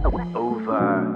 It's over.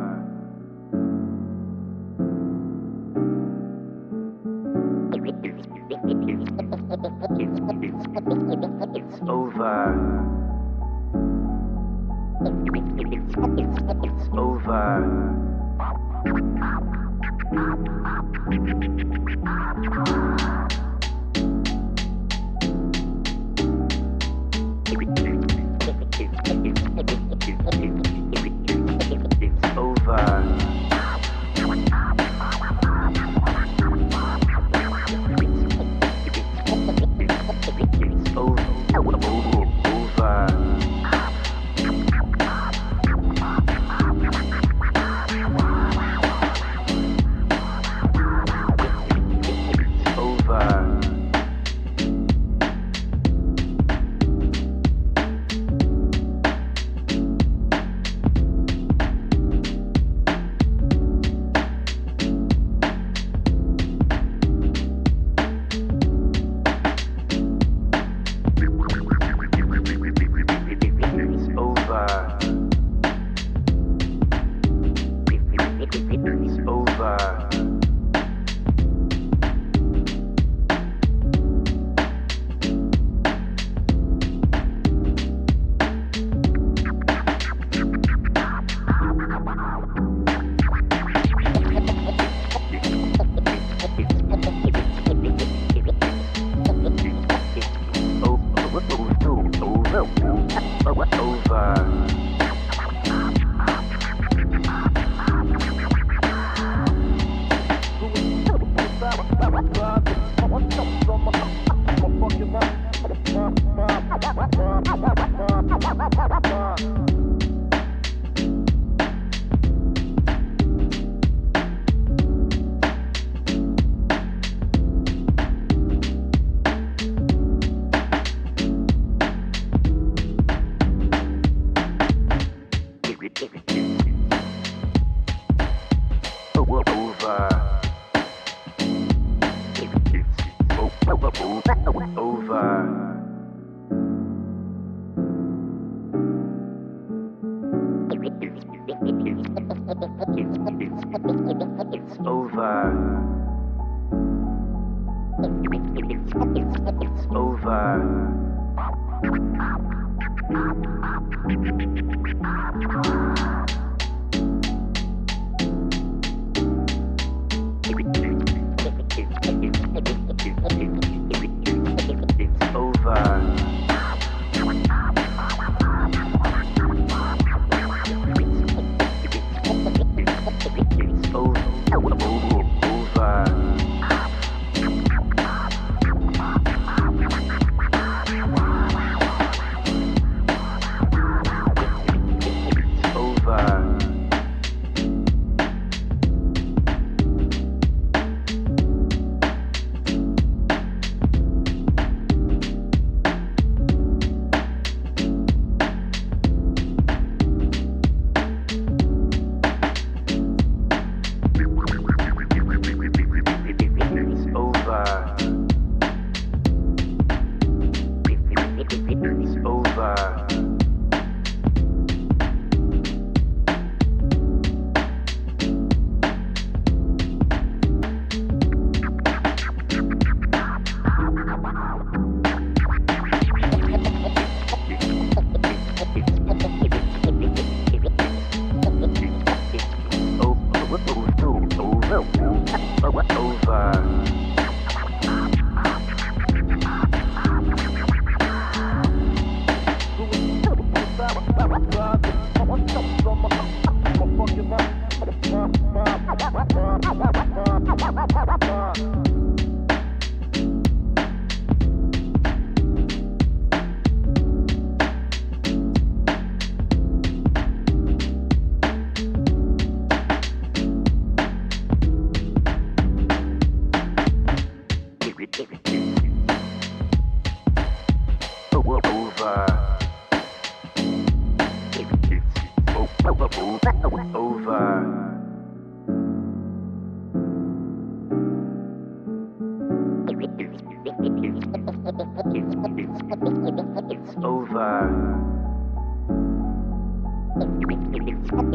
It's over.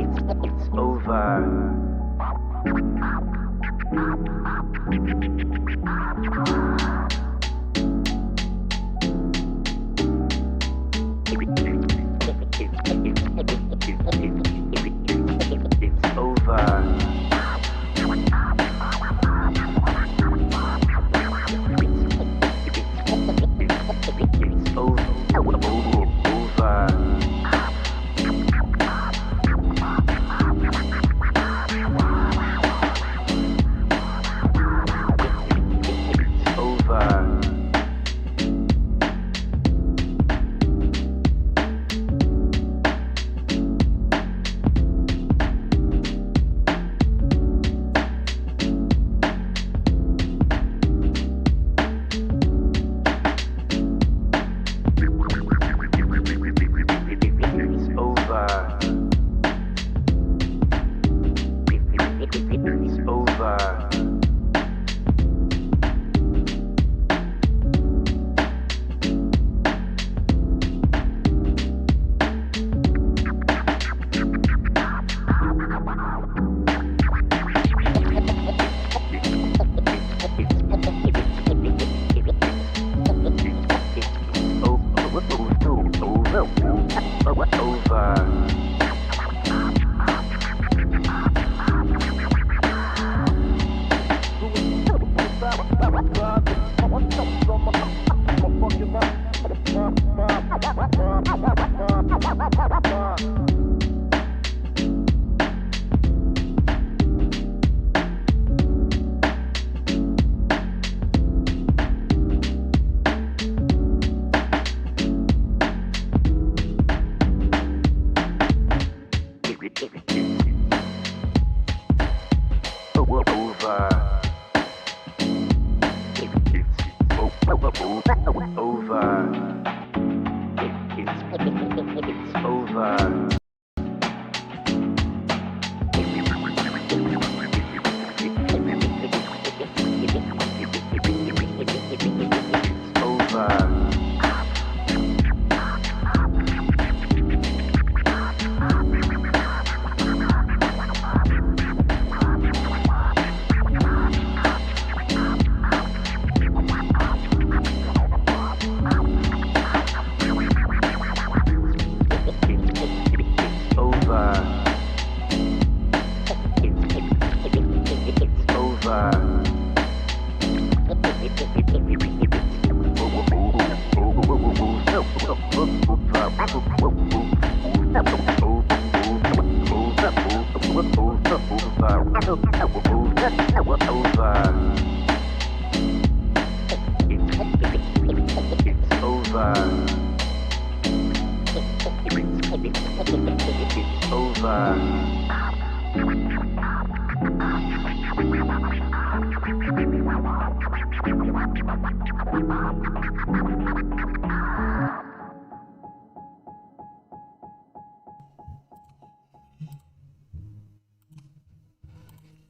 It's over.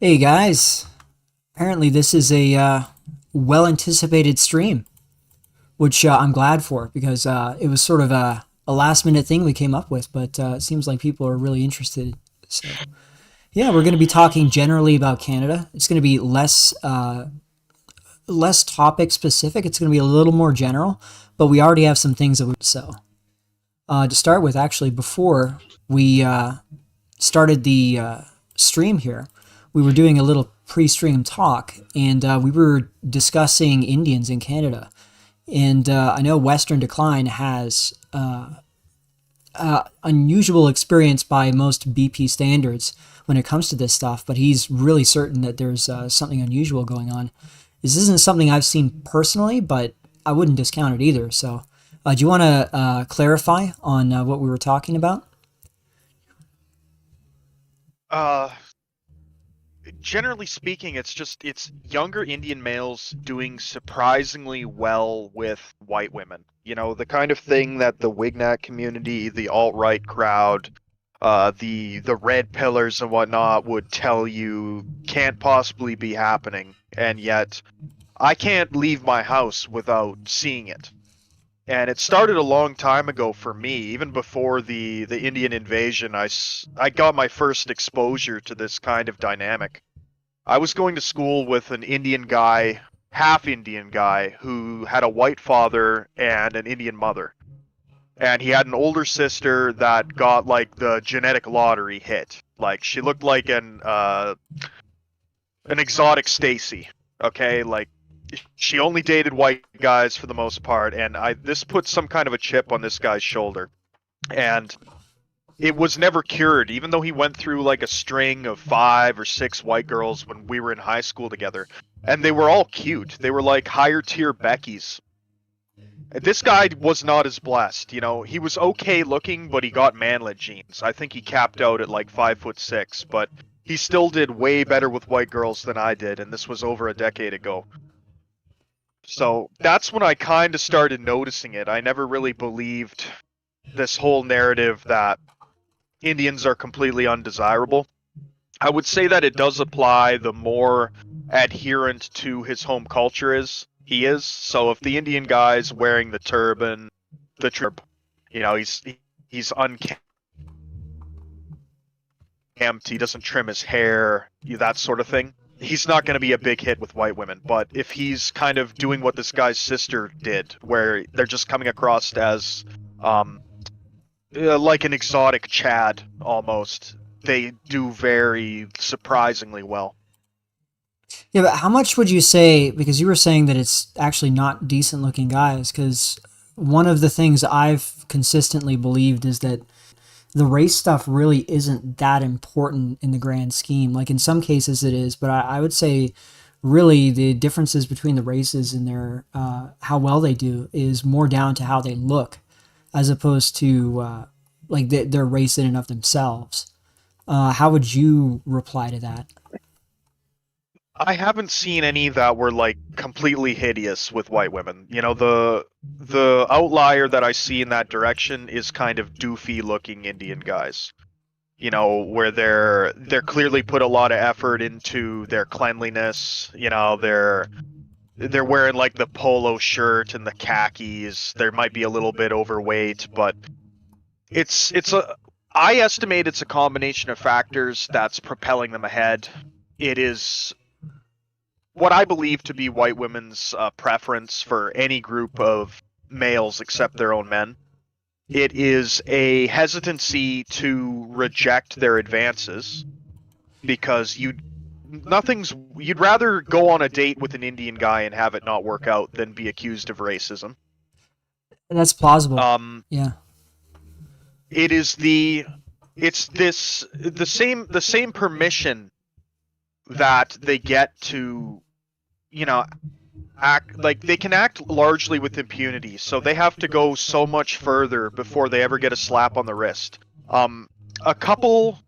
Hey guys, apparently this is a well-anticipated stream, which I'm glad for because it was sort of a last-minute thing we came up with, but it seems like people are really interested. So yeah, we're going to be talking generally about Canada. It's going to be less topic specific. It's going to be a little more general, but we already have some things that we so. To start with, actually, before we started the stream here, we were doing a little pre-stream talk, and we were discussing Indians in Canada. And I know Western Decline has unusual experience by most BP standards when it comes to this stuff, but he's really certain that there's something unusual going on. This isn't something I've seen personally, but I wouldn't discount it either. So do you want to clarify on what we were talking about? Generally speaking, it's younger Indian males doing surprisingly well with white women. You know, the kind of thing that the Wignat community, the alt-right crowd, the red pillars and whatnot would tell you can't possibly be happening, and yet I can't leave my house without seeing it. And it started a long time ago for me, even before the Indian invasion. I got my first exposure to this kind of dynamic. I was going to school with an Indian guy, half Indian guy, who had a white father and an Indian mother. And he had an older sister that got like the genetic lottery hit. Like she looked like an exotic Stacy. Okay, like she only dated white guys for the most part, and this put some kind of a chip on this guy's shoulder. And it was never cured, even though he went through like a string of 5 or 6 white girls when we were in high school together. And they were all cute. They were like higher tier Beckys. This guy was not as blessed, you know. He was okay looking, but he got manlet genes. I think he capped out at like 5'6", but he still did way better with white girls than I did, and this was over a decade ago. So that's when I kind of started noticing it. I never really believed this whole narrative that Indians are completely undesirable. I would say that it does apply the more adherent to his home culture he is. So if the Indian guy's wearing the turban, the trip, you know, he's unkempt, he doesn't trim his hair, that sort of thing, he's not going to be a big hit with white women. But if he's kind of doing what this guy's sister did, where they're just coming across as like an exotic Chad almost, they do very surprisingly well. Yeah, but how much would you say, because you were saying that it's actually not decent looking guys, because one of the things I've consistently believed is that the race stuff really isn't that important in the grand scheme. Like in some cases it is, but I would say really the differences between the races and their how well they do is more down to how they look, as opposed to like their race in and of themselves. How would you reply to that? I haven't seen any that were like completely hideous with white women. You know, the outlier that I see in that direction is kind of doofy looking Indian guys. You know, where they're clearly put a lot of effort into their cleanliness. You know, they're wearing like the polo shirt and the khakis. There might be a little bit overweight, but I estimate it's a combination of factors that's propelling them ahead. It is what I believe to be white women's preference for any group of males except their own men. It is a hesitancy to reject their advances because you'd rather go on a date with an Indian guy and have it not work out than be accused of racism. That's plausible. Yeah. It is the same permission that they get to, you know, act like they can act largely with impunity, so they have to go so much further before they ever get a slap on the wrist. A couple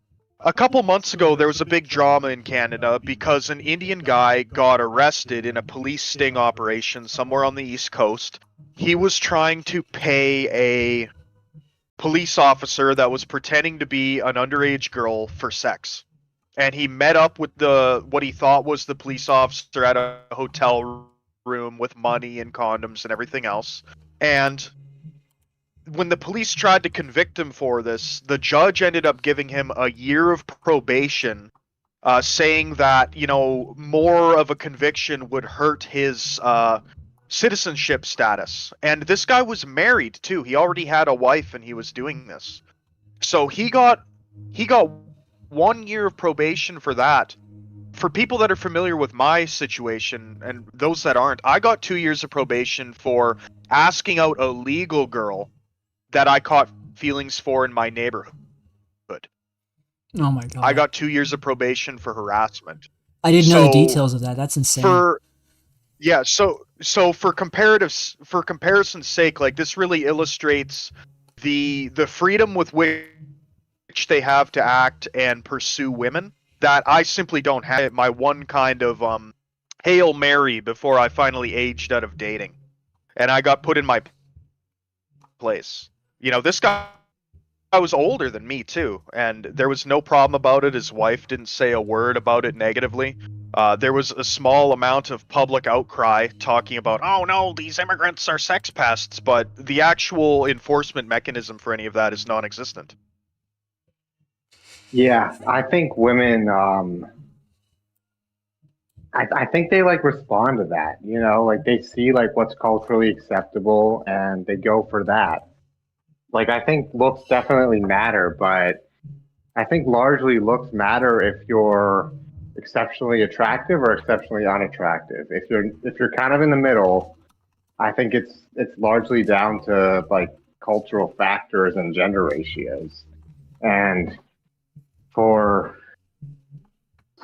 months ago there was a big drama in Canada because an Indian guy got arrested in a police sting operation somewhere on the East Coast. He was trying to pay a police officer that was pretending to be an underage girl for sex. And he met up with what he thought was the police officer at a hotel room with money and condoms and everything else. And when the police tried to convict him for this, the judge ended up giving him a year of probation, saying that, you know, more of a conviction would hurt his citizenship status. And this guy was married too. He already had a wife and he was doing this. So he got 1 year of probation for that. For people that are familiar with my situation and those that aren't, I got 2 years of probation for asking out a legal girl that I caught feelings for in my neighborhood. Oh my god. I got 2 years of probation for harassment. I didn't know the details of that. That's insane. So for comparison's sake, like this really illustrates the freedom with which they have to act and pursue women that I simply don't have. My one kind of Hail Mary before I finally aged out of dating. And I got put in my place. You know, this guy was older than me too, and there was no problem about it. His wife didn't say a word about it negatively. There was a small amount of public outcry talking about, oh no, these immigrants are sex pests, but the actual enforcement mechanism for any of that is non-existent. Yeah, I think women. I think they like respond to that. You know, like they see like what's culturally acceptable and they go for that. Like I think looks definitely matter, but I think largely looks matter if you're exceptionally attractive or exceptionally unattractive. If you're kind of in the middle, I think it's largely down to like cultural factors and gender ratios. And for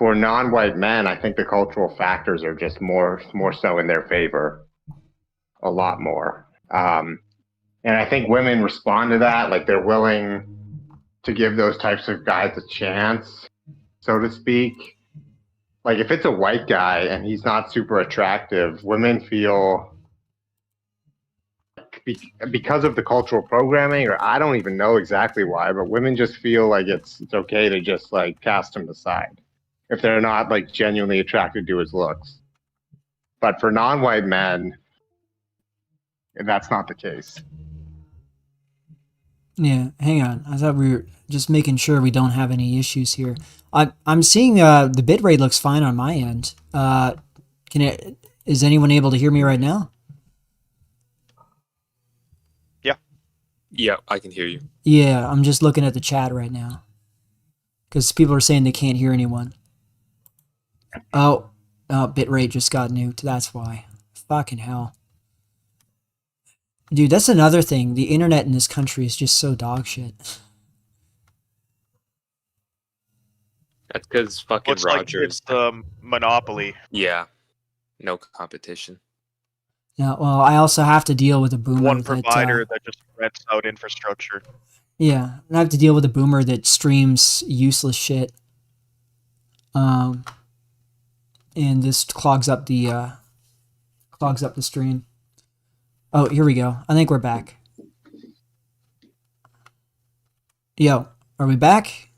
for non-white men, I think the cultural factors are just more so in their favor, a lot more. And I think women respond to that, like they're willing to give those types of guys a chance, so to speak. Like if it's a white guy and he's not super attractive, women feel because of the cultural programming, or I don't even know exactly why, but women just feel like it's okay to just like cast him aside if they're not like genuinely attracted to his looks. But for non-white men, that's not the case. Yeah, hang on. I thought we were just making sure we don't have any issues here. I'm seeing the bitrate looks fine on my end. Is anyone able to hear me right now? Yeah, I can hear you. Yeah, I'm just looking at the chat right now because people are saying they can't hear anyone. Oh, bitrate just got nuked. That's why. Fucking hell. Dude, that's another thing. The internet in this country is just so dog shit. That's because fucking It's like Rogers. it's the monopoly. Yeah, no competition. Yeah, well, I also have to deal with a boomer One provider that just rents out infrastructure. Yeah, I have to deal with a boomer that streams useless shit. And this clogs up the stream. Oh, here we go. I think we're back. Yo, are we back?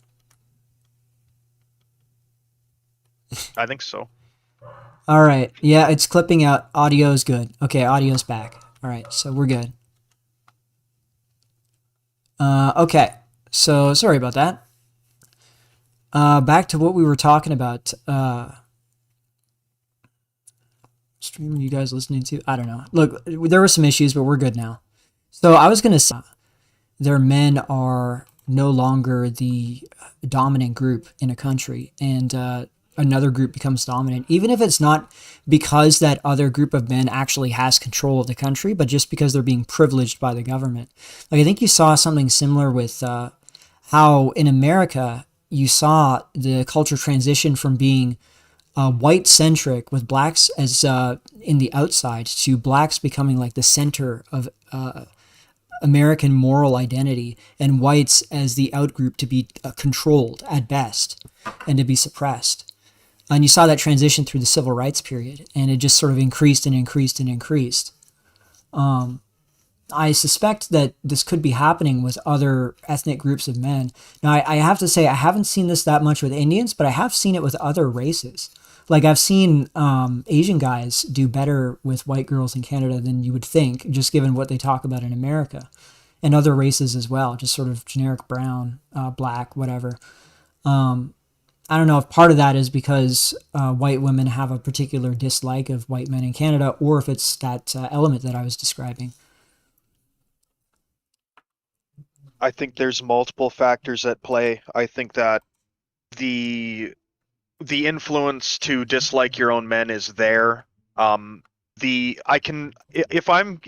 I think so. All right. Yeah, it's clipping out. Audio's good. Okay, audio's back. All right, so we're good. Okay. So sorry about that. Back to what we were talking about. Stream, are you guys listening to? I don't know. Look, there were some issues, but we're good now. So I was gonna say, their men are no longer the dominant group in a country, and another group becomes dominant, even if it's not because that other group of men actually has control of the country, but just because they're being privileged by the government. Like I think you saw something similar with how in America you saw the culture transition from being white centric with blacks as in the outside to blacks becoming like the center of American moral identity and whites as the outgroup to be controlled at best and to be suppressed. And you saw that transition through the civil rights period, and it just sort of increased and increased and increased. I suspect that this could be happening with other ethnic groups of men. Now, I have to say, I haven't seen this that much with Indians, but I have seen it with other races. Like, I've seen Asian guys do better with white girls in Canada than you would think, just given what they talk about in America. And other races as well, just sort of generic brown, black, whatever. I don't know if part of that is because white women have a particular dislike of white men in Canada, or if it's that element that I was describing. I think there's multiple factors at play. I think that the influence to dislike your own men is there. If I've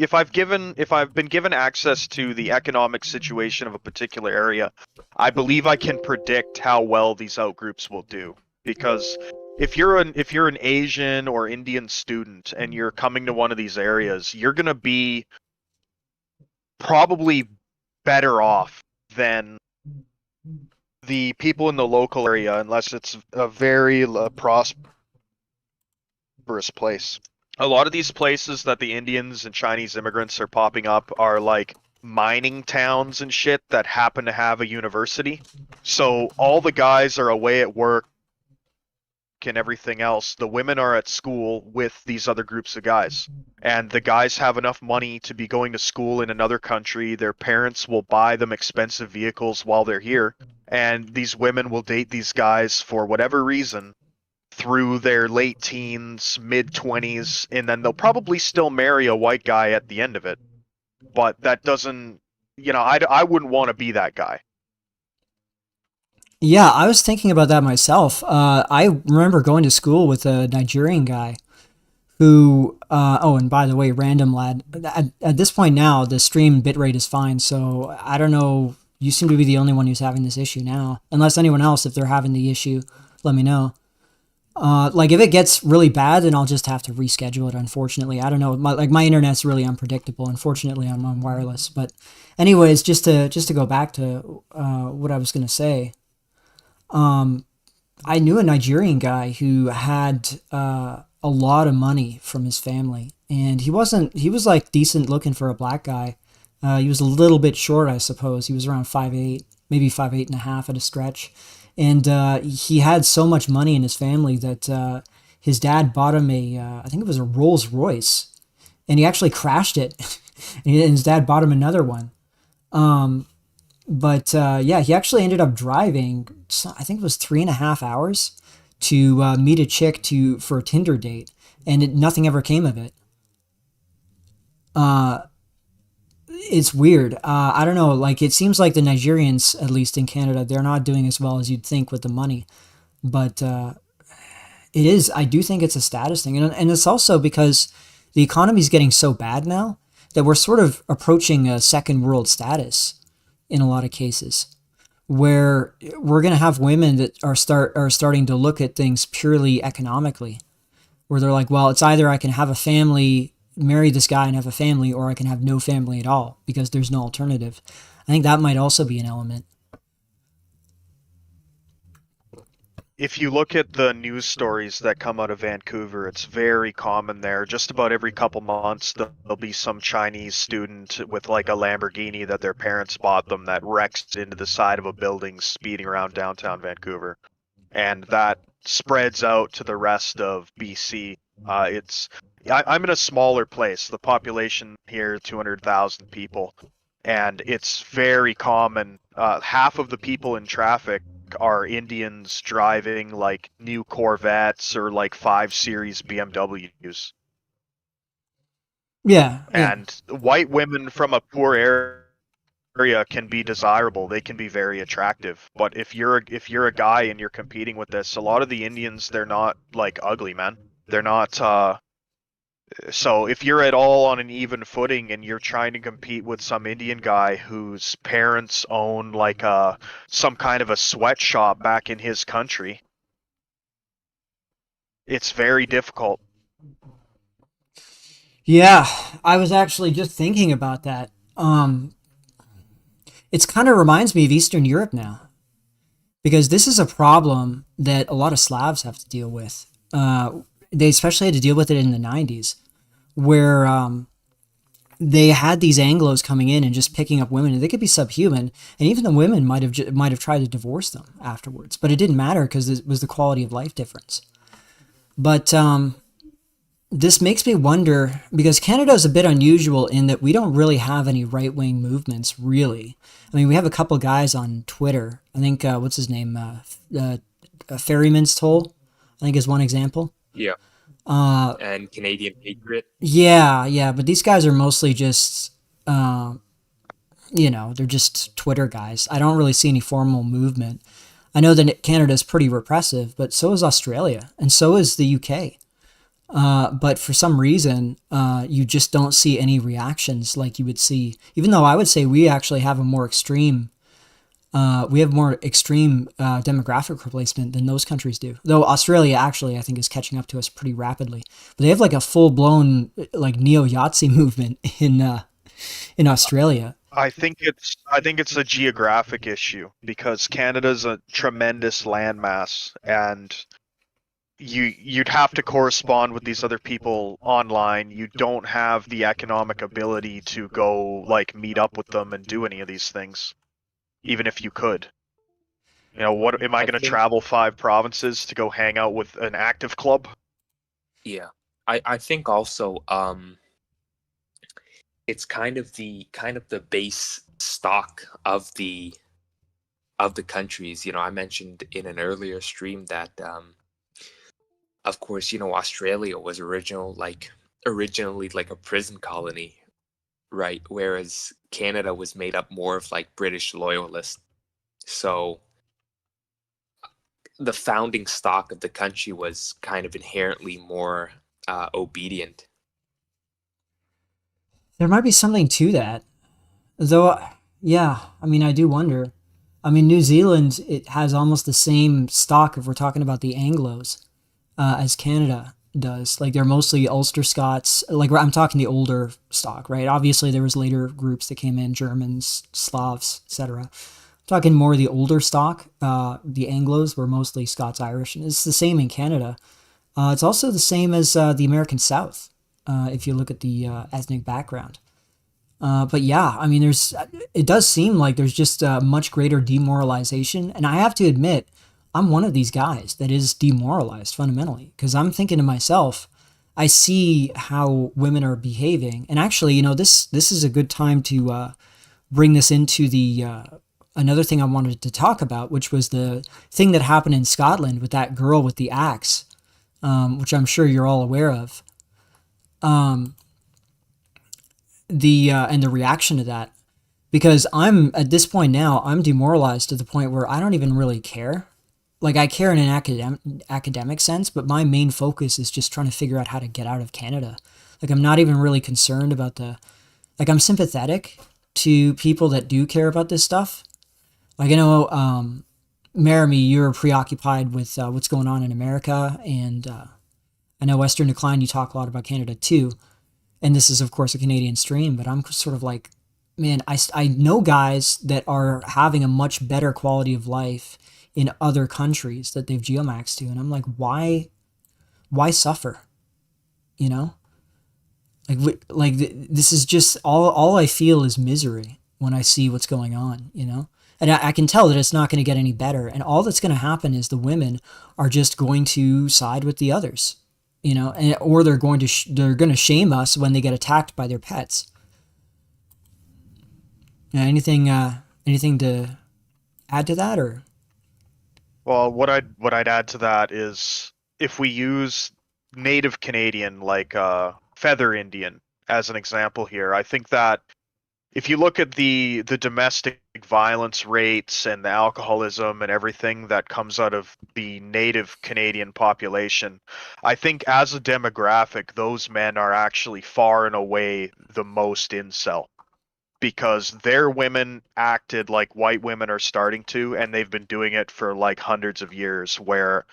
been given access to the economic situation of a particular area, I believe I can predict how well these outgroups will do. Because if you're an Asian or Indian student and you're coming to one of these areas, you're gonna be probably better off than the people in the local area, unless it's a very prosperous place. A lot of these places that the Indians and Chinese immigrants are popping up are like mining towns and shit that happen to have a university. So all the guys are away at work work and everything else, the women are at school with these other groups of guys. And the guys have enough money to be going to school in another country. Their parents will buy them expensive vehicles while they're here. And these women will date these guys for whatever reason through their late teens, mid 20s, and then they'll probably still marry a white guy at the end of it. But that doesn't, I wouldn't want to be that guy. Yeah, I was thinking about that myself. I remember going to school with a Nigerian guy who, oh, and by the way, random lad, at this point now, the stream bitrate is fine, so I don't know, you seem to be the only one who's having this issue now. Unless anyone else, if they're having the issue, let me know. Like, if it gets really bad, then I'll just have to reschedule it, unfortunately. I don't know, my internet's really unpredictable. Unfortunately, I'm on wireless. But anyways, just to go back to what I was going to say, I knew a Nigerian guy who had a lot of money from his family, and he was like decent looking for a black guy. He was a little bit short, I suppose. He was around 5'8", maybe 5'8.5" at a stretch. And he had so much money in his family that his dad bought him I think it was a Rolls Royce, and he actually crashed it. And his dad bought him another one. But yeah, he actually ended up driving, I think it was 3.5 hours to meet a chick for a Tinder date, and nothing ever came of it. It's weird. I don't know. Like, it seems like the Nigerians, at least in Canada, they're not doing as well as you'd think with the money. But it is. I do think it's a status thing, and it's also because the economy's getting so bad now that we're sort of approaching a second world status in a lot of cases, where we're going to have women that are starting to look at things purely economically, where they're like, well, it's either I can have a family, marry this guy and have a family, or I can have no family at all because there's no alternative. I think that might also be an element. If you look at the news stories that come out of Vancouver, it's very common there. Just about every couple months, there'll be some Chinese student with like a Lamborghini that their parents bought them that wrecks into the side of a building speeding around downtown Vancouver. And that spreads out to the rest of BC. I'm in a smaller place. The population here, 200,000 people. And it's very common. Half of the people in traffic are Indians driving like new Corvettes or like 5 Series BMWs. Yeah. And white women from a poor area can be desirable. They can be very attractive. But if you're a guy and you're competing with this, a lot of the Indians, they're not like ugly, man. They're not so if you're at all on an even footing and you're trying to compete with some Indian guy whose parents own like some kind of a sweatshop back in his country, it's very difficult. Yeah, I was actually just thinking about that. It kind of reminds me of Eastern Europe now, because this is a problem that a lot of Slavs have to deal with. They especially had to deal with it in the 90s, where they had these Anglos coming in and just picking up women, and they could be subhuman, and even the women might have tried to divorce them afterwards, but it didn't matter because it was the quality of life difference. But this makes me wonder, because Canada is a bit unusual in that we don't really have any right-wing movements, really. I mean, we have a couple guys on Twitter. I think, what's his name? Ferryman's Toll, I think, is one example. Yeah. And Canadian Patriot. Yeah, but these guys are mostly just, they're just Twitter guys. I don't really see any formal movement. I know that Canada is pretty repressive, but so is Australia, and so is the UK. But for some reason, you just don't see any reactions like you would see, even though I would say we actually have a more extreme demographic replacement than those countries do. Though Australia actually, I think, is catching up to us pretty rapidly. But they have like a full-blown like neo-Yahtzee movement in Australia. I think it's a geographic issue because Canada's a tremendous landmass, and you'd have to correspond with these other people online. You don't have the economic ability to go like meet up with them and do any of these things, even if you could. You know, what am I I going to think- travel 5 provinces to go hang out with an active club? Yeah, I think also it's kind of the base stock of the countries. You know, I mentioned in an earlier stream that of course, you know, Australia was originally like a prison colony, right? Whereas Canada was made up more of like British loyalists. So the founding stock of the country was kind of inherently more obedient. There might be something to that. Though, yeah, I mean, I do wonder. I mean, New Zealand, it has almost the same stock if we're talking about the Anglos as Canada does. Like, they're mostly Ulster Scots. Like, I'm talking the older stock, right? Obviously, there was later groups that came in, Germans, Slavs, etc. Talking more the older stock, the Anglos were mostly Scots-Irish, and it's the same in Canada. It's also the same as the American South, if you look at the ethnic background. But yeah, I mean, it does seem like there's just much greater demoralization. And I have to admit, I'm one of these guys that is demoralized fundamentally because I'm thinking to myself, I see how women are behaving. And actually, you know, this is a good time to bring this into the another thing I wanted to talk about, which was the thing that happened in Scotland with that girl with the axe, which I'm sure you're all aware of. And the reaction to that, because I'm at this point now, I'm demoralized to the point where I don't even really care. Like, I care in an academic sense, but my main focus is just trying to figure out how to get out of Canada. Like, I'm not even really concerned about I'm sympathetic to people that do care about this stuff. Like, I know, Meremy, you're preoccupied with what's going on in America, and I know Western Decline, you talk a lot about Canada too. And this is, of course, a Canadian stream, but I'm sort of like, man, I know guys that are having a much better quality of life in other countries that they've geomaxed to. And I'm like, why suffer? You know? This is just, all I feel is misery when I see what's going on, you know? And I can tell that it's not going to get any better. And all that's going to happen is the women are just going to side with the others. You know, or they're going to shame us when they get attacked by their pets. Anything to add to that, or? Well, what I'd add to that is if we use native Canadian, like Feather Indian, as an example here, I think that if you look at the domestic violence rates and the alcoholism and everything that comes out of the native Canadian population, I think as a demographic, those men are actually far and away the most incel, because their women acted like white women are starting to, and they've been doing it for like hundreds of years, where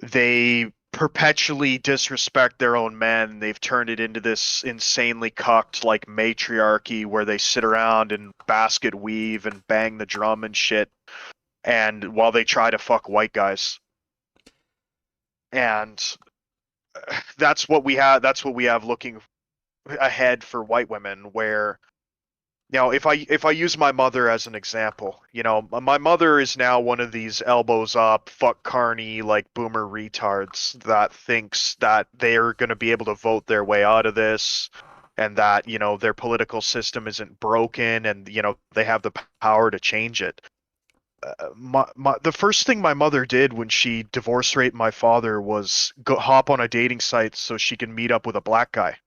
they perpetually disrespect their own men. They've turned it into this insanely cucked like matriarchy where they sit around and basket weave and bang the drum and shit, and while they try to fuck white guys. And that's what we have looking ahead for white women, where, you know, if I use my mother as an example, you know, my mother is now one of these elbows up, fuck carny, like boomer retards that thinks that they're going to be able to vote their way out of this, and that, you know, their political system isn't broken, and, you know, they have the power to change it. The first thing my mother did when she divorce raped my father was hop on a dating site so she can meet up with a black guy.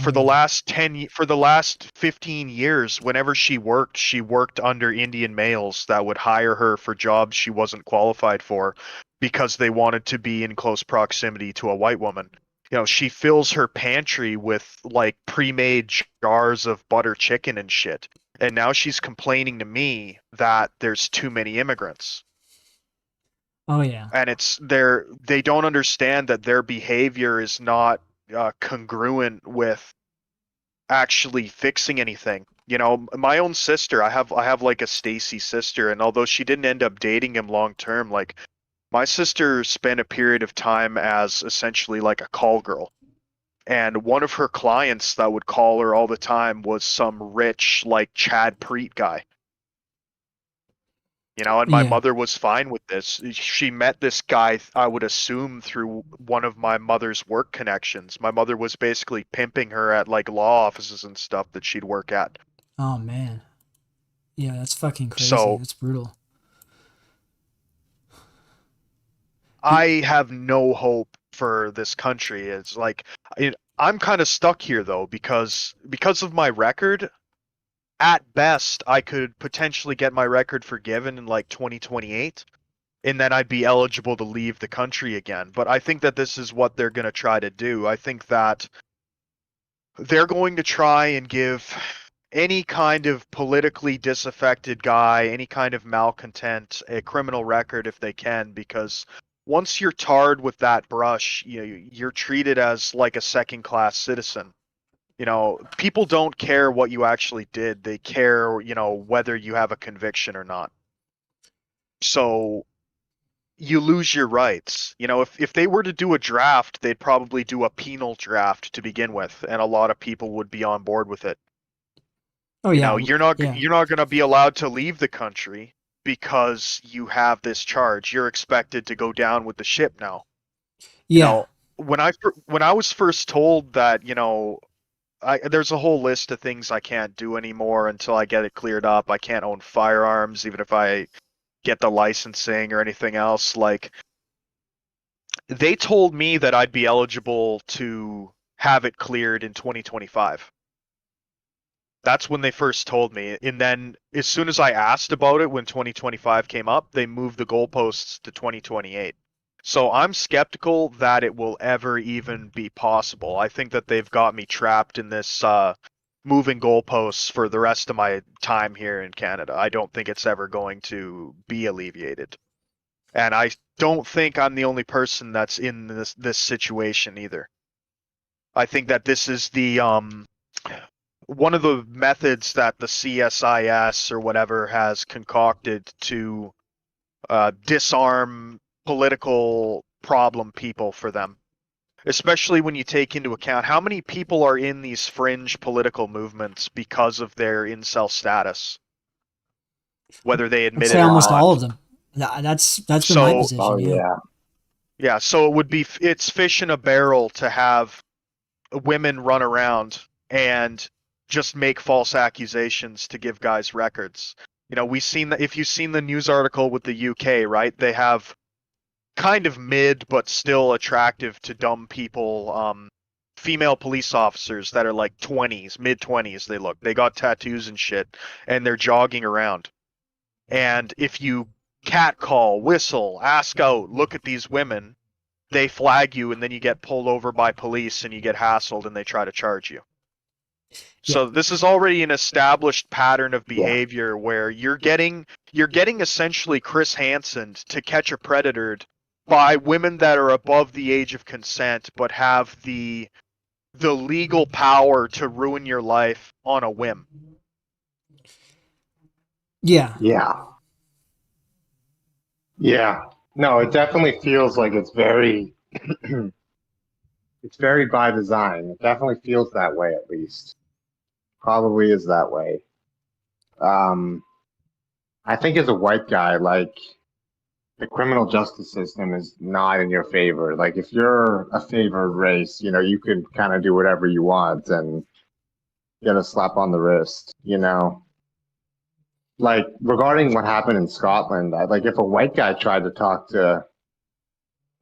For the last 15 years, whenever she worked under Indian males that would hire her for jobs she wasn't qualified for because they wanted to be in close proximity to a white woman. You know, she fills her pantry with like pre-made jars of butter chicken and shit. And now she's complaining to me that there's too many immigrants. Oh yeah. And they don't understand that their behavior is not congruent with actually fixing anything. You know, my own sister, I have like a Stacy sister, and although she didn't end up dating him long term, like my sister spent a period of time as essentially like a call girl. And one of her clients that would call her all the time was some rich like Chad Preet guy. And my Yeah. mother was fine with this. She met this guy, I would assume, through one of my mother's work connections. My mother was basically pimping her at like law offices and stuff that she'd work at. Oh man. Yeah, that's fucking crazy. So That's brutal. I have no hope for this country. It's like I'm kind of stuck here though because of my record. At best, I could potentially get my record forgiven in like 2028, and then I'd be eligible to leave the country again. But I think that this is what they're going to try to do. I think that they're going to try and give any kind of politically disaffected guy, any kind of malcontent, a criminal record if they can, because once you're tarred with that brush, you're treated as like a second-class citizen. People don't care what you actually did. They care, whether you have a conviction or not. So you lose your rights. If they were to do a draft, they'd probably do a penal draft to begin with, and a lot of people would be on board with it. Oh yeah. You're not Yeah. you're not going to be allowed to leave the country because you have this charge. You're expected to go down with the ship now. Yeah. When I was first told that, there's a whole list of things I can't do anymore until I get it cleared up. I can't own firearms, even if I get the licensing or anything else. Like, they told me that I'd be eligible to have it cleared in 2025. That's when they first told me. And then as soon as I asked about it when 2025 came up, they moved the goalposts to 2028. So I'm skeptical that it will ever even be possible. I think that they've got me trapped in this moving goalposts for the rest of my time here in Canada. I don't think it's ever going to be alleviated. And I don't think I'm the only person that's in this situation either. I think that this is the one of the methods that the CSIS or whatever has concocted to disarm political problem people for them, especially when you take into account how many people are in these fringe political movements because of their incel status, whether they I'd admit say it or almost not. all of them. That's been my position. Oh yeah. yeah. Yeah, so it's fish in a barrel to have women run around and just make false accusations to give guys records. We've seen that. If you've seen the news article with the UK, right? They have kind of mid but still attractive to dumb people, female police officers that are like 20s, mid-20s they look. They got tattoos and shit, and they're jogging around. And if you catcall, whistle, ask out, look at these women, they flag you, and then you get pulled over by police and you get hassled and they try to charge you. So this is already an established pattern of behavior where you're getting essentially Chris Hansen to catch a predator by women that are above the age of consent but have the legal power to ruin your life on a whim. Yeah. Yeah. Yeah. No, it definitely feels like it's very it's very by design. It definitely feels that way, at least. Probably is that way. I think as a white guy, like, the criminal justice system is not in your favor. Like, if you're a favored race, you can kind of do whatever you want and get a slap on the wrist, Like, regarding what happened in Scotland, like, if a white guy tried to talk to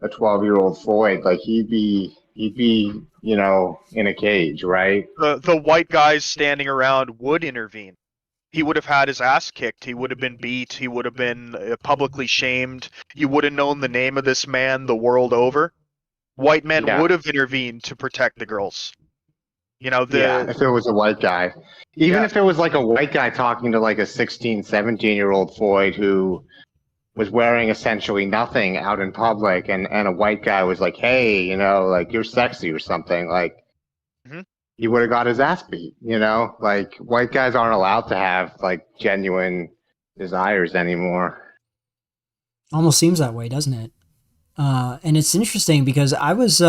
a 12-year-old Floyd, like, he'd be, in a cage, right? The white guys standing around would intervene. He would have had his ass kicked. He would have been beat. He would have been publicly shamed. You would have known the name of this man the world over. White men would have intervened to protect the girls. If it was a white guy. Even if it was like a white guy talking to like a 16, 17-year-old Floyd who was wearing essentially nothing out in public, and a white guy was like, hey, like, you're sexy or something, like, he would have got his ass beat, Like, white guys aren't allowed to have, like, genuine desires anymore. Almost seems that way, doesn't it? And it's interesting because I was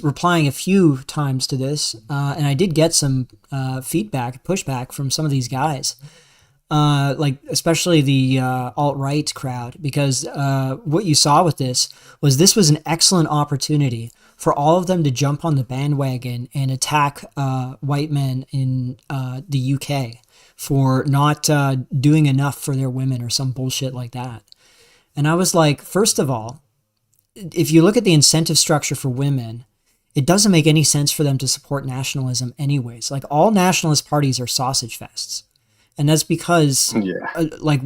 replying a few times to this, and I did get some feedback, pushback from some of these guys. like especially the alt-right crowd, because what you saw with this was an excellent opportunity for all of them to jump on the bandwagon and attack white men in the UK for not doing enough for their women or some bullshit like that. And I was like, first of all, if you look at the incentive structure for women, it doesn't make any sense for them to support nationalism anyways. Like, all nationalist parties are sausage fests. And that's because, like,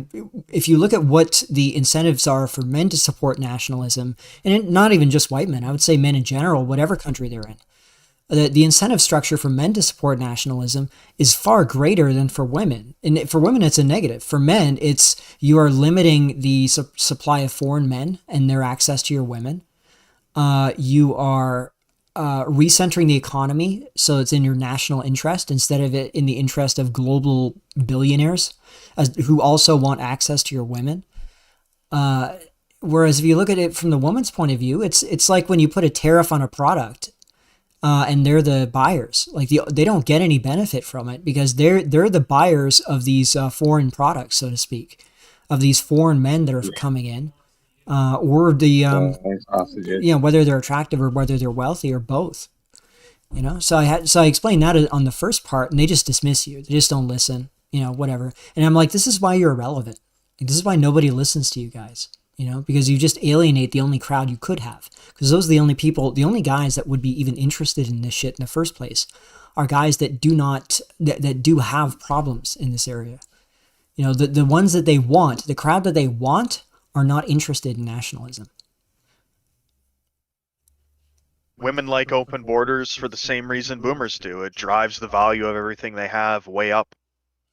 if you look at what the incentives are for men to support nationalism, and not even just white men, I would say men in general, whatever country they're in, the incentive structure for men to support nationalism is far greater than for women. And for women, it's a negative. For men, it's you are limiting the supply of foreign men and their access to your women. You are recentering the economy so it's in your national interest instead of it in the interest of global billionaires who also want access to your women. Whereas if you look at it from the woman's point of view, it's like when you put a tariff on a product and they're the buyers. Like they don't get any benefit from it because they're the buyers of these foreign products, so to speak, of these foreign men that are coming in. Or the whether they're attractive or whether they're wealthy or both. So I explained that on the first part, and they just dismiss you. They just don't listen. Whatever. And I'm like, this is why you're irrelevant. Like, this is why nobody listens to you guys. Because you just alienate the only crowd you could have. Because those are the only people, the only guys that would be even interested in this shit in the first place, are guys that do have problems in this area. The ones that they want, the crowd that they want, are not interested in nationalism. Women like open borders for the same reason boomers do. It drives the value of everything they have way up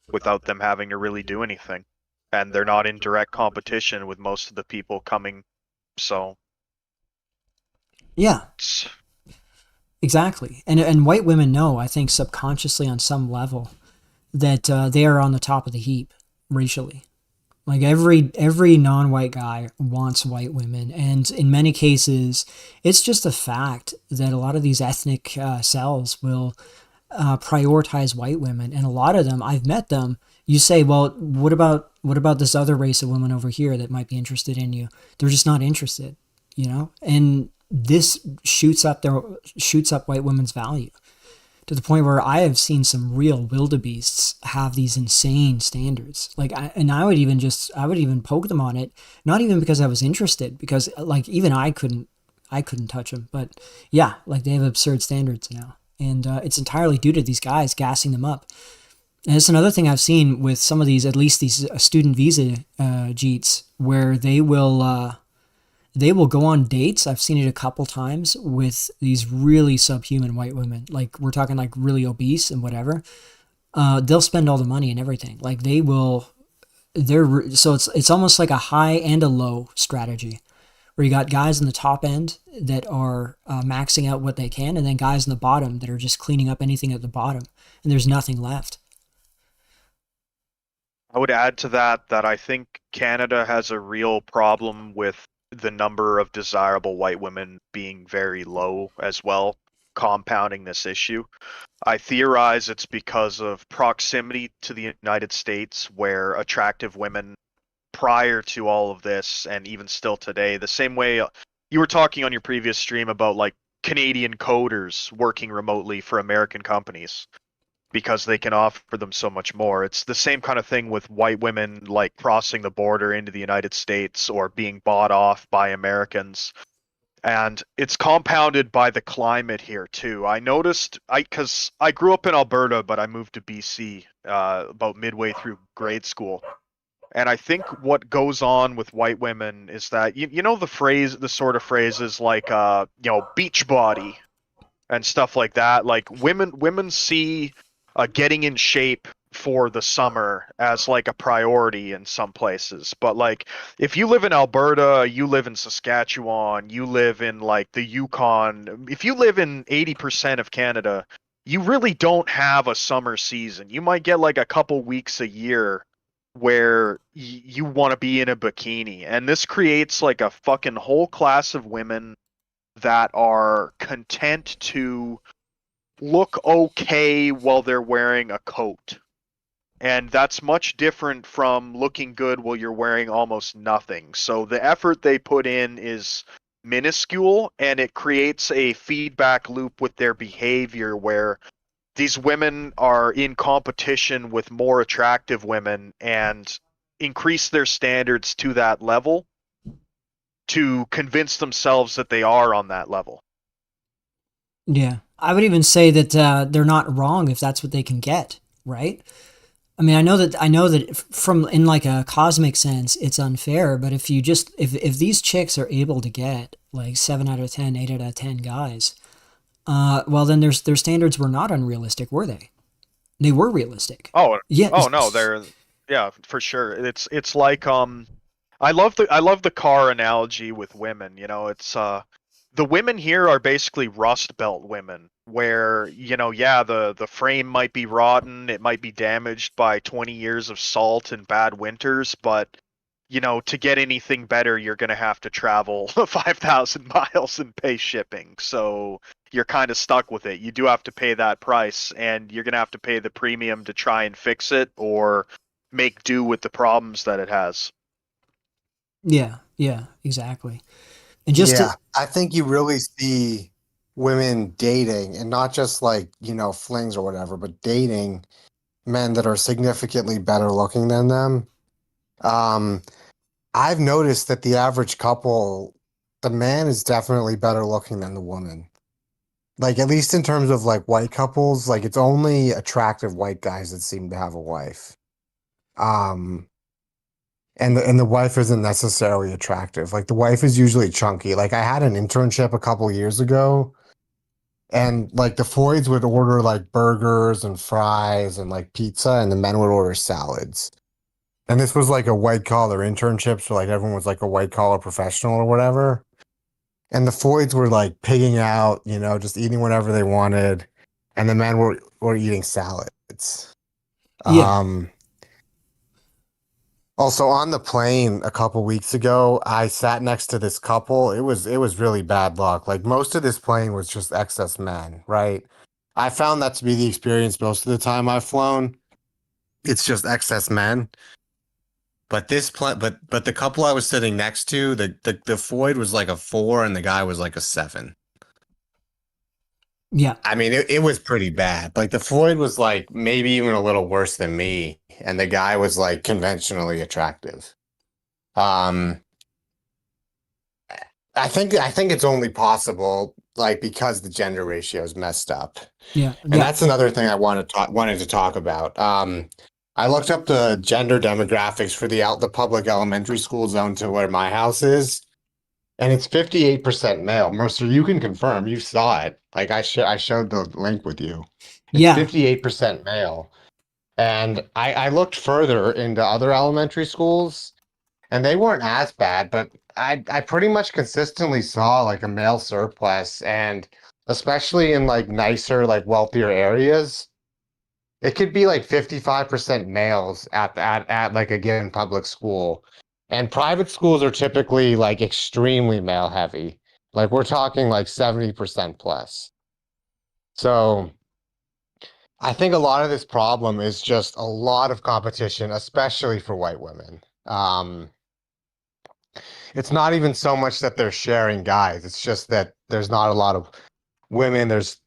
without them having to really do anything. And they're not in direct competition with most of the people coming, so... Yeah. Exactly. And white women know, I think subconsciously on some level, that they are on the top of the heap racially. Like every non-white guy wants white women, and in many cases, it's just a fact that a lot of these ethnic cells will prioritize white women, and a lot of them, I've met them. You say, well, what about this other race of women over here that might be interested in you? They're just not interested, and this shoots up white women's value. To the point where I have seen some real wildebeests have these insane standards. I would even poke them on it, not even because I was interested, because like even I couldn't touch them. But yeah, like they have absurd standards now, and it's entirely due to these guys gassing them up. And it's another thing I've seen with some of these, at least these student visa Jeets, where they will go on dates. I've seen it a couple times with these really subhuman white women. Like, we're talking like really obese and whatever. They'll spend all the money and everything. Like so it's almost like a high and a low strategy, where you got guys in the top end that are maxing out what they can, and then guys in the bottom that are just cleaning up anything at the bottom, and there's nothing left. I would add to that I think Canada has a real problem with the number of desirable white women being very low as well, compounding this issue. I theorize it's because of proximity to the United States, where attractive women prior to all of this, and even still today, the same way you were talking on your previous stream about like Canadian coders working remotely for American companies because they can offer them so much more. It's the same kind of thing with white women, like crossing the border into the United States or being bought off by Americans. And it's compounded by the climate here too. I noticed, because I grew up in Alberta, but I moved to BC about midway through grade school. And I think what goes on with white women is that, you know the sort of phrases like, beach body and stuff like that. Like women see getting in shape for the summer as like a priority in some places. But like if you live in Alberta, you live in Saskatchewan, you live in like the Yukon, if you live in 80% of Canada, you really don't have a summer season. You might get like a couple weeks a year where you want to be in a bikini, and this creates like a fucking whole class of women that are content to look okay while they're wearing a coat. And that's much different from looking good while you're wearing almost nothing. So the effort they put in is minuscule, and it creates a feedback loop with their behavior where these women are in competition with more attractive women and increase their standards to that level to convince themselves that they are on that level. Yeah. I would even say that they're not wrong if that's what they can get, right? I mean, I know that from in like a cosmic sense, it's unfair. But if you just if these chicks are able to get like 7 out of 10, 8 out of 10 guys, well then their standards were not unrealistic, were they? They were realistic. Oh, Yeah. oh no, yeah, for sure. It's like I love the car analogy with women. You know, it's the women here are basically rust belt women where, you know, yeah, the frame might be rotten, it might be damaged by 20 years of salt and bad winters, but you know, to get anything better, you're going to have to travel 5,000 miles and pay shipping. So you're kind of stuck with it. You do have to pay that price, and you're going to have to pay the premium to try and fix it or make do with the problems that it has. Yeah, exactly. And just Yeah, I think you really see women dating, and not just like, flings or whatever, but dating men that are significantly better looking than them. Um, I've noticed that the average couple, the man is definitely better looking than the woman. Like, at least in terms of like white couples, like it's only attractive white guys that seem to have a wife. Um, and the wife isn't necessarily attractive. Like the wife is usually chunky. Like I had an internship a couple years ago, and like the Floyds would order like burgers and fries and like pizza, and the men would order salads. And this was like a white collar internship, so like everyone was like a white collar professional or whatever. And the Floyds were like pigging out, just eating whatever they wanted, and the men were eating salads. yeah, Also on the plane a couple weeks ago, I sat next to this couple. It was really bad luck. Like most of this plane was just excess men, right? I found that to be the experience most of the time I've flown. It's just excess men. But but the couple I was sitting next to, the Floyd was like a 4 and the guy was like a 7. yeah, I mean, it was pretty bad. Like the Floyd was like maybe even a little worse than me, and the guy was like conventionally attractive. Um, I think it's only possible like because the gender ratio is messed up. yeah, And that's another thing I wanted to talk about. I looked up the gender demographics for the public elementary school zone to where my house is, and it's 58% male. Mercer, you can confirm. You saw it. Like I showed the link with you. It's yeah. 58% male. And I looked further into other elementary schools, and they weren't as bad, but I pretty much consistently saw like a male surplus, and especially in like nicer, like wealthier areas, it could be like 55% males at like a given public school. And private schools are typically like extremely male heavy. Like we're talking like 70% plus. So I think a lot of this problem is just a lot of competition, especially for white women. It's not even so much that they're sharing guys. It's just that there's not a lot of women. There's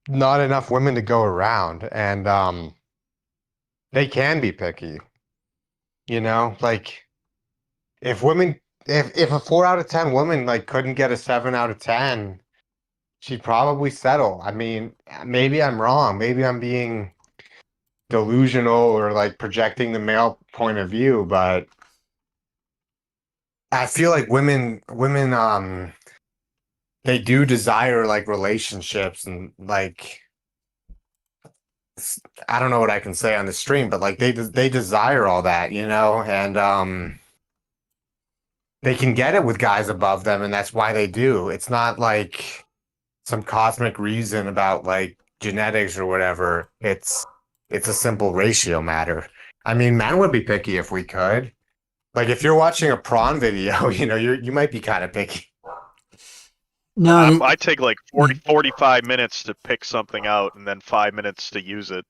not enough women to go around, and they can be picky. Like if a 4 out of 10 woman like couldn't get a 7 out of 10, she'd probably settle. I mean, maybe I'm wrong. Maybe I'm being delusional or like projecting the male point of view, but I feel like women they do desire like relationships and like I don't know what I can say on the stream, but like they desire all that, and they can get it with guys above them, and that's why they do. It's not like some cosmic reason about like genetics or whatever. It's a simple ratio matter. I mean, men would be picky if we could. Like if you're watching a prawn video, you might be kind of picky. No, I take like 45 minutes to pick something out and then 5 minutes to use it.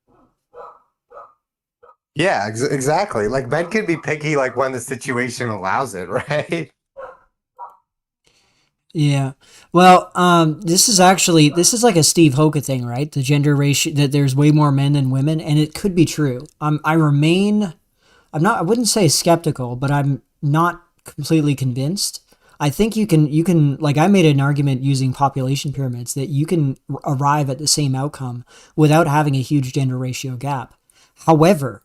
Yeah, exactly. Like men can be picky like when the situation allows it, right? Yeah. Well, this is like a Steve Hoka thing, right? The gender ratio that there's way more men than women, and it could be true. I wouldn't say skeptical, but I'm not completely convinced. I think you can like I made an argument using population pyramids that you can arrive at the same outcome without having a huge gender ratio gap. However,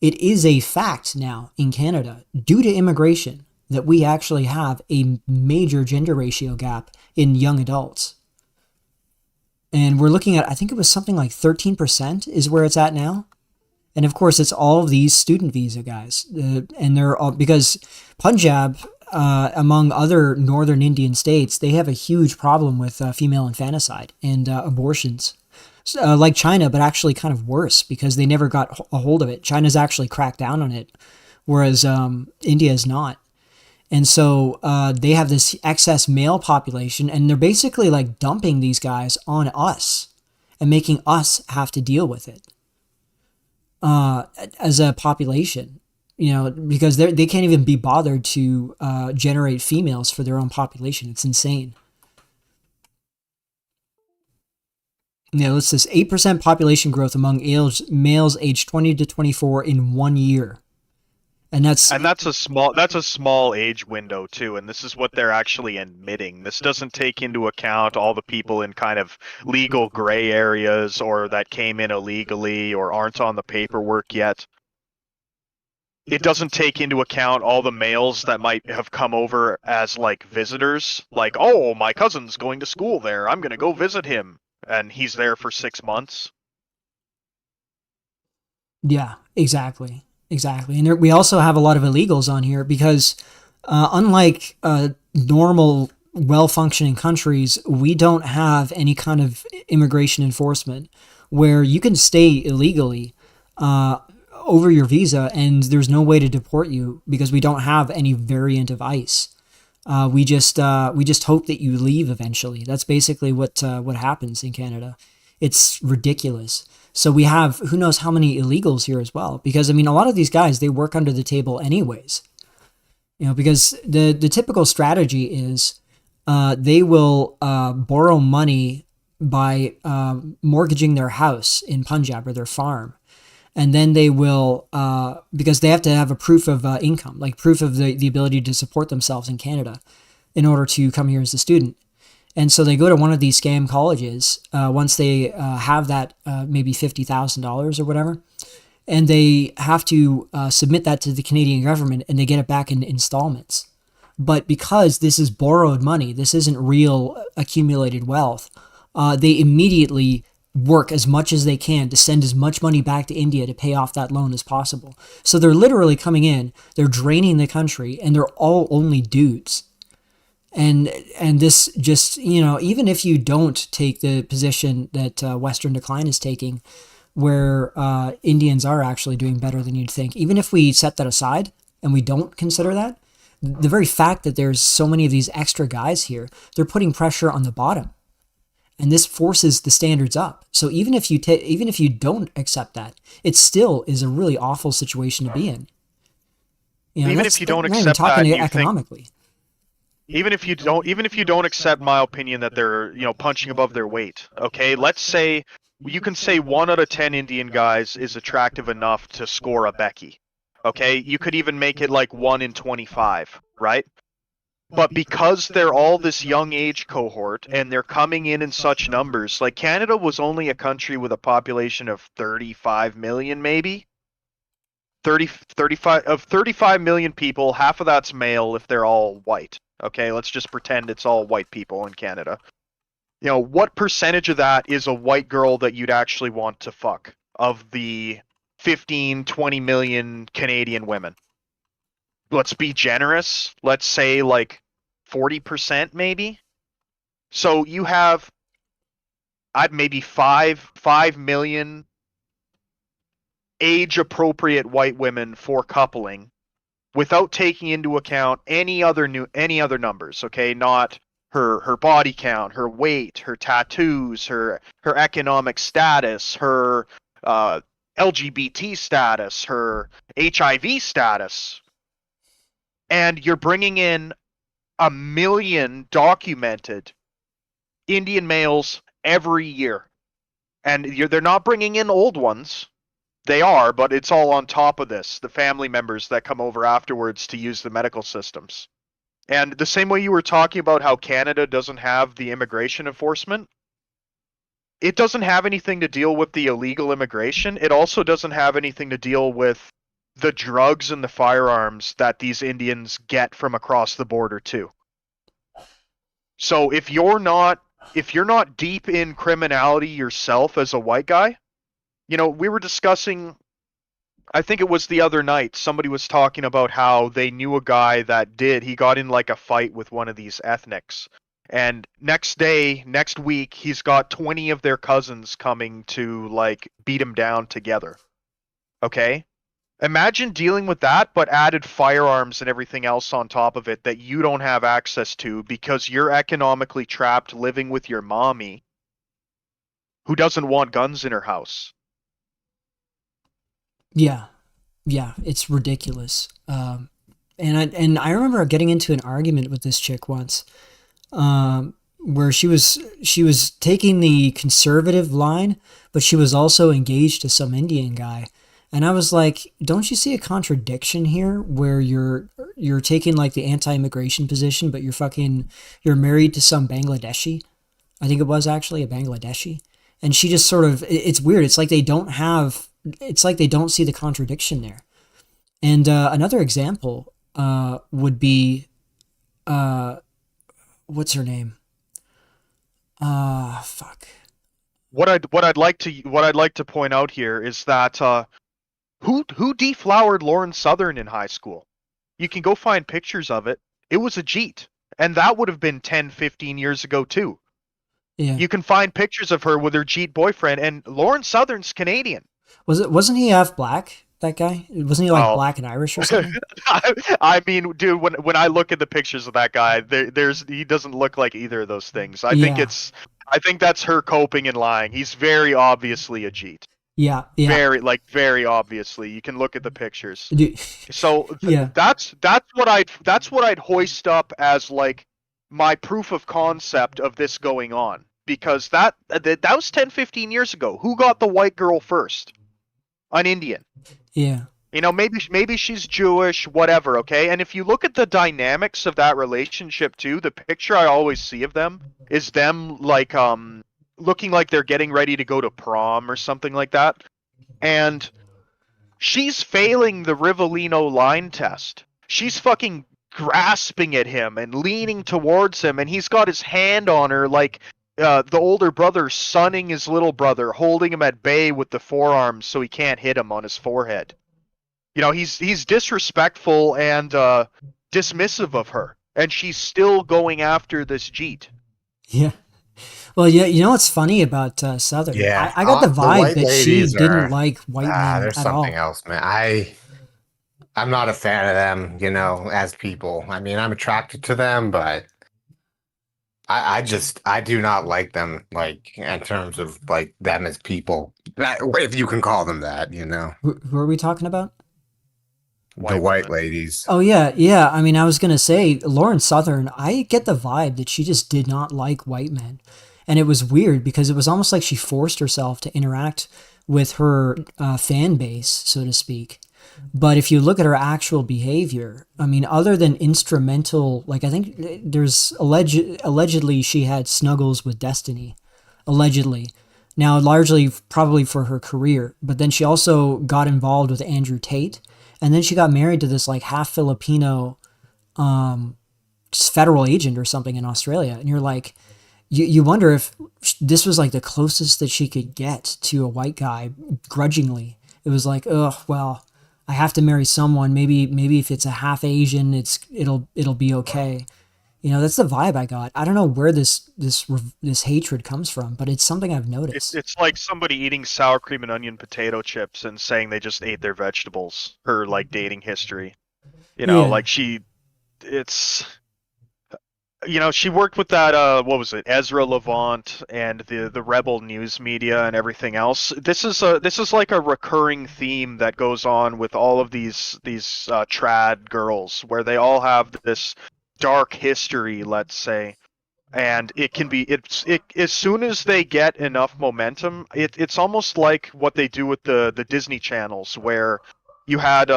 it is a fact now in Canada, due to immigration, that we actually have a major gender ratio gap in young adults. And we're looking at, I think it was something like 13% is where it's at now. And of course, it's all of these student visa guys. And they're all, because Punjab, among other northern Indian states, they have a huge problem with female infanticide and abortions. Like China, but actually kind of worse because they never got a hold of it. China's actually cracked down on it, whereas India is not. And so they have this excess male population, and they're basically like dumping these guys on us and making us have to deal with it as a population. Because they can't even be bothered to generate females for their own population. It's insane. It's this 8% population growth among males aged 20 to 24 in 1 year. And that's a small age window too, and this is what they're actually admitting. This doesn't take into account all the people in kind of legal gray areas or that came in illegally or aren't on the paperwork yet. It doesn't take into account all the males that might have come over as like visitors, like, oh, my cousin's going to school there, I'm going to go visit him, and he's there for 6 months. Yeah, exactly. And we also have a lot of illegals on here because unlike normal, well-functioning countries, we don't have any kind of immigration enforcement where you can stay illegally over your visa and there's no way to deport you because we don't have any variant of ICE. We just hope that you leave eventually. That's basically what happens in Canada. It's ridiculous. So we have who knows how many illegals here as well. Because I mean, a lot of these guys, they work under the table anyways. Because the typical strategy is they will borrow money by mortgaging their house in Punjab or their farm. And then they will, because they have to have a proof of income, like proof of the ability to support themselves in Canada in order to come here as a student. And so they go to one of these scam colleges once they have that maybe $50,000 or whatever, and they have to submit that to the Canadian government and they get it back in installments. But because this is borrowed money, this isn't real accumulated wealth, they immediately work as much as they can to send as much money back to India to pay off that loan as possible. So they're literally coming in, they're draining the country, and they're all only dudes. And this just, even if you don't take the position that Western Decline is taking, where Indians are actually doing better than you'd think, even if we set that aside and we don't consider that, the very fact that there's so many of these extra guys here, they're putting pressure on the bottom. And this forces the standards up. So even if you don't accept that, it still is a really awful situation to be in. Even if you don't accept that, economically. Even if you don't accept my opinion that they're punching above their weight, okay? Let's say you can say 1 out of 10 Indian guys is attractive enough to score a Becky, okay? You could even make it like 1 in 25, right? But because they're all this young age cohort and they're coming in such numbers, like Canada was only a country with a population of 35 million, maybe 35 million people. Half of that's male if they're all white. Okay, let's just pretend it's all white people in Canada. What percentage of that is a white girl that you'd actually want to fuck of the 15, 20 million Canadian women? Let's be generous. Let's say like 40% maybe. So you have maybe 5 million age appropriate white women for coupling without taking into account any other numbers, okay? Not her body count, her weight, her tattoos, her economic status, her LGBT status, her HIV status, and you're bringing in 1 million documented Indian males every year. And they're not bringing in old ones. They are, but it's all on top of this, the family members that come over afterwards to use the medical systems. And the same way you were talking about how Canada doesn't have the immigration enforcement, it doesn't have anything to deal with the illegal immigration. It also doesn't have anything to deal with the drugs and the firearms that these Indians get from across the border too. So if you're not deep in criminality yourself as a white guy, we were discussing, I think it was the other night, somebody was talking about how they knew a guy that he got in like a fight with one of these ethnics. And next week, he's got 20 of their cousins coming to like beat him down together. Okay? Imagine dealing with that, but added firearms and everything else on top of it that you don't have access to because you're economically trapped living with your mommy who doesn't want guns in her house. Yeah, it's ridiculous. And I remember getting into an argument with this chick once, where she was taking the conservative line, but she was also engaged to some Indian guy, and I was like, "Don't you see a contradiction here, where you're taking like the anti-immigration position, but you're married to some Bangladeshi? I think it was actually a Bangladeshi." And she just sort of, it's weird. It's like they don't see the contradiction there. And another example would be, what's her name? Fuck. What I'd like to point out here is that who deflowered Lauren Southern in high school? You can go find pictures of it. It was a Jeet, and that would have been 10, 15 years ago too. Yeah. You can find pictures of her with her Jeet boyfriend, and Lauren Southern's Canadian. Wasn't he half black, that guy? Wasn't he like black and Irish or something? I mean, dude, when I look at the pictures of that guy, he doesn't look like either of those things. I think that's her coping and lying. He's very obviously a Jeet. Yeah. Very obviously. You can look at the pictures. Dude, So yeah. that's what I'd hoist up as like my proof of concept of this going on, because that was 10, 15 years ago. Who got the white girl first? An Indian. Yeah. Maybe she's Jewish, whatever, okay? And if you look at the dynamics of that relationship too, the picture I always see of them is them like looking like they're getting ready to go to prom or something like that. And she's failing the Rivellino line test. She's fucking grasping at him and leaning towards him, and he's got his hand on her like the older brother sunning his little brother, holding him at bay with the forearms so he can't hit him on his forehead. He's disrespectful and dismissive of her, and she's still going after this Jeet. Yeah. Well, yeah, you know what's funny about Southern? Yeah, I got the vibe white that she ladies didn't like white men there's at all. something else, man. I'm not a fan of them, as people. I mean, I'm attracted to them, but I do not like them, like, in terms of, like, them as people. If you can call them that. Who are we talking about? The white ladies. Oh, yeah. I mean, I was going to say, Lauren Southern, I get the vibe that she just did not like white men. And it was weird because it was almost like she forced herself to interact with her fan base, so to speak. But if you look at her actual behavior, I mean, other than instrumental, like I think there's allegedly she had snuggles with Destiny, allegedly. Now, largely probably for her career, but then she also got involved with Andrew Tate, and then she got married to this like half Filipino federal agent or something in Australia. And you're like, you wonder if this was like the closest that she could get to a white guy grudgingly. It was like, oh, well, I have to marry someone. Maybe if it's a half Asian, it'll be okay. That's the vibe I got. I don't know where this hatred comes from, but it's something I've noticed. It's like somebody eating sour cream and onion potato chips and saying they just ate their vegetables. Her like dating history, Yeah. like she worked with that what was it, Ezra Levant and the Rebel news media and everything else. This is like a recurring theme that goes on with all of these trad girls, where they all have this dark history, let's say. And it can be as soon as they get enough momentum, it's almost like what they do with the Disney channels, where you had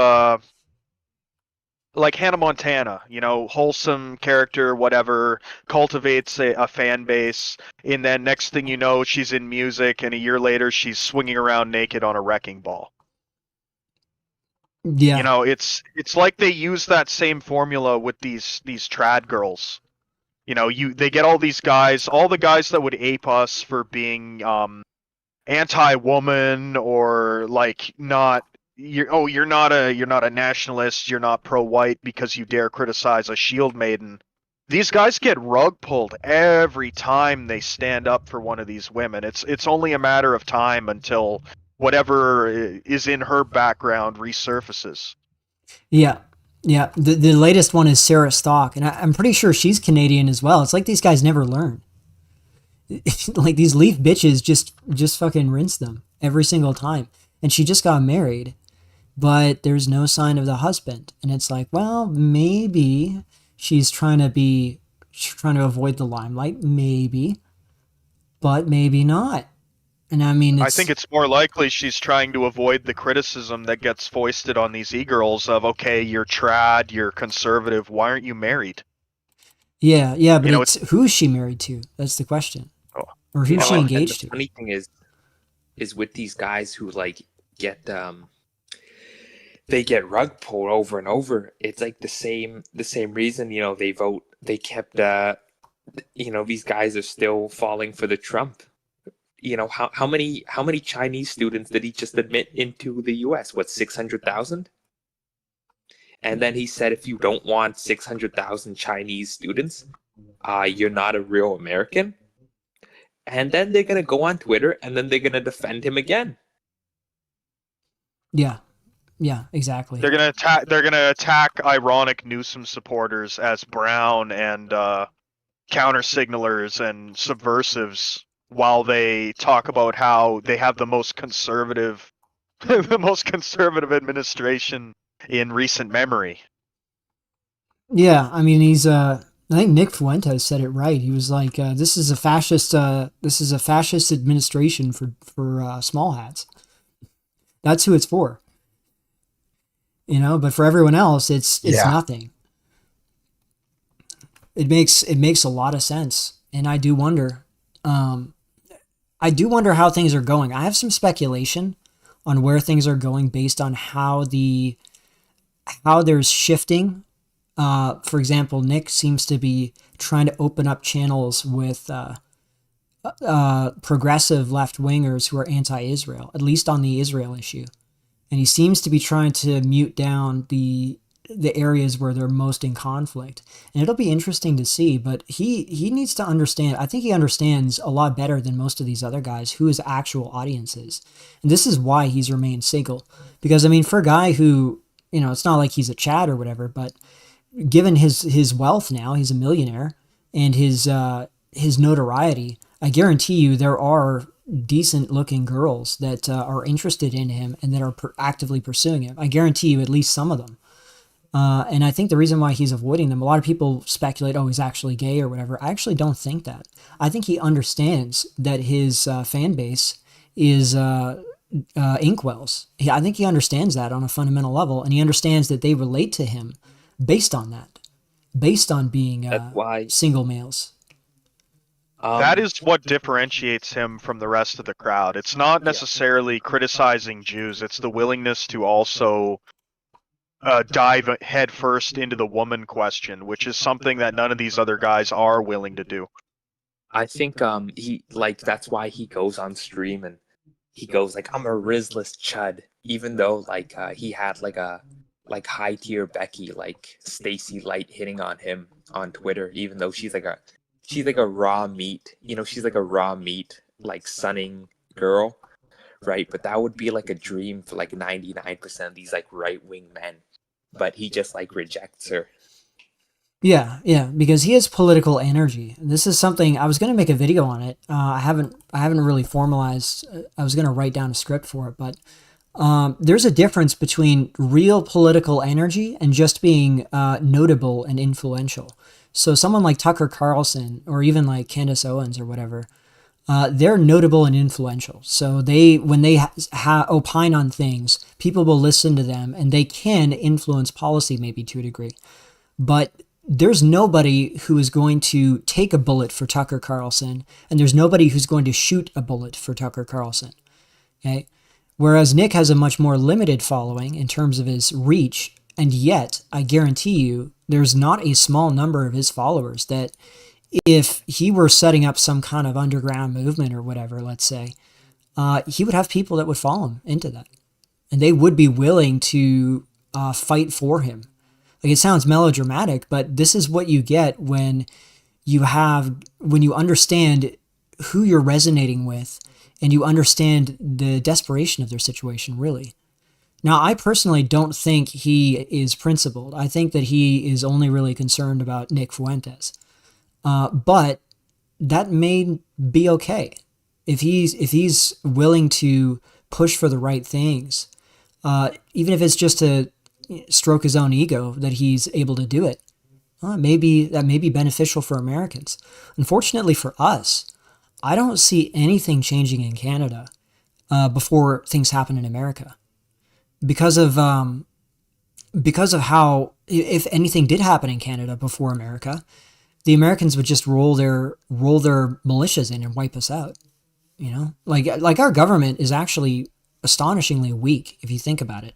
like Hannah Montana, wholesome character, whatever, cultivates a fan base, and then next thing you know, she's in music, and a year later, she's swinging around naked on a wrecking ball. Yeah. It's like they use that same formula with these trad girls. They get all these guys, all the guys that would ape us for being anti-woman, or like not. You're not a nationalist. You're not pro-white because you dare criticize a shield maiden. These guys get rug pulled every time they stand up for one of these women. It's only a matter of time until whatever is in her background resurfaces. Yeah. Yeah. The latest one is Sarah Stock, and I'm pretty sure she's Canadian as well. It's like these guys never learn. Like these leaf bitches just fucking rinse them every single time. And she just got married, but there's no sign of the husband. And it's like, well, maybe she's trying to avoid the limelight, maybe, but maybe not. And I mean, I think it's more likely she's trying to avoid the criticism that gets foisted on these e-girls of, okay, you're trad, you're conservative, why aren't you married? yeah, but You know, it's who's she married to? That's the question. Oh, Or who's she And engaged the to? funny thing is with these guys who like get they get rug pulled over and over. It's like the same reason, they kept these guys are still falling for the Trump. How many Chinese students did he just admit into the US? What, 600,000? And then he said, if you don't want 600,000 Chinese students, you're not a real American. And then they're gonna go on Twitter and then they're gonna defend him again. Yeah, exactly. They're gonna attack ironic Newsom supporters as brown and counter signalers and subversives, while they talk about how they have the most conservative the most conservative administration in recent memory. Yeah, I mean, I think Nick Fuentes said it right. He was like, "This is a fascist. This is a fascist administration for small hats. That's who it's for." But for everyone else, it's Yeah. nothing. It makes a lot of sense, and I do wonder. I do wonder how things are going. I have some speculation on where things are going based on how there's shifting. For example, Nick seems to be trying to open up channels with progressive left wingers who are anti-Israel, at least on the Israel issue, and he seems to be trying to mute down the areas where they're most in conflict. And it'll be interesting to see, but he needs to understand. I think he understands a lot better than most of these other guys who his actual audience is, and this is why he's remained single. Because I mean, for a guy who it's not like he's a Chad or whatever, but given his wealth now, he's a millionaire, and his notoriety, I guarantee you there are decent looking girls that are interested in him and that are actively pursuing him. I guarantee you at least some of them. And I think the reason why he's avoiding them, a lot of people speculate, oh, he's actually gay or whatever. I actually don't think that. I think he understands that his fan base is inkwells. I think he understands that on a fundamental level, and he understands that they relate to him based on that, based on being That's why single males. That is what differentiates him from the rest of the crowd. It's not necessarily criticizing Jews, it's the willingness to also dive headfirst into the woman question, which is something that none of these other guys are willing to do. I think he that's why he goes on stream and he goes like, I'm a Rizless chud, even though he had a high tier Becky like Stacy Light hitting on him on Twitter, even though she's like a raw meat, she's like a raw meat sunning girl, right? But that would be like a dream for 99% of these right wing men, but he just rejects her. Yeah, because he has political energy. And this is something I was going to make a video on it. I haven't really formalized. I was going to write down a script for it, but there's a difference between real political energy and just being notable and influential. So someone like Tucker Carlson or even like Candace Owens or whatever, they're notable and influential. So when they opine on things, people will listen to them and they can influence policy maybe to a degree. But there's nobody who is going to take a bullet for Tucker Carlson, and there's nobody who's going to shoot a bullet for Tucker Carlson. Okay? Whereas Nick has a much more limited following in terms of his reach, and yet, I guarantee you, there's not a small number of his followers that if he were setting up some kind of underground movement or whatever, let's say, he would have people that would follow him into that. And they would be willing to fight for him. Like, it sounds melodramatic, but this is what you get when you understand who you're resonating with and you understand the desperation of their situation, really. Now, I personally don't think he is principled. I think that he is only really concerned about Nick Fuentes. But that may be okay. If he's willing to push for the right things, even if it's just to stroke his own ego, that he's able to do it. Maybe that may be beneficial for Americans. Unfortunately for us, I don't see anything changing in Canada before things happen in America, because of how, if anything did happen in Canada before America, the Americans would just roll their militias in and wipe us out. You know, like our government is actually astonishingly weak if you think about it.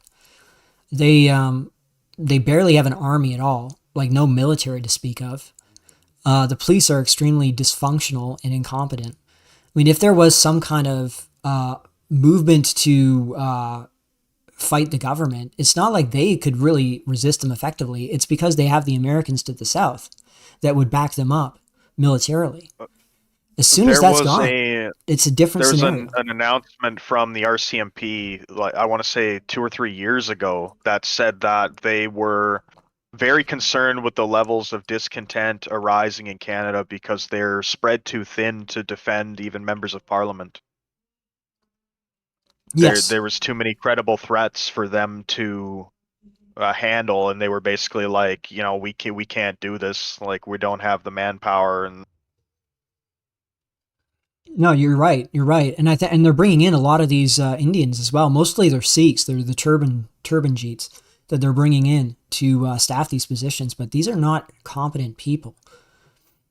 They barely have an army at all, like no military to speak of. The police are extremely dysfunctional and incompetent. I mean, if there was some kind of movement to fight the government, it's not like they could really resist them effectively. It's because they have the Americans to the south that would back them up militarily. As soon as that's gone, it's a different scenario. An announcement from the RCMP, like I want to say 2 or 3 years ago, that said that they were very concerned with the levels of discontent arising in Canada because they're spread too thin to defend even members of parliament. Yes. There was too many credible threats for them to handle, and they were basically like, you know, we can't do this. Like, we don't have the manpower. And no, you're right. You're right, and and they're bringing in a lot of these Indians as well. Mostly they're Sikhs. They're the turban Jeets that they're bringing in to staff these positions. But these are not competent people.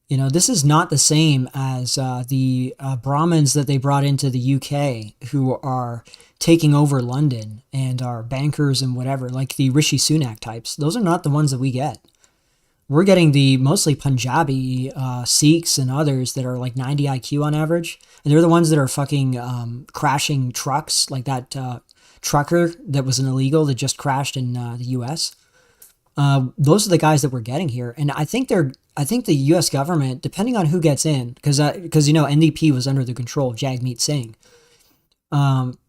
You know, this is not the same as the Brahmins that they brought into the UK who are taking over London and are bankers and whatever, like the Rishi Sunak types. Those are not the ones that we get. We're getting the mostly Punjabi Sikhs and others that are like 90 IQ on average. And they're the ones that are fucking crashing trucks, like that trucker that was an illegal that just crashed in the US. Those are the guys that we're getting here. And I think the US government, depending on who gets in, because you know, NDP was under the control of Jagmeet Singh.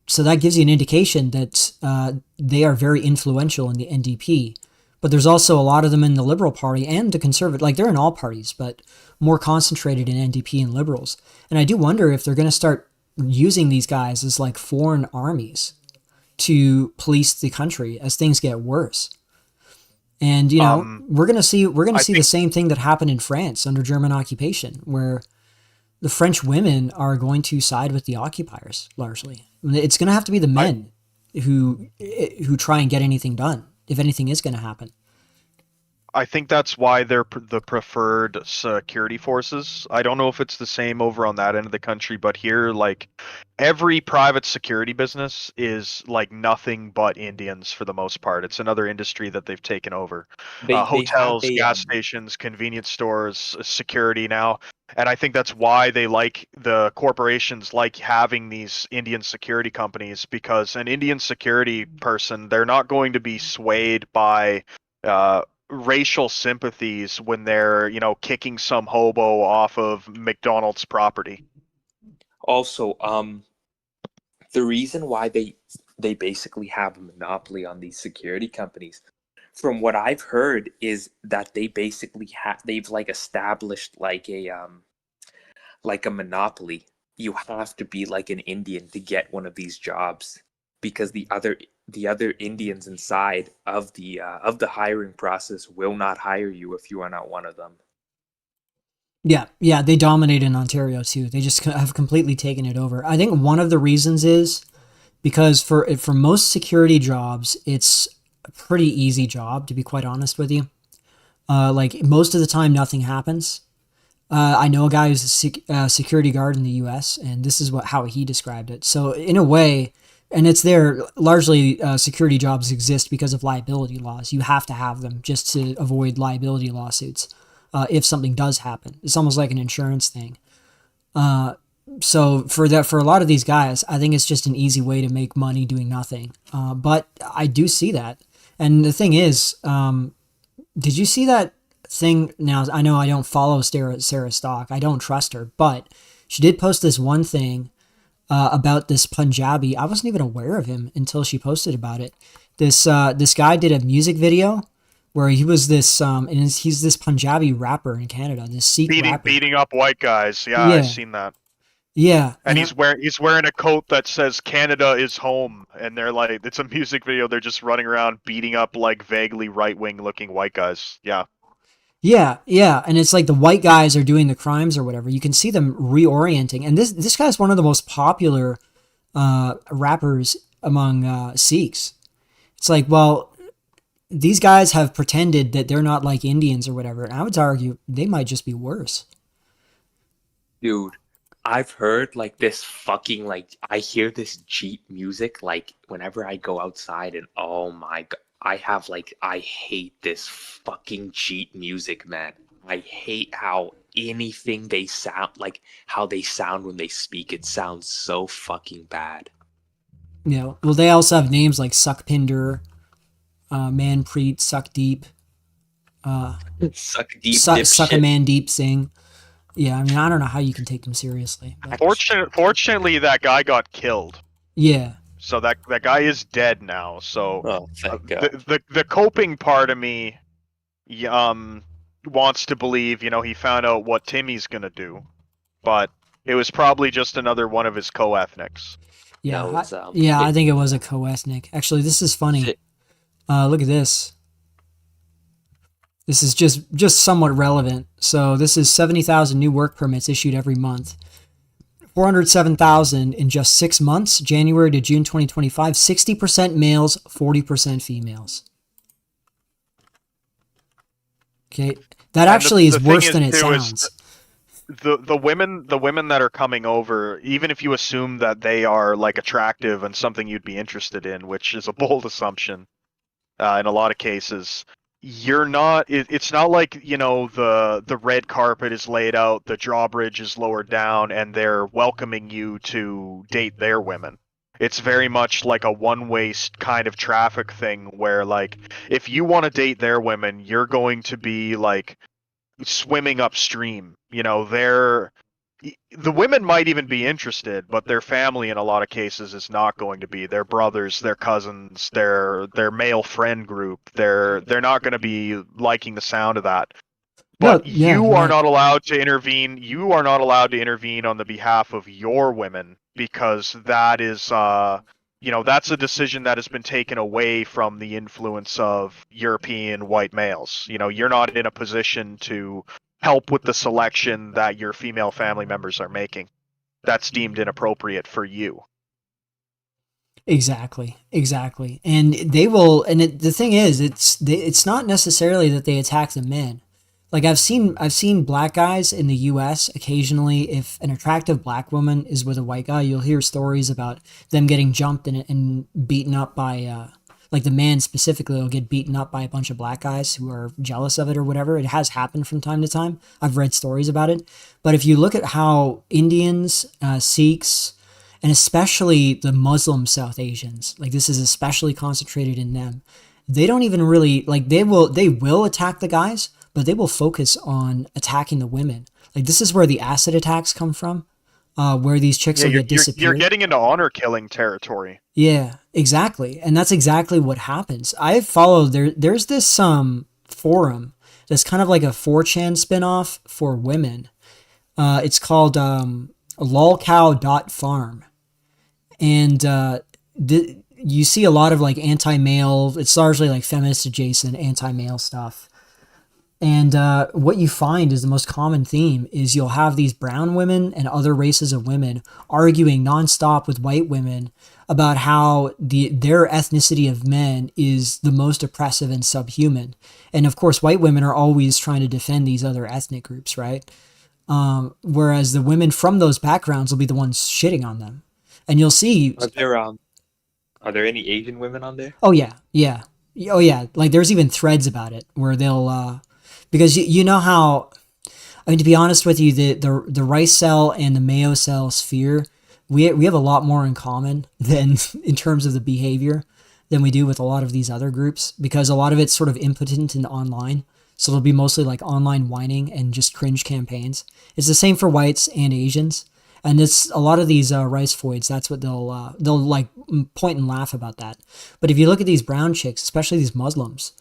So that gives you an indication that they are very influential in the NDP. But there's also a lot of them in the Liberal Party and the Conservative. Like, they're in all parties, but more concentrated in NDP and Liberals. And I do wonder if they're going to start using these guys as like foreign armies to police the country as things get worse. And, you know, we're going to see the same thing that happened in France under German occupation, where the French women are going to side with the occupiers largely. It's going to have to be the men who try and get anything done, if anything is going to happen. I think that's why they're the preferred security forces. I don't know if it's the same over on that end of the country, but here, like, every private security business is like nothing but Indians for the most part. It's another industry that they've taken over. Hotels, gas stations, convenience stores, security now. And I think that's why they like the corporations like having these Indian security companies, because an Indian security person, they're not going to be swayed by racial sympathies when they're, you know, kicking some hobo off of McDonald's property. Also, the reason why they basically have a monopoly on these security companies From what I've heard is that they basically they've like established like a monopoly. You have to be like an Indian to get one of these jobs, because the other Indians inside of the hiring process will not hire you if you are not one of them. Yeah, they dominate in Ontario too. They just have completely taken it over. I think one of the reasons is because for most security jobs, it's a pretty easy job, to be quite honest with you. Like most of the time, nothing happens. I know a guy who's a security guard in the U.S., and this is how he described it. So in a way, and it's there largely, security jobs exist because of liability laws. You have to have them just to avoid liability lawsuits if something does happen. It's almost like an insurance thing. So for a lot of these guys, I think it's just an easy way to make money doing nothing. But I do see that. And the thing is, did you see that thing? Now, I know I don't follow Sarah Stock. I don't trust her, but she did post this one thing about this Punjabi. I wasn't even aware of him until she posted about it. This guy did a music video where he was this and he's this Punjabi rapper in Canada, this Sikh rapper. Beating up white guys. Yeah, I've seen that. Yeah, and he's wearing a coat that says Canada is home, and they're like, it's a music video. They're just running around beating up like vaguely right wing looking white guys. Yeah. Yeah, and it's like the white guys are doing the crimes or whatever. You can see them reorienting, and this guy's one of the most popular rappers among Sikhs. It's like, well, these guys have pretended that they're not like Indians or whatever, and I would argue they might just be worse. Dude, I've heard like this fucking, like, I hear this Jeep music like whenever I go outside, and oh my god, I hate this fucking Jeep music, man. I hate how anything they sound like, how they sound when they speak. It sounds so fucking bad. Yeah, well, they also have names like Suckpinder, Manpreet, Suck Deep, Suck Deep, Suck a Man Deep Sing. Yeah, I mean, I don't know how you can take them seriously. But... Fortunately, that guy got killed. Yeah. So that guy is dead now. So thank God. The coping part of me, wants to believe, he found out what Timmy's gonna do, but it was probably just another one of his co-ethnics. Yeah, I think it was a co-ethnic. Actually, this is funny. Look at this. This is just somewhat relevant. So this is 70,000 new work permits issued every month. 407,000 in just 6 months, January to June 2025, 60% males, 40% females. Okay, that actually is worse than it sounds. The women that are coming over, even if you assume that they are like attractive and something you'd be interested in, which is a bold assumption in a lot of cases, you're not. It's not like the red carpet is laid out, the drawbridge is lowered down, and they're welcoming you to date their women. It's very much like a one-way kind of traffic thing where, like, if you want to date their women, you're going to be like swimming upstream. The women might even be interested, but their family in a lot of cases is not going to be. Their brothers, their cousins, their male friend group, they're not going to be liking the sound of that. But you are not allowed to intervene. You are not allowed to intervene on the behalf of your women, because that is that's a decision that has been taken away from the influence of European white males. You're not in a position to help with the selection that your female family members are making. That's deemed inappropriate for you. Exactly. And they will, and the thing is, it's not necessarily that they attack the men. Like I've seen black guys in the US occasionally. If an attractive black woman is with a white guy, you'll hear stories about them getting jumped and beaten up by like the man specifically will get beaten up by a bunch of black guys who are jealous of it or whatever. It has happened from time to time. I've read stories about it. But if you look at how Indians, Sikhs, and especially the Muslim South Asians, like this is especially concentrated in them, they don't even really, like they will attack the guys, but they will focus on attacking the women. Like this is where the acid attacks come from. where these chicks Yeah, will you're get you're, you're disappeared. getting into honor killing territory. Yeah, exactly. And that's exactly what happens. I've followed there's this forum that's kind of like a 4chan spinoff for women. It's called lolcow.farm. And you see a lot of like anti-male, it's largely like feminist adjacent anti-male stuff. And what you find is the most common theme is you'll have these brown women and other races of women arguing nonstop with white women about how their ethnicity of men is the most oppressive and subhuman. And of course, white women are always trying to defend these other ethnic groups, right? Whereas the women from those backgrounds will be the ones shitting on them. And you'll see, Are there any Asian women on there? oh yeah, yeah, oh yeah, like there's even threads about it where they'll, because you know how, I mean, to be honest with you, the rice cell and the mayo cell sphere, we have a lot more in common than in terms of the behavior than we do with a lot of these other groups, because a lot of it's sort of impotent and online. So it'll be mostly like online whining and just cringe campaigns. It's the same for whites and Asians. And it's a lot of these rice foids. That's what they'll like point and laugh about that. But if you look at these brown chicks, especially these Muslims,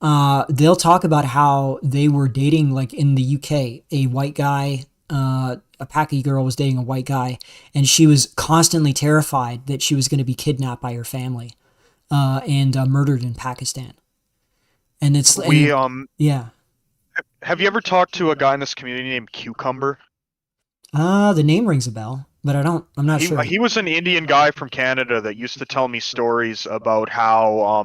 they'll talk about how they were dating, like in the UK, a white guy, a Paki girl was dating a white guy, and she was constantly terrified that she was going to be kidnapped by her family and murdered in Pakistan. And it's yeah. Have you ever talked to a guy in this community named Cucumber? The name rings a bell, but I'm not sure. He was an Indian guy from Canada that used to tell me stories about how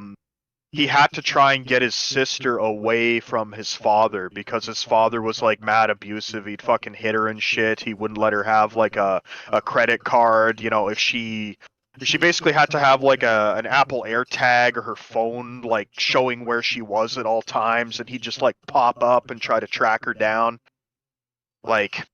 he had to try and get his sister away from his father because his father was like mad abusive. He'd fucking hit her and shit. He wouldn't let her have like a credit card. You know, if she basically had to have like an Apple AirTag or her phone like showing where she was at all times, and he'd just like pop up and try to track her down. Like,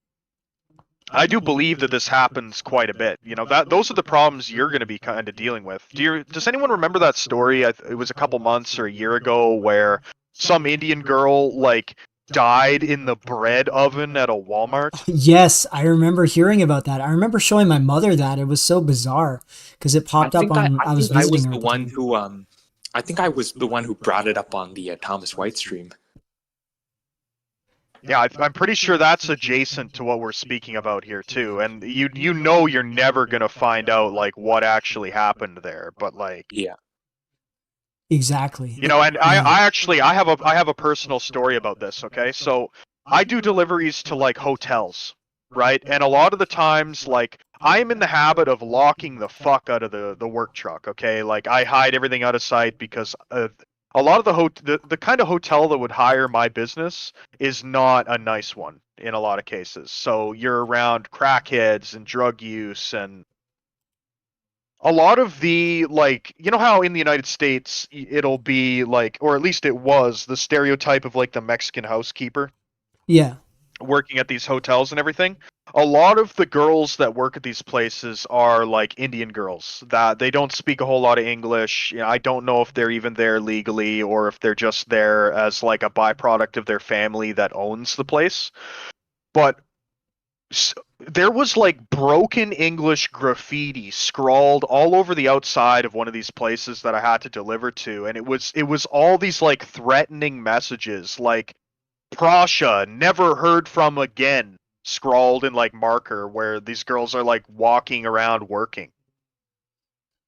I do believe that this happens quite a bit. You know, those are the problems you're going to be kind of dealing with. Does anyone remember that story? It was a couple months or a year ago where some Indian girl like died in the bread oven at a Walmart. Yes, I remember hearing about that. I remember showing my mother that. It was so bizarre because it popped up on. I was visiting her. I think I was the one who brought it up on the Thomas White stream. Yeah, I'm pretty sure that's adjacent to what we're speaking about here too. And you know you're never gonna find out like what actually happened there, but like yeah, exactly. You know, and I have a personal story about this. Okay, so I do deliveries to like hotels, right? And a lot of the times, like I am in the habit of locking the fuck out of the work truck. Okay, like I hide everything out of sight because a lot of the kind of hotel that would hire my business is not a nice one in a lot of cases. So you're around crackheads and drug use, and a lot of the, like, you know how in the United States it'll be like, or at least it was, the stereotype of like the Mexican housekeeper. Yeah. Working at these hotels and everything. A lot of the girls that work at these places are like Indian girls that they don't speak a whole lot of English. You know, I don't know if they're even there legally or if they're just there as like a byproduct of their family that owns the place. But there was like broken English graffiti scrawled all over the outside of one of these places that I had to deliver to, and it was all these like threatening messages like Prussia, never heard from again, scrawled in like marker, where these girls are like walking around working.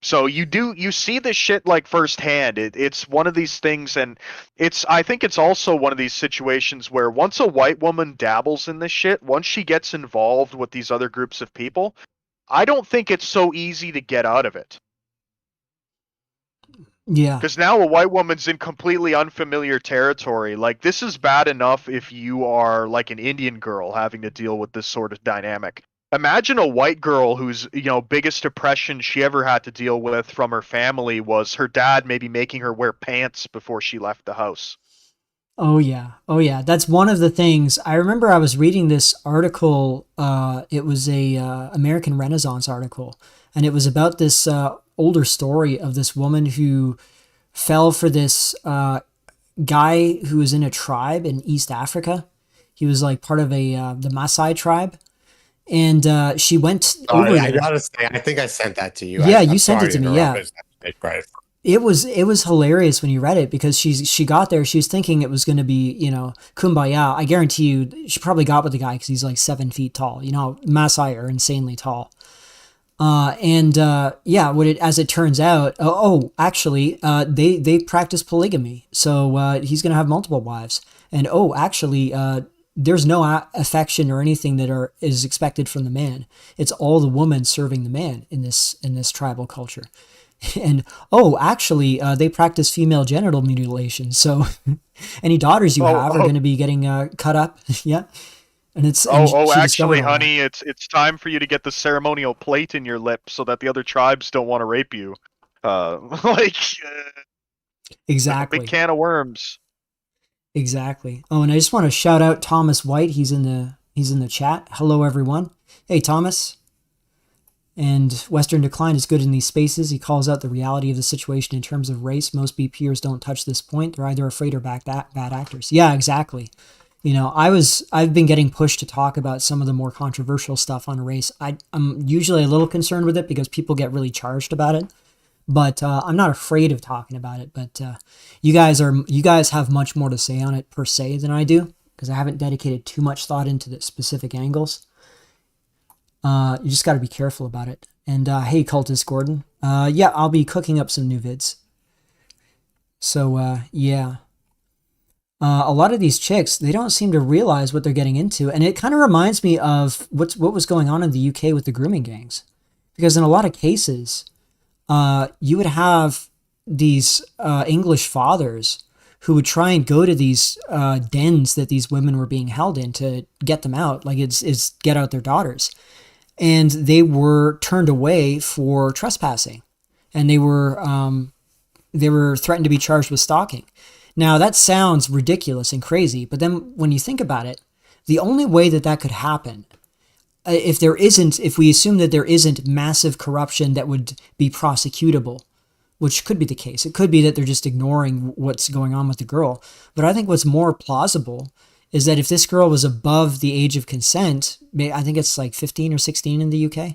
So you see this shit like firsthand. It's one of these things, and I think it's also one of these situations where once a white woman dabbles in this shit, once she gets involved with these other groups of people, I don't think it's so easy to get out of it. Yeah. Because now a white woman's in completely unfamiliar territory. Like, this is bad enough if you are like an Indian girl having to deal with this sort of dynamic. Imagine a white girl whose, you know, biggest oppression she ever had to deal with from her family was her dad maybe making her wear pants before she left the house. Oh yeah. Oh yeah. That's one of the things. I remember I was reading this article. It was a American Renaissance article, and it was about this older story of this woman who fell for this guy who was in a tribe in East Africa. He was like part of the Maasai tribe, and she went over I there. gotta say, I think I sent that to you. Yeah, you I'm sent it sorry to me. interrupt. Yeah, I just have to take credit for it was hilarious when you read it because she got there. She was thinking it was going to be, kumbaya. I guarantee you, she probably got with the guy because he's like 7 feet tall. Maasai are insanely tall. Yeah, as it turns out, actually, they practice polygamy, so he's gonna have multiple wives, and actually, there's no affection or anything that is expected from the man. It's all the woman serving the man in this tribal culture, and actually, they practice female genital mutilation. So, any daughters you have are going to be getting cut up. Yeah. And she discovered actually, all that. honey, it's time for you to get the ceremonial plate in your lip so that the other tribes don't want to rape you. Like Exactly. big can of worms. Exactly. Oh, and I just want to shout out Thomas White. He's in the chat. Hello, everyone. Hey, Thomas. And Western Decline is good in these spaces. He calls out the reality of the situation in terms of race. Most BPers don't touch this point. They're either afraid or bad actors. Yeah, exactly. I've been getting pushed to talk about some of the more controversial stuff on race. I'm usually a little concerned with it because people get really charged about it, but I'm not afraid of talking about it. But you guys have much more to say on it per se than I do because I haven't dedicated too much thought into the specific angles. You just got to be careful about it. And hey, Cultist Gordon. Yeah, I'll be cooking up some new vids. So yeah. A lot of these chicks, they don't seem to realize what they're getting into. And it kind of reminds me of what was going on in the UK with the grooming gangs. Because in a lot of cases, you would have these English fathers who would try and go to these dens that these women were being held in to get them out. Like it's get out their daughters. And they were turned away for trespassing. And they were threatened to be charged with stalking. Now, that sounds ridiculous and crazy, but then when you think about it, the only way that could happen, if we assume that there isn't massive corruption that would be prosecutable, which could be the case. It could be that they're just ignoring what's going on with the girl. But I think what's more plausible is that if this girl was above the age of consent, I think it's like 15 or 16 in the UK,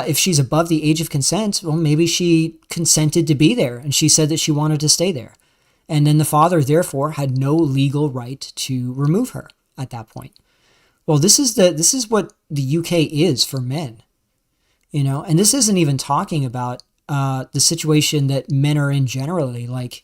if she's above the age of consent, well, maybe she consented to be there and she said that she wanted to stay there. And then the father, therefore, had no legal right to remove her at that point. Well, this is what the UK is for men, and this isn't even talking about the situation that men are in generally. Like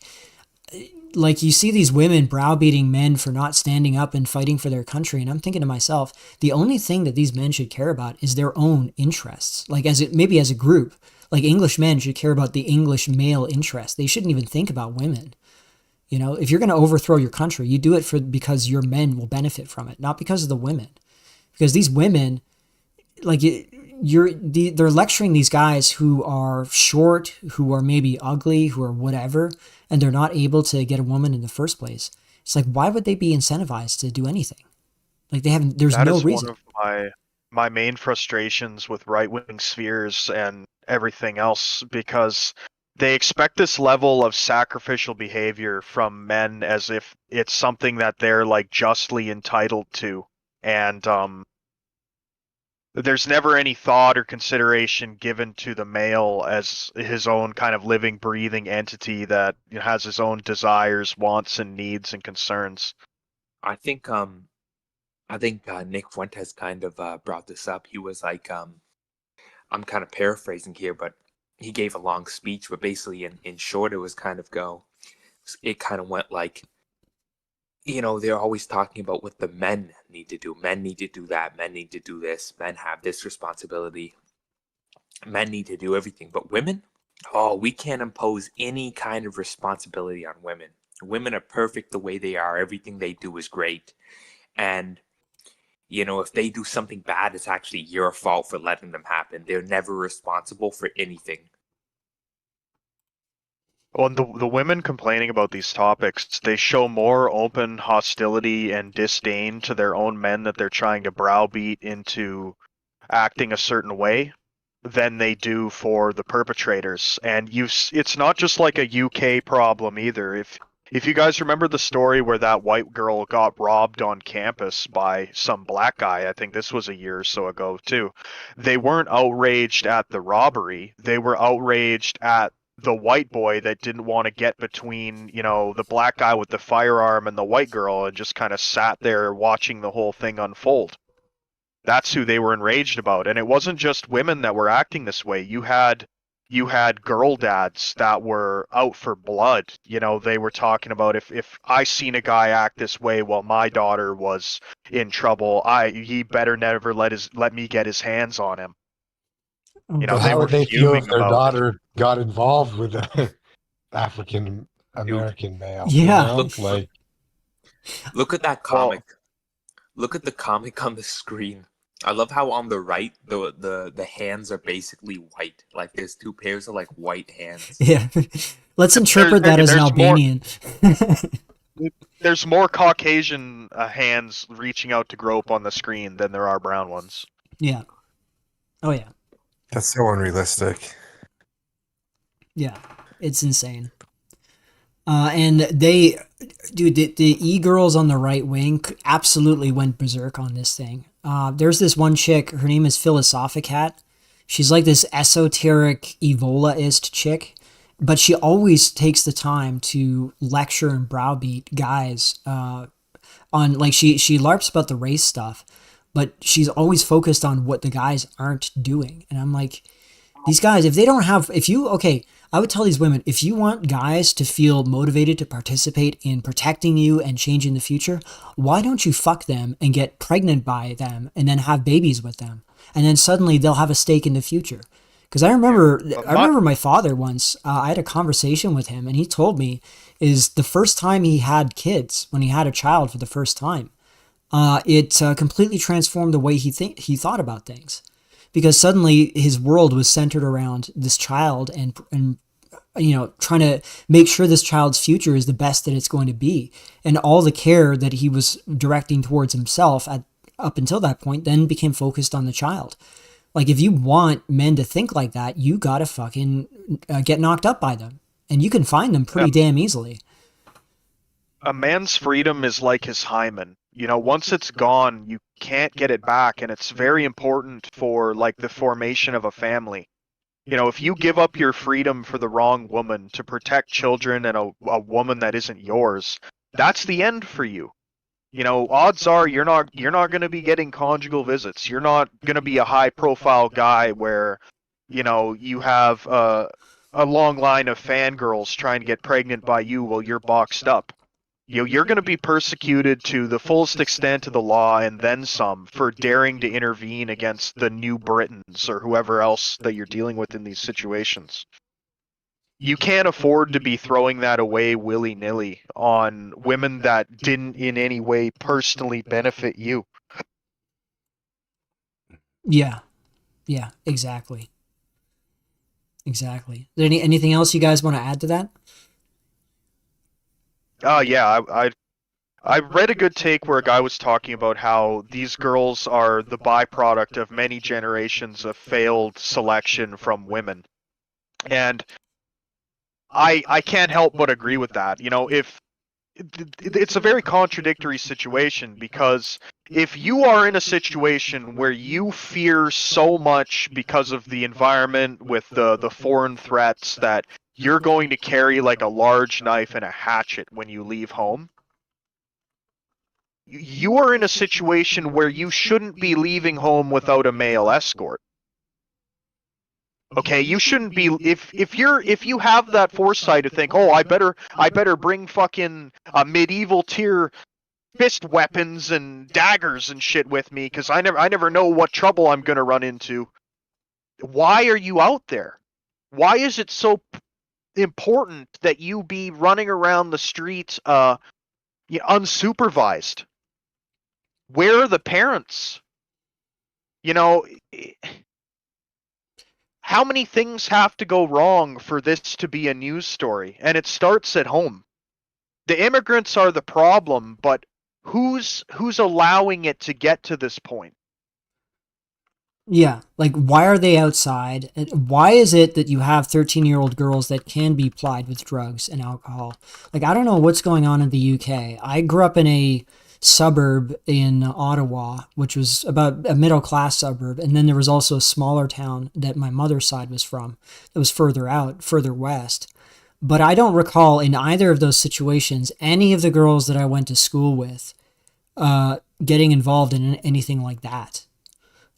you see these women browbeating men for not standing up and fighting for their country, and I'm thinking to myself, the only thing that these men should care about is their own interests. Like maybe as a group, like English men should care about the English male interest. They shouldn't even think about women. If you're going to overthrow your country, you do it because your men will benefit from it, not because of the women. Because these women, they're lecturing these guys who are short, who are maybe ugly, who are whatever, and they're not able to get a woman in the first place. It's like, why would they be incentivized to do anything? Like there's no reason. That is one of my main frustrations with right-wing spheres and everything else, because they expect this level of sacrificial behavior from men as if it's something that they're like justly entitled to. And there's never any thought or consideration given to the male as his own kind of living, breathing entity that has his own desires, wants, and needs and concerns. I think Nick Fuentes kind of brought this up. He was like, I'm kind of paraphrasing here, but he gave a long speech, but basically in short, it kind of went like, they're always talking about what the men need to do. Men need to do that. Men need to do this. Men have this responsibility. Men need to do everything. But women, we can't impose any kind of responsibility on women. Women are perfect the way they are. Everything they do is great. And, if they do something bad, it's actually your fault for letting them happen. They're never responsible for anything. Well, and the women complaining about these topics, they show more open hostility and disdain to their own men that they're trying to browbeat into acting a certain way than they do for the perpetrators. And it's not just like a UK problem either. If you guys remember the story where that white girl got robbed on campus by some black guy, I think this was a year or so ago too. They weren't outraged at the robbery. They were outraged at the white boy that didn't want to get between, the black guy with the firearm and the white girl and just kind of sat there watching the whole thing unfold. That's who they were enraged about. And it wasn't just women that were acting this way. You had girl dads that were out for blood. They were talking about if I seen a guy act this way while my daughter was in trouble, he better never let me get his hands on him. Oh, But They how were would they feel fuming if their about it. daughter got involved with an African American male? Yeah. Like, Look at that comic. Look at the comic on the screen. I love how on the right the hands are basically white. Like there's two pairs of like white hands. Yeah. Let's interpret that as an there's Albanian. There's more Caucasian hands reaching out to grope on the screen than there are brown ones. Yeah. Oh yeah. that's so unrealistic. Yeah. It's insane. And the e-girls on the right wing absolutely went berserk on this thing. There's this one chick, her name is Philosophicat. She's like this esoteric Evola-ist chick, but she always takes the time to lecture and browbeat guys on, like, she LARPs about the race stuff, but she's always focused on what the guys aren't doing. And I'm like, these guys, I would tell these women, if you want guys to feel motivated to participate in protecting you and changing the future, why don't you fuck them and get pregnant by them and then have babies with them? And then suddenly they'll have a stake in the future. Because I remember my father once, I had a conversation with him and he told me is the first time he had kids, when he had a child for the first time, it completely transformed the way he thought about things. Because suddenly his world was centered around this child and trying to make sure this child's future is the best that it's going to be. And all the care that he was directing towards himself up until that point then became focused on the child. Like, if you want men to think like that, you gotta fucking get knocked up by them. And you can find them pretty damn easily. A man's freedom is like his hymen. Once it's gone, you can't get it back, and it's very important for, like, the formation of a family. If you give up your freedom for the wrong woman to protect children and a woman that isn't yours, that's the end for you. Odds are you're not going to be getting conjugal visits. You're not going to be a high-profile guy where, you have a long line of fangirls trying to get pregnant by you while you're boxed up. You're going to be persecuted to the fullest extent of the law and then some for daring to intervene against the New Britons or whoever else that you're dealing with in these situations. You can't afford to be throwing that away willy-nilly on women that didn't in any way personally benefit you. Yeah. Yeah, exactly. Exactly. Is there anything else you guys want to add to that? Yeah, I read a good take where a guy was talking about how these girls are the byproduct of many generations of failed selection from women. And I can't help but agree with that. If it's a very contradictory situation, because if you are in a situation where you fear so much because of the environment with the foreign threats that you're going to carry like a large knife and a hatchet when you leave home, you are in a situation where you shouldn't be leaving home without a male escort. Okay, you shouldn't be if you have that foresight to think, oh, I better bring fucking medieval tier fist weapons and daggers and shit with me because I never know what trouble I'm gonna run into. Why are you out there? Why is it so important that you be running around the streets unsupervised? Where are the parents? How many things have to go wrong for this to be a news story? And it starts at home. The immigrants are the problem, but who's allowing it to get to this point? Yeah, like why are they outside? And why is it that you have 13-year-old girls that can be plied with drugs and alcohol? Like I don't know what's going on in the UK. I grew up in a suburb in Ottawa, which was about a middle class suburb, and then there was also a smaller town that my mother's side was from that was further out, further west. But I don't recall in either of those situations any of the girls that I went to school with getting involved in anything like that.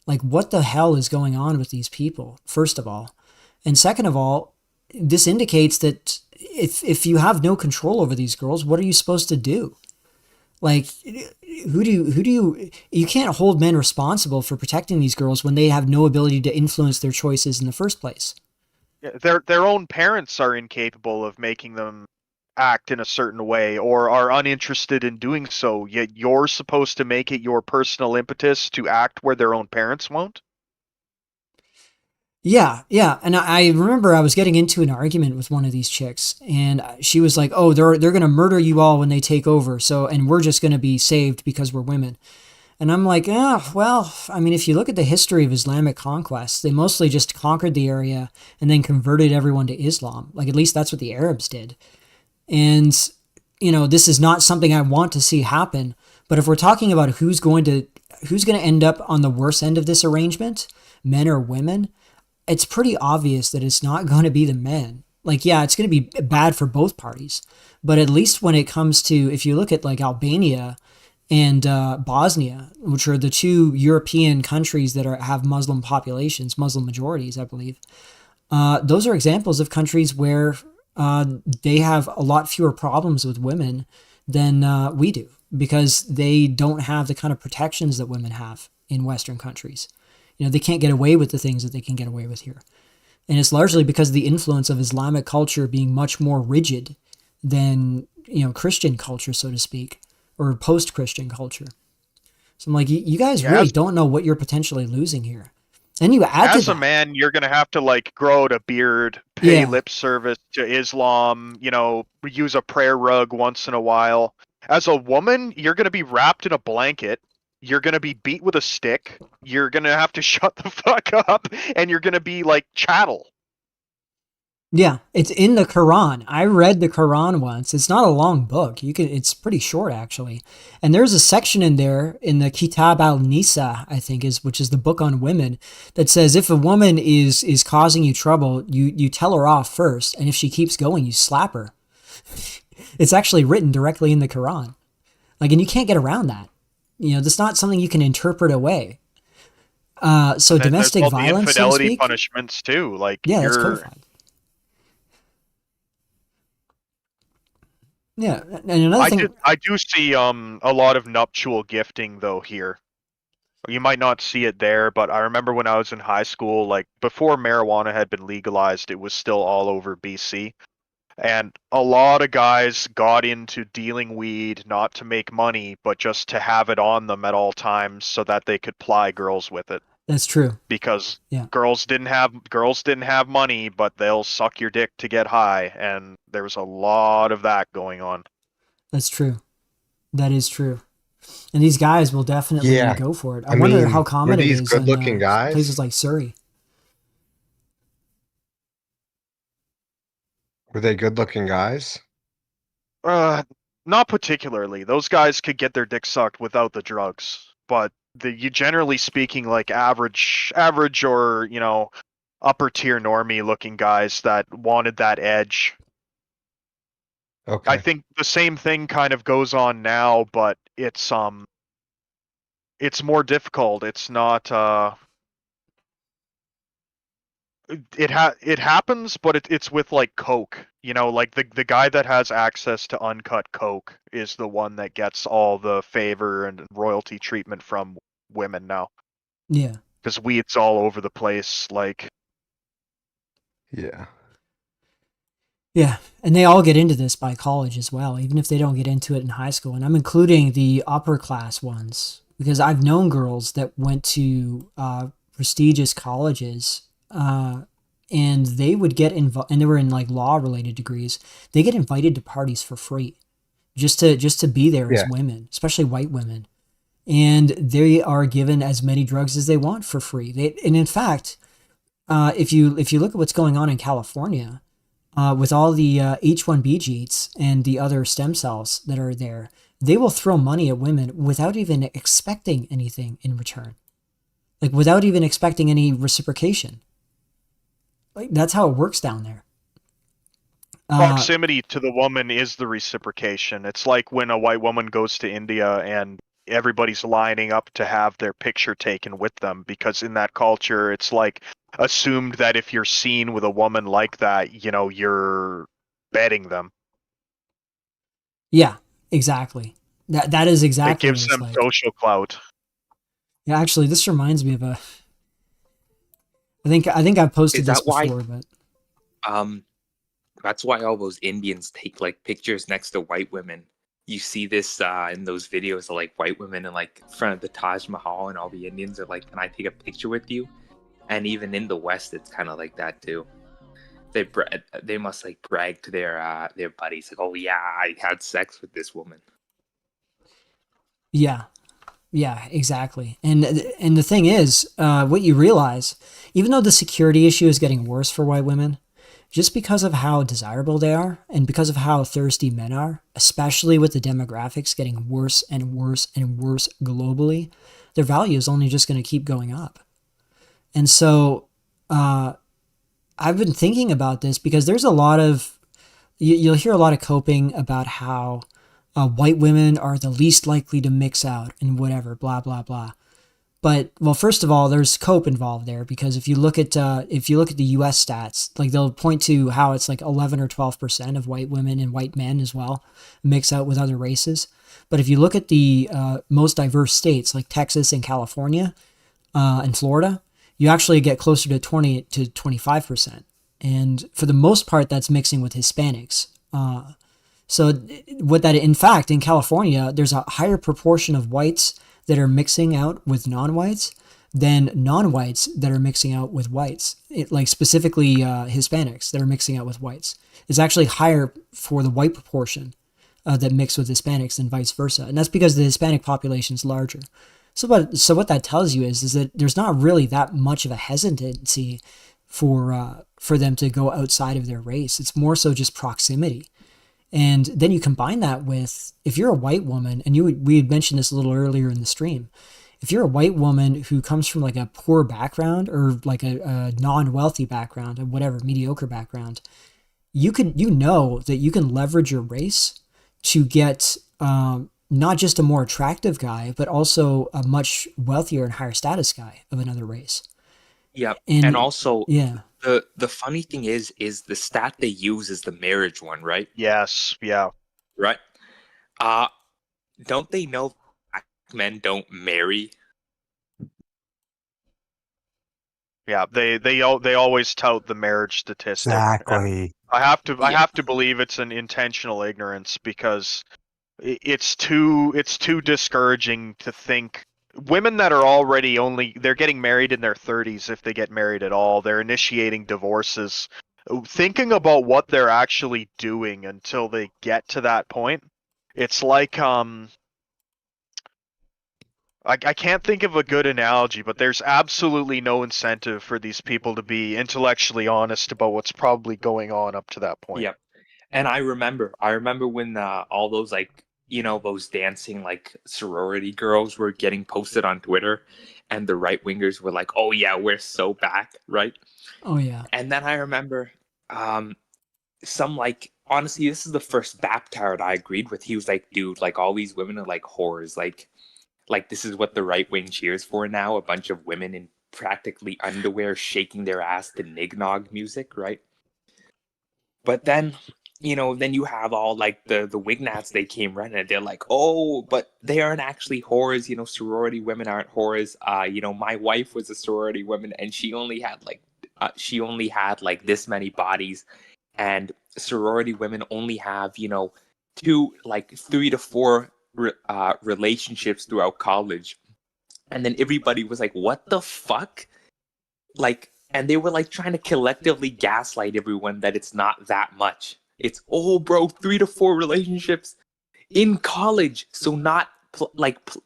Like, what the hell is going on with these people, first of all? And second of all, this indicates that if you have no control over these girls, what are you supposed to do? Like, you can't hold men responsible for protecting these girls when they have no ability to influence their choices in the first place. Yeah, their own parents are incapable of making them act in a certain way or are uninterested in doing so, yet you're supposed to make it your personal impetus to act where their own parents won't? Yeah, yeah, and I remember I was getting into an argument with one of these chicks, and she was like, "Oh, they're gonna murder you all when they take over, so and we're just gonna be saved because we're women." And I'm like, oh, well, I mean, if you look at the history of Islamic conquest, they mostly just conquered the area and then converted everyone to Islam. Like, at least that's what the Arabs did. And, this is not something I want to see happen. But if we're talking about who's going to end up on the worst end of this arrangement, men or women, it's pretty obvious that it's not going to be the men. Like, yeah, it's going to be bad for both parties. But at least when it comes to, if you look at like Albania and Bosnia, which are the two European countries that have Muslim populations, Muslim majorities, I believe. Those are examples of countries where they have a lot fewer problems with women than we do because they don't have the kind of protections that women have in Western countries. They can't get away with the things that they can get away with here. And it's largely because of the influence of Islamic culture being much more rigid than, Christian culture, so to speak, or post-Christian culture. So I'm like, you guys really don't know what you're potentially losing here. And you add to As a that, man, you're going to have to like grow out a beard, pay lip service to Islam, use a prayer rug once in a while. As a woman, you're going to be wrapped in a blanket. You're going to be beat with a stick. You're going to have to shut the fuck up, and you're going to be like chattel. Yeah, it's in the Quran. I read the Quran once. It's not a long book. It's pretty short actually. And there's a section in there in the Kitab al-Nisa, I think which is the book on women, that says if a woman is causing you trouble, you tell her off first, and if she keeps going, you slap her. It's actually written directly in the Quran. Like, and you can't get around that. That's not something you can interpret away. So domestic violence, so to infidelity speak, punishments too. Like, yeah, that's codified. Yeah, and another thing, I do see a lot of nuptial gifting though here. You might not see it there, but I remember when I was in high school, like before marijuana had been legalized, it was still all over BC. And a lot of guys got into dealing weed not to make money, but just to have it on them at all times so that they could ply girls with it. that's true. Because Yeah. girls didn't have money, but they'll suck your dick to get high, and there was a lot of that going on. That's true. That is true. And these guys will definitely go for it. I wonder mean, how common were it these is good-looking in guys? places like Surrey. Were they good-looking guys? Not particularly. Those guys could get their dick sucked without the drugs, but you generally speaking, like average or upper tier normie looking guys that wanted that edge. Okay. I think the same thing kind of goes on now, but it's more difficult. It's not it happens, but it's with like coke. Like the guy that has access to uncut coke is the one that gets all the favor and royalty treatment from women now. Yeah. Because weed's all over the place. Like, Yeah. Yeah. And they all get into this by college as well, even if they don't get into it in high school. And I'm including the upper class ones because I've known girls that went to prestigious colleges and they would get involved, and they were in like law related degrees. They get invited to parties for free just to be there as women, especially white women. and they are given as many drugs as they want for free. And in fact, if you look at what's going on in California, with all the H1B Jeets and the other stem cells that are there, they will throw money at women without even expecting anything in return. Like, without even expecting any reciprocation. Like, that's how it works down there. Proximity to the woman is the reciprocation. It's like when a white woman goes to India and everybody's lining up to have their picture taken with them, because in that culture, it's like assumed that if you're seen with a woman like that, you know, you're bedding them. Yeah, exactly. That is exactly It gives what it's them like. social clout. Yeah, actually, this reminds me of a. I think I've posted Is this that why? before, but That's why all those Indians take like pictures next to white women. You see this in those videos of like white women in like front of the Taj Mahal, and all the Indians are like, "Can I take a picture with you?" And even in the West, it's kind of like that too. They must like brag to their buddies like, "Oh yeah, I had sex with this woman." yeah, yeah, exactly. And the thing is, what you realize, even though the security issue is getting worse for white women, just because of how desirable they are and because of how thirsty men are, especially with the demographics getting worse and worse and worse globally, their value is only just going to keep going up. And so I've been thinking about this because there's a lot of, you'll hear a lot of coping about how white women are the least likely to mix out and whatever, blah, blah, blah. But, well, first of all, there's cope involved there, because if you look at the U.S. stats, like, they'll point to how it's like 11 or 12% of white women and white men as well mix out with other races. But if you look at the most diverse states like Texas and California and Florida, you actually get closer to 20 to 25%. And for the most part, that's mixing with Hispanics. So what that, in fact, in California, there's a higher proportion of whites that are mixing out with non-whites than non-whites that are mixing out with whites. Like specifically Hispanics that are mixing out with whites. It's actually higher for the white proportion that mix with Hispanics than vice versa. And that's because the Hispanic population is larger. So what that tells you is that there's not really that much of a hesitancy for them to go outside of their race. It's more so just proximity. And then you combine that with, if you're a white woman, and we had mentioned this a little earlier in the stream, if you're a white woman who comes from like a poor background or like a non-wealthy background, or whatever, mediocre background, you know that you can leverage your race to get not just a more attractive guy, but also a much wealthier and higher status guy of another race. Yeah, and also, yeah, the funny thing is the stat they use is the marriage one, right? Yes, yeah. Right. Don't they know black men don't marry? Yeah, they always tout the marriage statistic. Exactly. I have to believe it's an intentional ignorance, because it's too discouraging to think women that are already they're getting married in their 30s, if they get married at all. They're initiating divorces, thinking about what they're actually doing until they get to that point. It's like I can't think of a good analogy, but there's absolutely no incentive for these people to be intellectually honest about what's probably going on up to that point. Yep. And I remember when all those, like, you know, those dancing like sorority girls were getting posted on Twitter, and the right wingers were like, "Oh yeah, we're so back," right? oh yeah, And then I remember some, like, honestly, this is the first Baptard I agreed with. He was like, "Dude, like, all these women are like whores. Like this is what the right wing cheers for now. A bunch of women in practically underwear shaking their ass to Nignog music, right?" But then, you know, then you have all like the Wignats, they came running and they're like, "Oh, but they aren't actually whores, you know, sorority women aren't whores. You know, my wife was a sorority woman and she only had like this many bodies, and sorority women only have, you know, 3 to 4 relationships throughout college." And then everybody was like, "What the fuck?" Like, and they were like trying to collectively gaslight everyone that it's not that much. It's, "Oh bro, 3 to 4 relationships in college. So not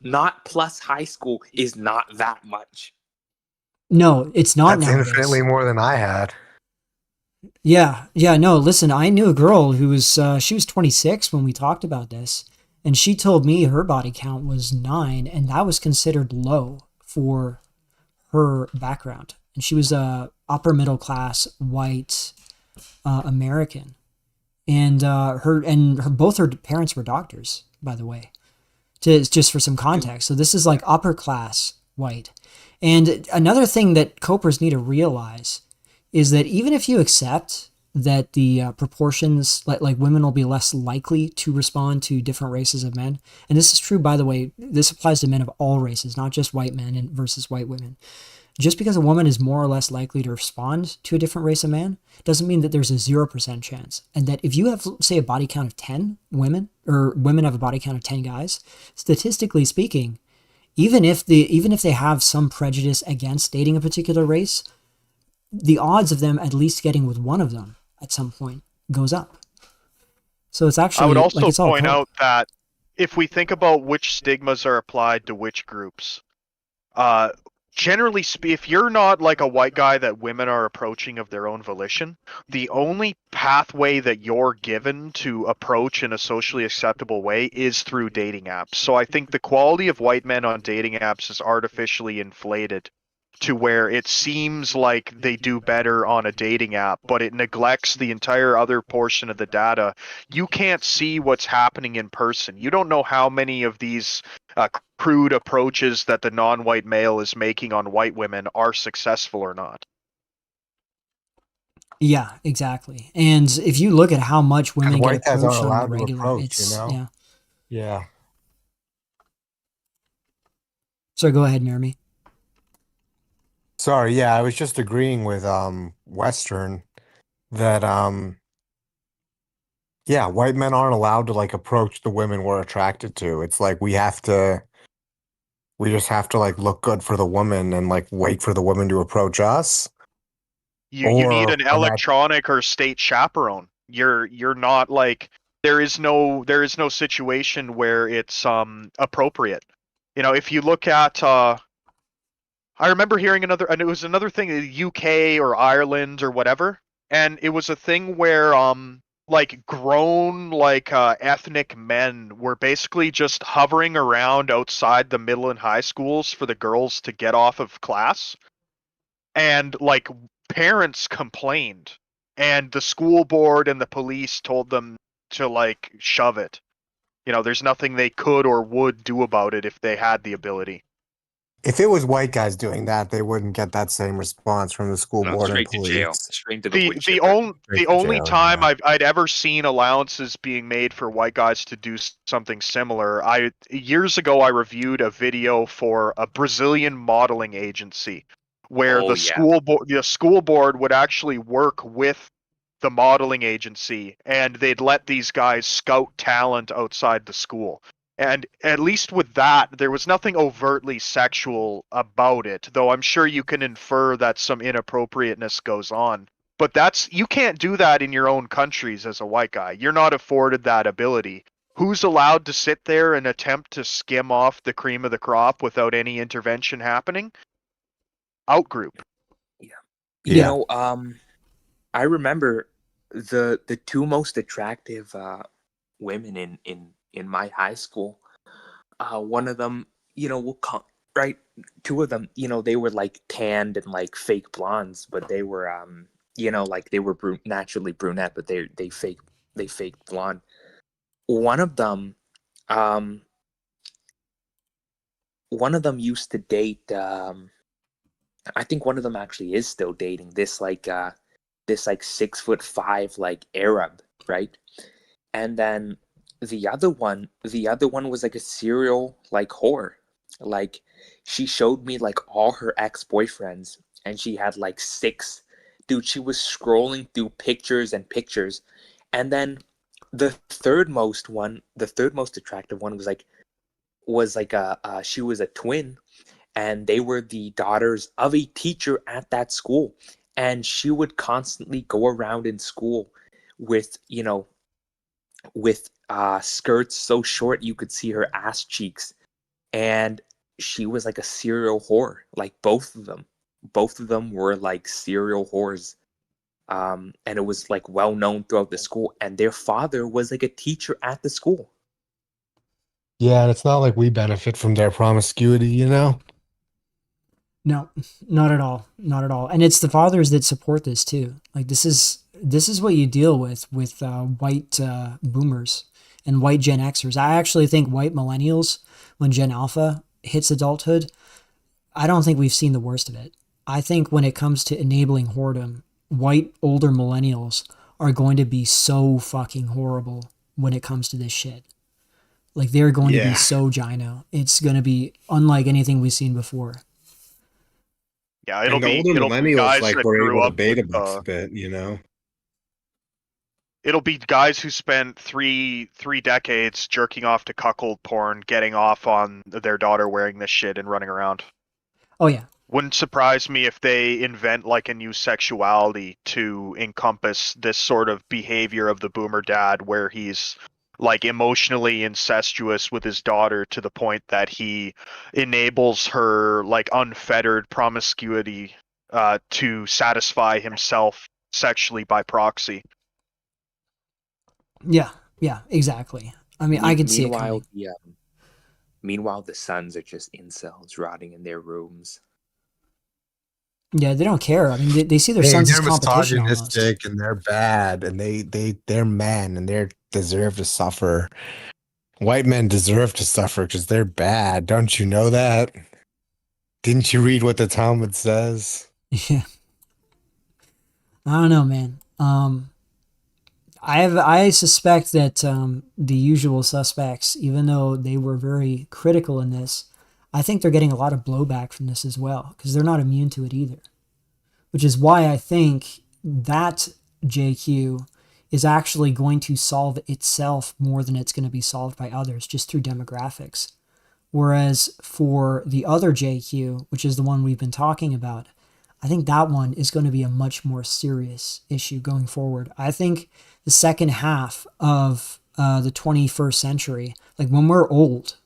not plus high school is not that much. No, it's not That's nowadays. infinitely more than I had. Yeah, no, listen, I knew a girl who was, she was 26 when we talked about this, and she told me her body count was 9, and that was considered low for her background. And she was a upper middle class white American, and both her parents were doctors, by the way, just for some context. So this is like upper class white. And another thing that copers need to realize is that even if you accept that the proportions, like women will be less likely to respond to different races of men, and this is true, by the way, this applies to men of all races, not just white men versus white women. Just because a woman is more or less likely to respond to a different race of man doesn't mean that there's a 0% chance. And that if you have, say, a body count of 10 women, or women have a body count of 10 guys, statistically speaking, even if they have some prejudice against dating a particular race, the odds of them at least getting with one of them at some point goes up. So it's actually, I would also like, it's all point code. out that if we think about which stigmas are applied to which groups, generally if you're not like a white guy that women are approaching of their own volition, the only pathway that you're given to approach in a socially acceptable way is through dating apps. So I think the quality of white men on dating apps is artificially inflated to where it seems like they do better on a dating app, but it neglects the entire other portion of the data. You can't see what's happening in person. You don't know how many of these crude approaches that the non-white male is making on white women are successful or not. Yeah, exactly. And if you look at how much women get white guys aren't approached on the allowed to regular, approach, it's, you know? yeah. Yeah. So go ahead, Meremy. Sorry, yeah, I was just agreeing with Western that yeah, white men aren't allowed to like approach the women we're attracted to. It's like we just have to like look good for the woman and like wait for the woman to approach us. You need Or an when that electronic or state chaperone. You're not like there is no situation where it's appropriate. You know, if you look at I remember hearing and it was another thing in the UK or Ireland or whatever, and it was a thing where like grown like ethnic men were basically just hovering around outside the middle and high schools for the girls to get off of class, and like parents complained, and the school board and the police told them to like shove it. You know, there's nothing they could or would do about it if they had the ability. if it was white guys doing that, they wouldn't get that same response from the school No, board and straight to jail, police. straight to the The wood the chipper. only Straight the to only jail, time yeah. I'd ever seen allowances being made for white guys to do something similar, years ago I reviewed a video for a Brazilian modeling agency where Oh yeah. the school board would actually work with the modeling agency, and they'd let these guys scout talent outside the school. And at least with that, there was nothing overtly sexual about it, though I'm sure you can infer that some inappropriateness goes on. But you can't do that in your own countries as a white guy. You're not afforded that ability. Who's allowed to sit there and attempt to skim off the cream of the crop without any intervention happening? Outgroup. You Yeah. know, I remember the two most attractive women in my high school. One of them, right, two of them, they were like tanned and like fake blondes, but they were like they were naturally brunette, but they faked blonde. One of them, um, used to date. I think one of them actually is still dating this like 6'5" like Arab, right? And then the other one was like a serial like whore. Like she showed me like all her ex-boyfriends, and she had like 6. Dude, she was scrolling through pictures and pictures. And then the third most attractive one was like she was a twin, and they were the daughters of a teacher at that school. And she would constantly go around in school with with skirts so short you could see her ass cheeks, and she was like a serial whore. Like both of them were like serial whores. And it was like well known throughout the school, and their father was like a teacher at the school. Yeah, and it's not like we benefit from their promiscuity, you know? No, not at all. Not at all. And it's the fathers that support this too. Like this is what you deal with white boomers and white Gen Xers. I actually think white millennials, when Gen Alpha hits adulthood, I don't think we've seen the worst of it. I think when it comes to enabling whoredom, white older millennials are going to be so fucking horrible when it comes to this shit. Like they're going to be Yeah. so gino. It's going to be unlike anything we've seen before. Yeah, And the older it'll be millennials guys like that were grew able to up beta with, books a bit, you know? it'll be guys who spent three decades jerking off to cuckold porn, getting off on their daughter wearing this shit and running around. Oh yeah. Wouldn't surprise me if they invent like a new sexuality to encompass this sort of behavior of the boomer dad, where he's like emotionally incestuous with his daughter to the point that he enables her like unfettered promiscuity to satisfy himself sexually by proxy. Yeah. Yeah, exactly. I mean, I can see it Meanwhile, coming. meanwhile, the sons are just incels rotting in their rooms. Yeah, they don't care. I mean, they see their Hey, sons as they're competition almost. misogynistic and they're bad and they're men and they deserve to suffer. White men deserve to suffer because they're bad. Don't you know that? Didn't you read what the Talmud says? Yeah. I don't know, man. I suspect that the usual suspects, even though they were very critical in this, I think they're getting a lot of blowback from this as well because they're not immune to it either. Which is why I think that JQ is actually going to solve itself more than it's going to be solved by others just through demographics. Whereas for the other JQ, which is the one we've been talking about, I think that one is going to be a much more serious issue going forward. I think the second half of the 21st century, like when we're old,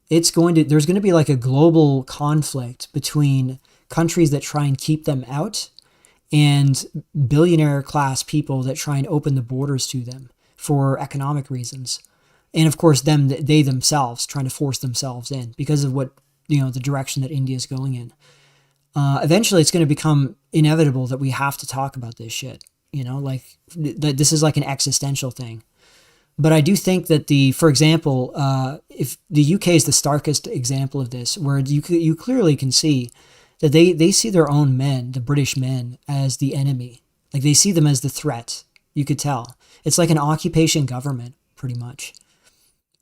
there's going to be like a global conflict between countries that try and keep them out and billionaire class people that try and open the borders to them for economic reasons. And of course, they themselves trying to force themselves in because of what, the direction that India is going in. Eventually, it's going to become inevitable that we have to talk about this shit. Like this is like an existential thing. But I do think that for example, if the UK is the starkest example of this, where you clearly can see that they see their own men, the British men, as the enemy. Like they see them as the threat. You could tell. It's like an occupation government, pretty much.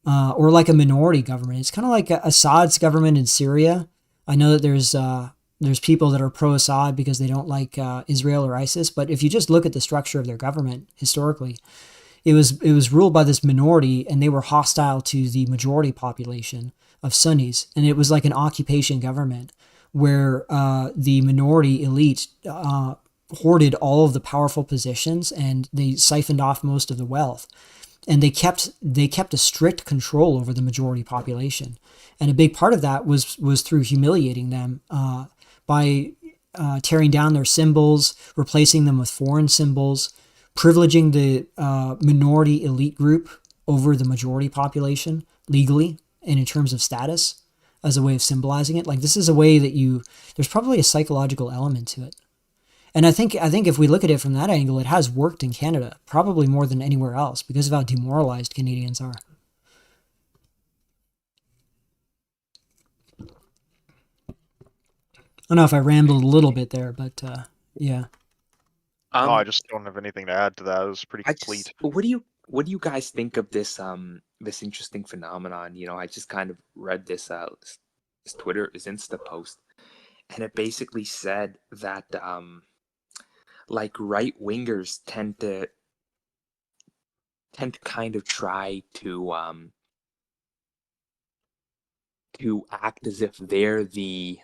Or like a minority government. It's kind of like Assad's government in Syria. I know that there's people that are pro-Assad because they don't like Israel or ISIS, but if you just look at the structure of their government historically, it was ruled by this minority, and they were hostile to the majority population of Sunnis, and it was like an occupation government where the minority elite hoarded all of the powerful positions and they siphoned off most of the wealth. And they kept a strict control over the majority population, and a big part of that was through humiliating them by tearing down their symbols, replacing them with foreign symbols, privileging the minority elite group over the majority population legally and in terms of status as a way of symbolizing it. Like this is a way that there's probably a psychological element to it. And I think if we look at it from that angle, it has worked in Canada, probably more than anywhere else because of how demoralized Canadians are. I don't know if I rambled a little bit there, but yeah. No, I just don't have anything to add to that. It was pretty complete. What do you guys think of this this interesting phenomenon? I just kind of read this Insta post, and it basically said that like right wingers tend to kind of try to act as if they're the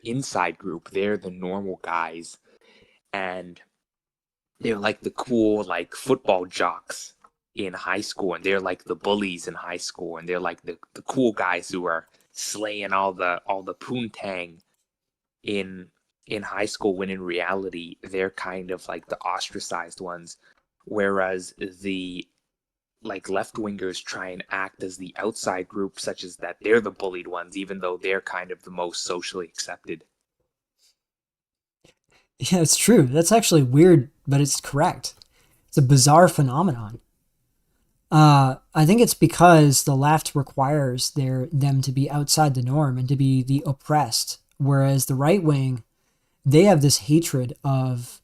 inside group, they're the normal guys, and they're like the cool like football jocks, in high school, and they're like the bullies in high school, and they're like the cool guys who are slaying all the poontang in high school, when in reality they're kind of like the ostracized ones, whereas the like left-wingers try and act as the outside group, such as that they're the bullied ones, even though they're kind of the most socially accepted. Yeah, it's true. That's actually weird, but it's correct. It's a bizarre phenomenon. I think it's because the left requires them to be outside the norm and to be the oppressed, whereas the right wing, they have this hatred of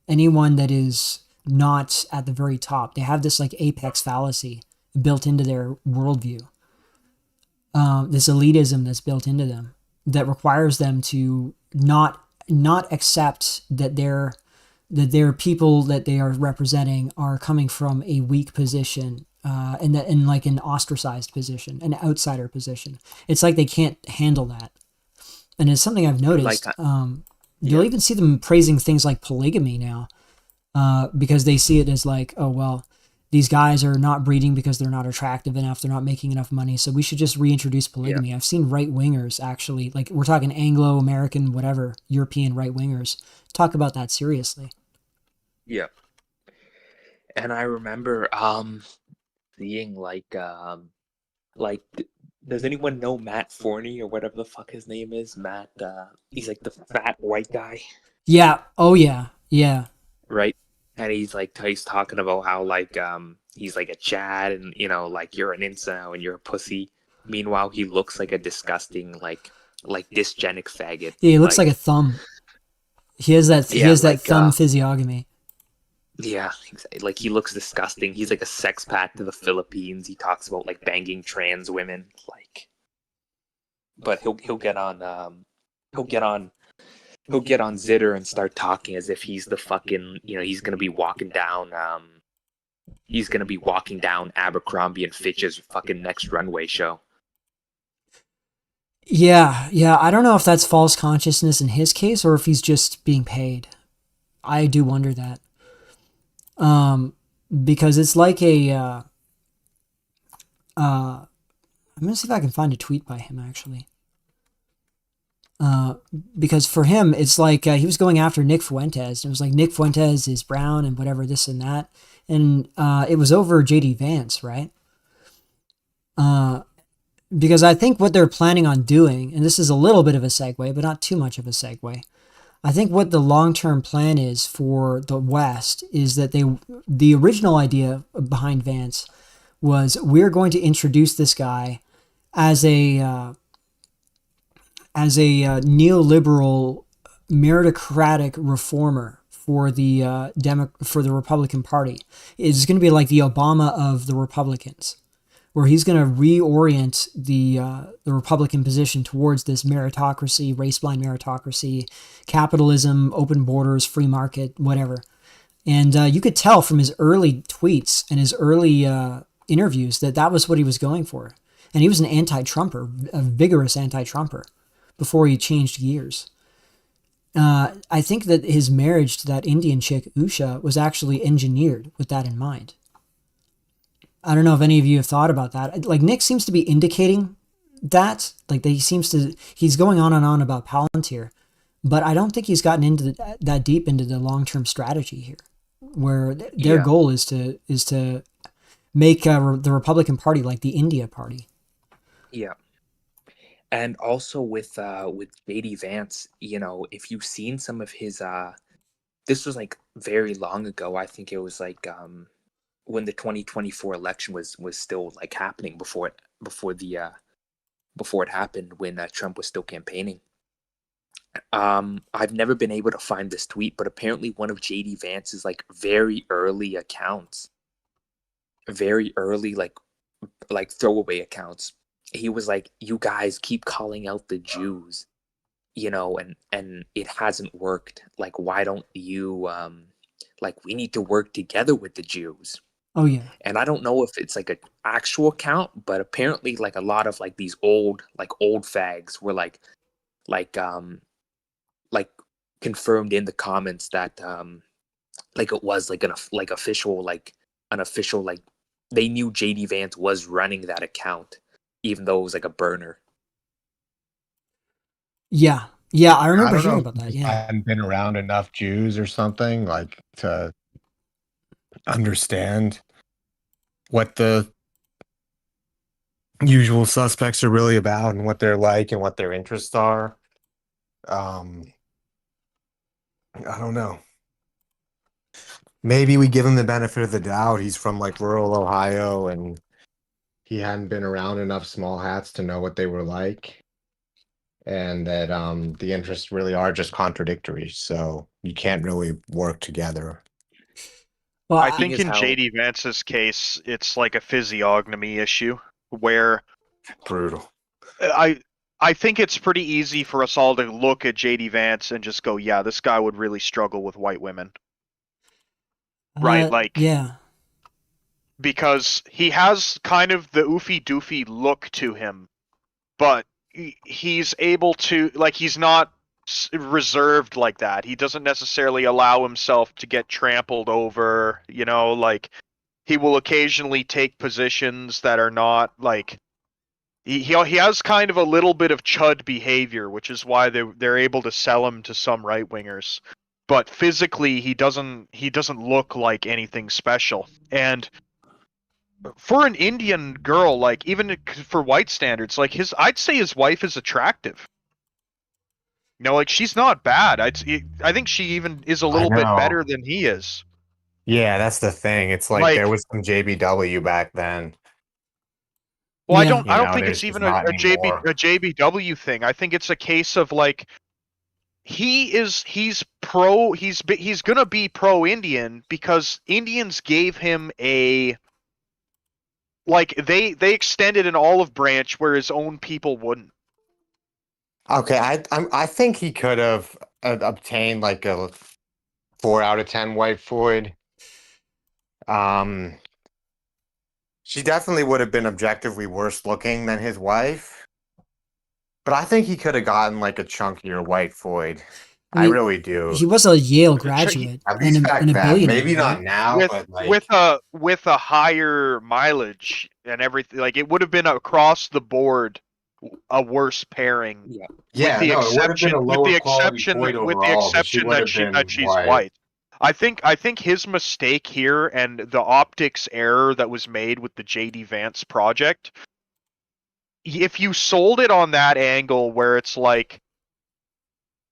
anyone that is not at the very top. They have this like apex fallacy built into their worldview. This elitism that's built into them that requires them to not accept that their people that they are representing are coming from a weak position, and that in like an ostracized position, an outsider position. It's like they can't handle that, and it's something I've noticed. You'll even see them praising things like polygamy now, because they see it as like, oh well, these guys are not breeding because they're not attractive enough, they're not making enough money, so we should just reintroduce polygamy. I've seen right-wingers actually, like we're talking Anglo-American, whatever, European right-wingers, talk about that seriously. Yeah. And I remember seeing does anyone know Matt Forney or whatever the fuck his name is? Matt, he's like the fat white guy. Yeah. Oh yeah. Yeah. Right? And he's talking about how he's like a Chad, and like you're an incel and you're a pussy. Meanwhile, he looks like a disgusting like dysgenic faggot. Yeah, he looks like a thumb. He has that thumb physiognomy. Yeah, exactly. Like he looks disgusting. He's like a sexpat to the Philippines. He talks about like banging trans women, but he'll get on Zitter and start talking as if he's the fucking, he's gonna be walking down Abercrombie and Fitch's fucking next runway show. Yeah. I don't know if that's false consciousness in his case or if he's just being paid. I do wonder that. Because it's like I'm gonna see if I can find a tweet by him actually. Because for him, it's like he was going after Nick Fuentes. It was like Nick Fuentes is brown and whatever, this and that. And it was over J.D. Vance, right? Because I think what they're planning on doing, and this is a little bit of a segue, but not too much of a segue. I think what the long-term plan is for the West is that the original idea behind Vance was we're going to introduce this guy as a neoliberal meritocratic reformer for the Republican Party. It's going to be like the Obama of the Republicans, where he's going to reorient the Republican position towards this meritocracy, race-blind meritocracy, capitalism, open borders, free market, whatever. And you could tell from his early tweets and his early interviews that was what he was going for. And he was an anti-Trumper, a vigorous anti-Trumper, before he changed gears. I think that his marriage to that Indian chick, Usha, was actually engineered with that in mind. I don't know if any of you have thought about that. Like Nick seems to be indicating that, like that he's going on and on about Palantir, but I don't think he's gotten into that deep into the long-term strategy here, where their goal is to make the Republican Party like the India Party. Yeah. And also with J.D. Vance, if you've seen some of his, this was like very long ago. I think it was like when the 2024 election was still like happening before it happened, when Trump was still campaigning. I've never been able to find this tweet, but apparently one of J.D. Vance's like very early accounts, very early like throwaway accounts, he was like, you guys keep calling out the Jews, and it hasn't worked. Like, why don't you, we need to work together with the Jews. Oh yeah. And I don't know if it's like an actual count, but apparently like a lot of like these old fags were like confirmed in the comments that it was like an official an official, like, they knew JD Vance was running that account, even though it was like a burner. Yeah, I I remember don't hearing know about that. if I Yeah, hadn't been around enough Jews or something like to understand what the usual suspects are really about and what they're like and what their interests are. Um, I don't know. Maybe we give him the benefit of the doubt. He's from like rural Ohio and he hadn't been around enough small hats to know what they were like. And that the interests really are just contradictory. So you can't really work together. well, I Seeing think as in how JD Vance's case, it's like a physiognomy issue where Brutal. I I think it's pretty easy for us all to look at JD Vance and just go, yeah, this guy would really struggle with white women. Right, like yeah, because he has kind of the oofy doofy look to him, but he's able to, like, he's not reserved like that. He doesn't necessarily allow himself to get trampled over, like he will occasionally take positions that are not like he has kind of a little bit of chud behavior, which is why they're able to sell him to some right wingers. But physically, he doesn't look like anything special. And for an Indian girl, like even for white standards, like I'd say his wife is attractive. Like she's not bad. I think she even is a I little bit know. better than he is. Yeah, that's the thing. It's like there Like, was some JBW back then. well, I yeah. don't You I don't know, think it's there's just even not anymore. a JBW thing. I think it's a case of like he's gonna be pro Indian because Indians gave him a, like, they extended an olive branch where his own people wouldn't. Okay, I think he could have obtained like a 4 out of 10 white Floyd. Um, she definitely would have been objectively worse looking than his wife, but I think he could have gotten like a chunkier white Floyd. I I mean, really do. he was a Yale He, graduate At and least and back a then. billionaire, Maybe right? not now, with but with like a higher mileage and everything, like it would have been across the board a worse pairing, yeah, yeah, no, it would have been a with the lower quality exception Floyd with the overall, but she exception would that have been she's white. white. I think his mistake here and the optics error that was made with the JD Vance project, if you sold it on that angle where it's like,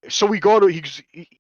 so we go to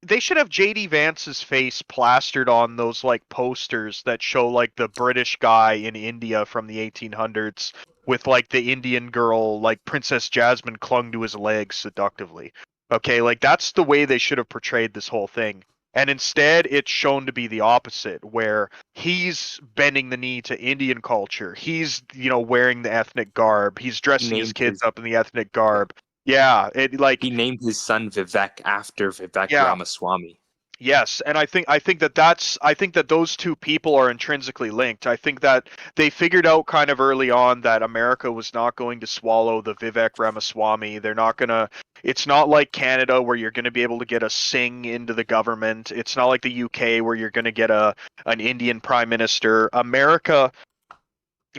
they should have JD Vance's face plastered on those like posters that show like the British guy in India from the 1800s with like the Indian girl, like Princess Jasmine, clung to his legs seductively. Okay, like that's the way they should have portrayed this whole thing. And instead it's shown to be the opposite, where he's bending the knee to Indian culture. He's, wearing the ethnic garb. He's he dressing his named kids his up in the ethnic yeah, garb. Yeah, it like he named his son Vivek after Vivek yeah. Ramaswamy. Yes, and I think that those two people are intrinsically linked. I think that they figured out kind of early on that America was not going to swallow the Vivek Ramaswamy. They're not gonna. It's not like Canada where you're going to be able to get a Singh into the government. It's not like the UK where you're going to get an Indian prime minister. America,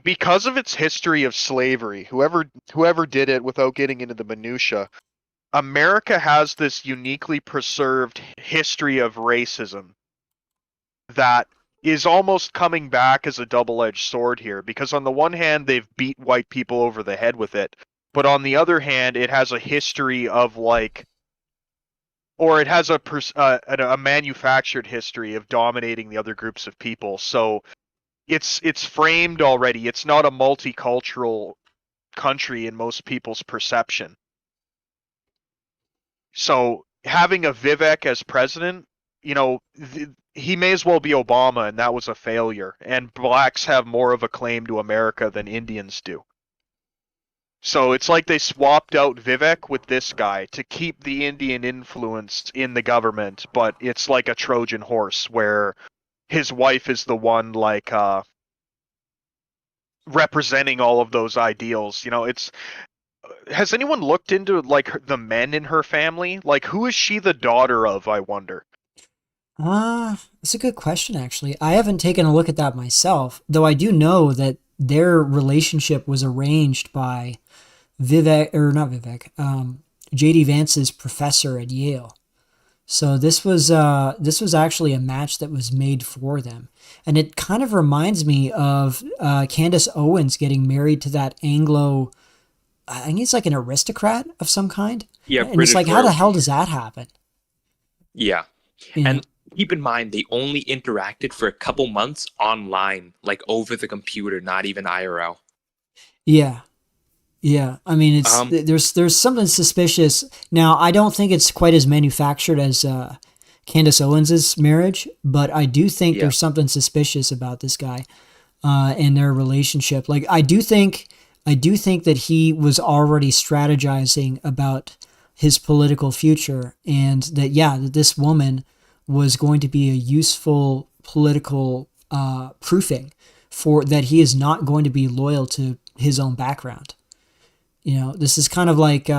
because of its history of slavery, whoever did it, without getting into the minutia, America has this uniquely preserved history of racism that is almost coming back as a double-edged sword here, because on the one hand they've beat white people over the head with it, but on the other hand it has a history of like, or it has a manufactured history of dominating the other groups of people. So it's framed already. It's not a multicultural country in most people's perception. So having a Vivek as president, he may as well be Obama, and that was a failure. And blacks have more of a claim to America than Indians do. So it's like they swapped out Vivek with this guy to keep the Indian influence in the government, but it's like a Trojan horse where his wife is the one like representing all of those ideals. It's Has anyone looked into like the men in her family? Like, who is she the daughter of, I wonder? That's a good question, actually. I haven't taken a look at that myself, though I do know that their relationship was arranged by Vivek, or not Vivek, JD Vance's professor at Yale. So this was actually a match that was made for them, and it kind of reminds me of Candace Owens getting married to that Anglo. I think he's like an aristocrat of some kind, Yeah, and it's British like, how the hell royalty. does that happen? Yeah. You know? And keep in mind, they only interacted for a couple months online, like over the computer, not even IRL. Yeah, yeah. I mean, it's Um, there's something suspicious. Now, I don't think it's quite as manufactured as Candace Owens's marriage, but I do think yeah. there's something suspicious about this guy and their relationship. Like, I do think that he was already strategizing about his political future, and that, yeah, that this woman was going to be a useful political proofing for that he is not going to be loyal to his own background. This is kind of like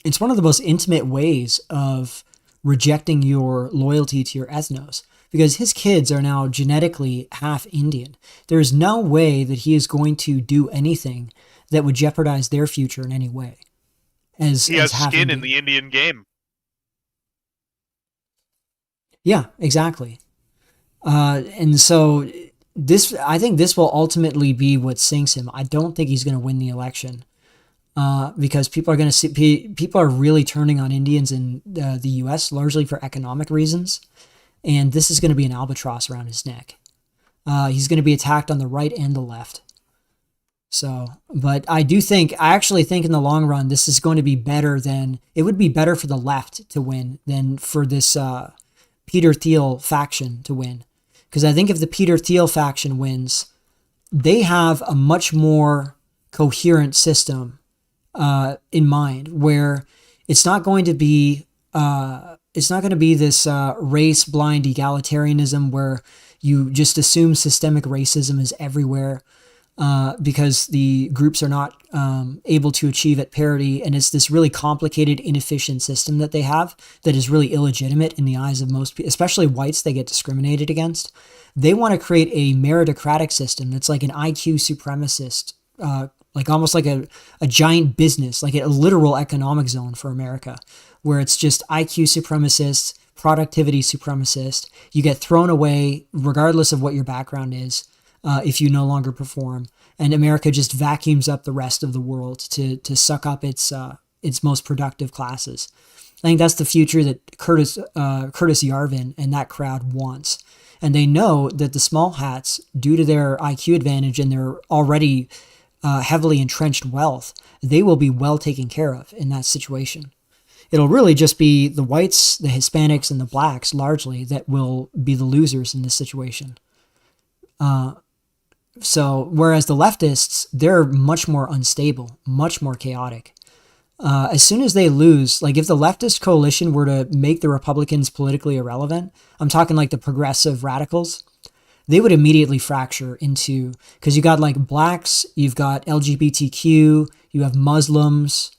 it's one of the most intimate ways of rejecting your loyalty to your ethnos, because his kids are now genetically half Indian. There is no way that he is going to do anything that would jeopardize their future in any way as He as has half skin in Indian. the Indian game. Yeah, exactly. And so I think this will ultimately be what sinks him. I don't think he's going to win the election. Because people are going to see people are really turning on Indians in the U.S. largely for economic reasons, and this is going to be an albatross around his neck. He's going to be attacked on the right and the left. So, but I actually think in the long run, this is going to be better than it would be better for the left to win than for this Peter Thiel faction to win. Because I think if the Peter Thiel faction wins, they have a much more coherent system in mind, where it's not going to be this race blind egalitarianism where you just assume systemic racism is everywhere because the groups are not able to achieve at parity, and it's this really complicated, inefficient system that they have that is really illegitimate in the eyes of most people, especially whites. They get discriminated against. They want to create a meritocratic system that's like an IQ supremacist, like almost like a giant business, like a literal economic zone for America, where it's just IQ supremacist, productivity supremacist. You get thrown away regardless of what your background is if you no longer perform. And America just vacuums up the rest of the world to suck up its most productive classes. I think that's the future that Curtis Yarvin and that crowd wants. And they know that the small hats, due to their IQ advantage and their already heavily entrenched wealth, they will be well taken care of in that situation. It'll really just be the whites, the Hispanics, and the blacks largely that will be the losers in this situation. So whereas the leftists, they're much more unstable, much more chaotic. As soon as they lose, like if the leftist coalition were to make the Republicans politically irrelevant, I'm talking like the progressive radicals, they would immediately fracture into, because you got like blacks, you've got LGBTQ, you have Muslims,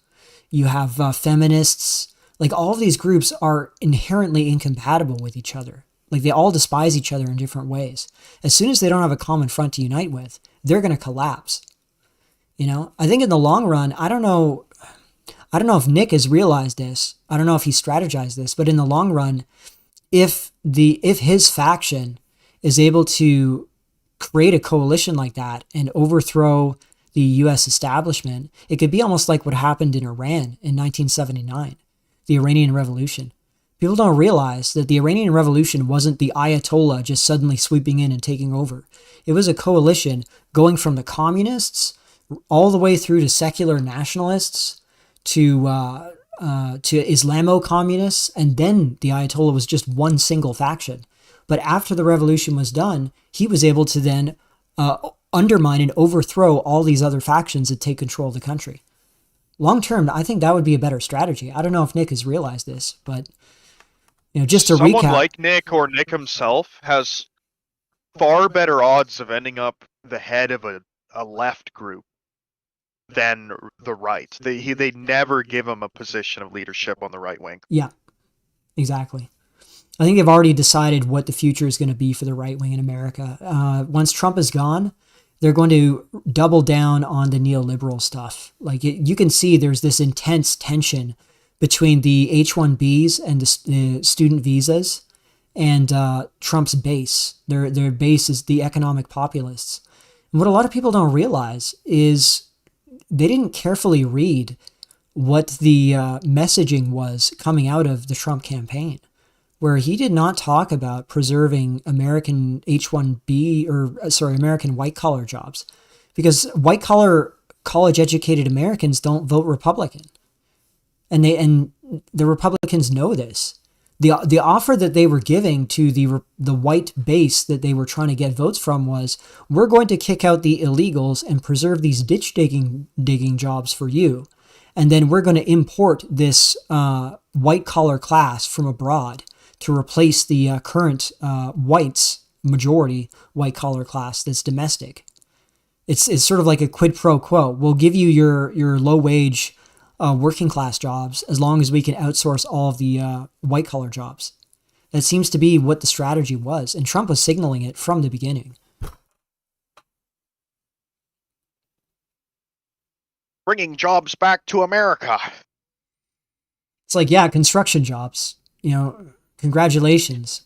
you have feminists. Like all of these groups are inherently incompatible with each other. Like they all despise each other in different ways. As soon as they don't have a common front to unite with, they're going to collapse. I think in the long run, I don't know if Nick has realized this. I don't know if he strategized this, but in the long run, if his faction is able to create a coalition like that and overthrow the U.S. establishment, it could be almost like what happened in Iran in 1979, the Iranian Revolution. People don't realize that the Iranian Revolution wasn't the Ayatollah just suddenly sweeping in and taking over. It was a coalition going from the communists all the way through to secular nationalists to Islamo-communists, and then the Ayatollah was just one single faction. But after the revolution was done, he was able to then undermine and overthrow all these other factions that take control of the country. Long term, I think that would be a better strategy. I don't know if Nick has realized this, but just to Someone recap. like Nick or Nick himself has far better odds of ending up the head of a left group than the right. They never give him a position of leadership on the right wing. Yeah, exactly. I think they've already decided what the future is going to be for the right wing in America. Once Trump is gone, they're going to double down on the neoliberal stuff. Like you can see there's this intense tension between the H-1Bs and the student visas and Trump's base. Their base is the economic populists. And what a lot of people don't realize is they didn't carefully read what the messaging was coming out of the Trump campaign, where he did not talk about preserving American American white collar jobs, because white collar college educated Americans don't vote Republican, and the Republicans know this. The offer that they were giving to the white base that they were trying to get votes from was, we're going to kick out the illegals and preserve these ditch digging jobs for you, and then we're going to import this white collar class from abroad to replace the current majority white collar class that's domestic. It's sort of like a quid pro quo. We'll give you your low wage working class jobs as long as we can outsource all of the white collar jobs. That seems to be what the strategy was, and Trump was signaling it from the beginning. Bringing jobs back to America. It's like, yeah, construction jobs, congratulations.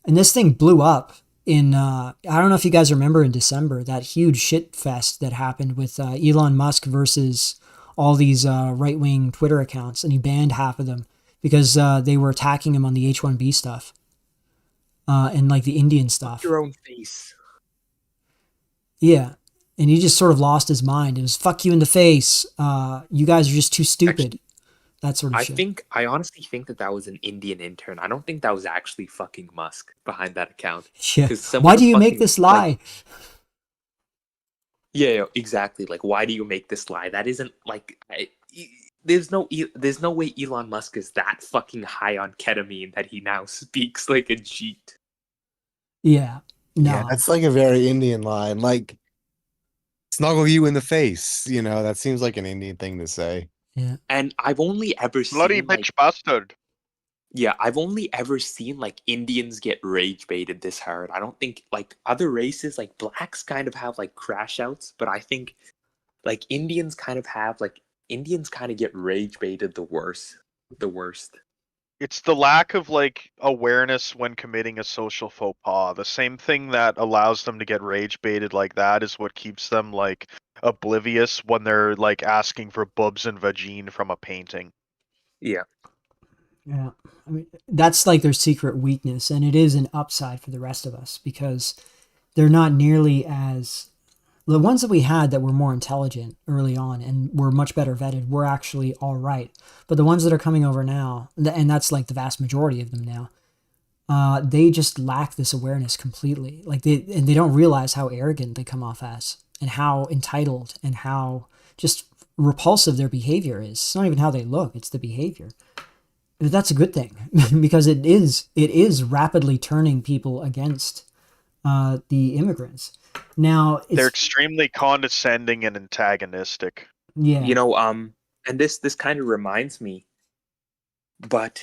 And this thing blew up in, I don't know if you guys remember in December, that huge shit fest that happened with Elon Musk versus all these right-wing Twitter accounts, and he banned half of them because they were attacking him on the H-1B stuff and like the Indian stuff. Your own face. Yeah. And he just sort of lost his mind. It was, fuck you in the face. You guys are just too stupid. Actually, that sort of shit. I honestly think that was an Indian intern. I don't think that was actually fucking Musk behind that account. Yeah. Why do you make this lie? Like, yeah, exactly. Like, why do you make this lie? That isn't like. There's no way Elon Musk is that fucking high on ketamine that he now speaks like a Jeet. Yeah. No. Yeah, that's like a very Indian line. Like, snuggle you in the face. That seems like an Indian thing to say. Yeah. And I've only ever seen Bloody bitch bastard. Yeah, I've only ever seen like Indians get rage baited this hard. I don't think like other races, like blacks kind of have like crash outs, but I think like Indians kind of get rage baited the worst. It's the lack of like awareness when committing a social faux pas. The same thing that allows them to get rage baited like that is what keeps them like oblivious when they're like asking for bubs and vagine from a painting. Yeah. Yeah. I mean, that's like their secret weakness, and it is an upside for the rest of us because they're not nearly as... The ones that we had that were more intelligent early on and were much better vetted were actually all right. But the ones that are coming over now, and that's like the vast majority of them now, they just lack this awareness completely. Like they don't realize how arrogant they come off as and how entitled and how just repulsive their behavior is. It's not even how they look, it's the behavior. But that's a good thing because it is rapidly turning people against the immigrants. Now they're extremely condescending and antagonistic. Yeah. And this kind of reminds me, but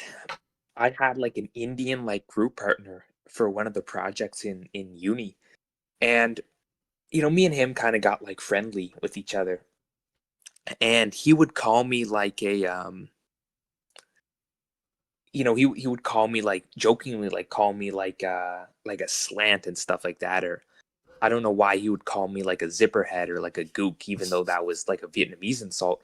I had like an Indian like group partner for one of the projects in uni, and me and him kind of got like friendly with each other, and he would call me like a he would call me like jokingly like call me like a slant and stuff like that, or I don't know why he would call me like a zipperhead or like a gook, even though that was like a Vietnamese insult.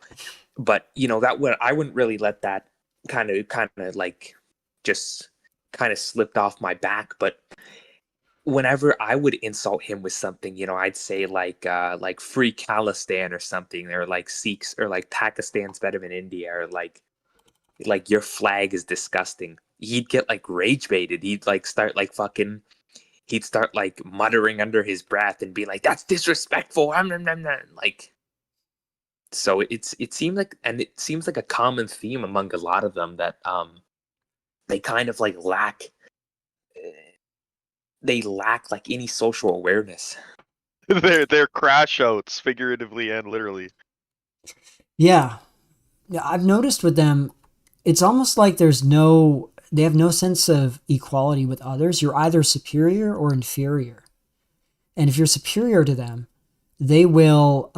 But I wouldn't really let that kind of like just kind of slipped off my back. But whenever I would insult him with something, I'd say like free Khalistan or something, or like Sikhs, or like Pakistan's better than India, or like your flag is disgusting. He'd get like rage baited. He'd like start like fucking. He'd start like muttering under his breath and be like, "That's disrespectful." Like, so it seems like a common theme among a lot of them that they kind of like lack like any social awareness. They're crash outs, figuratively and literally. Yeah, I've noticed with them, it's almost like there's no they have no sense of equality with others. You're either superior or inferior. And if you're superior to them, they will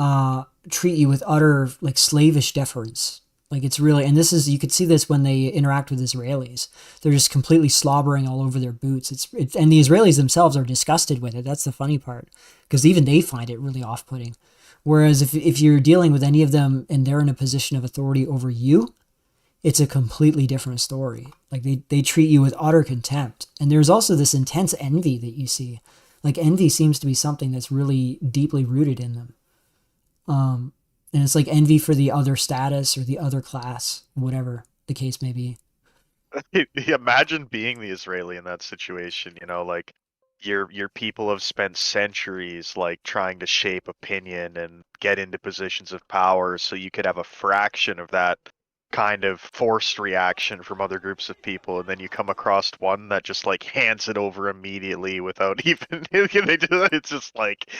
treat you with utter like slavish deference. Like it's really, and this is, you could see this when they interact with Israelis. They're just completely slobbering all over their boots. And the Israelis themselves are disgusted with it. That's the funny part, because even they find it really off-putting. Whereas if you're dealing with any of them and they're in a position of authority over you, it's a completely different story. Like they treat you with utter contempt. And there's also this intense envy that you see. Like envy seems to be something that's really deeply rooted in them. And it's like envy for the other status or the other class, whatever the case may be. Imagine being the Israeli in that situation, like your people have spent centuries like trying to shape opinion and get into positions of power, so you could have a fraction of that kind of forced reaction from other groups of people, and then you come across one that just like hands it over immediately without even it's just like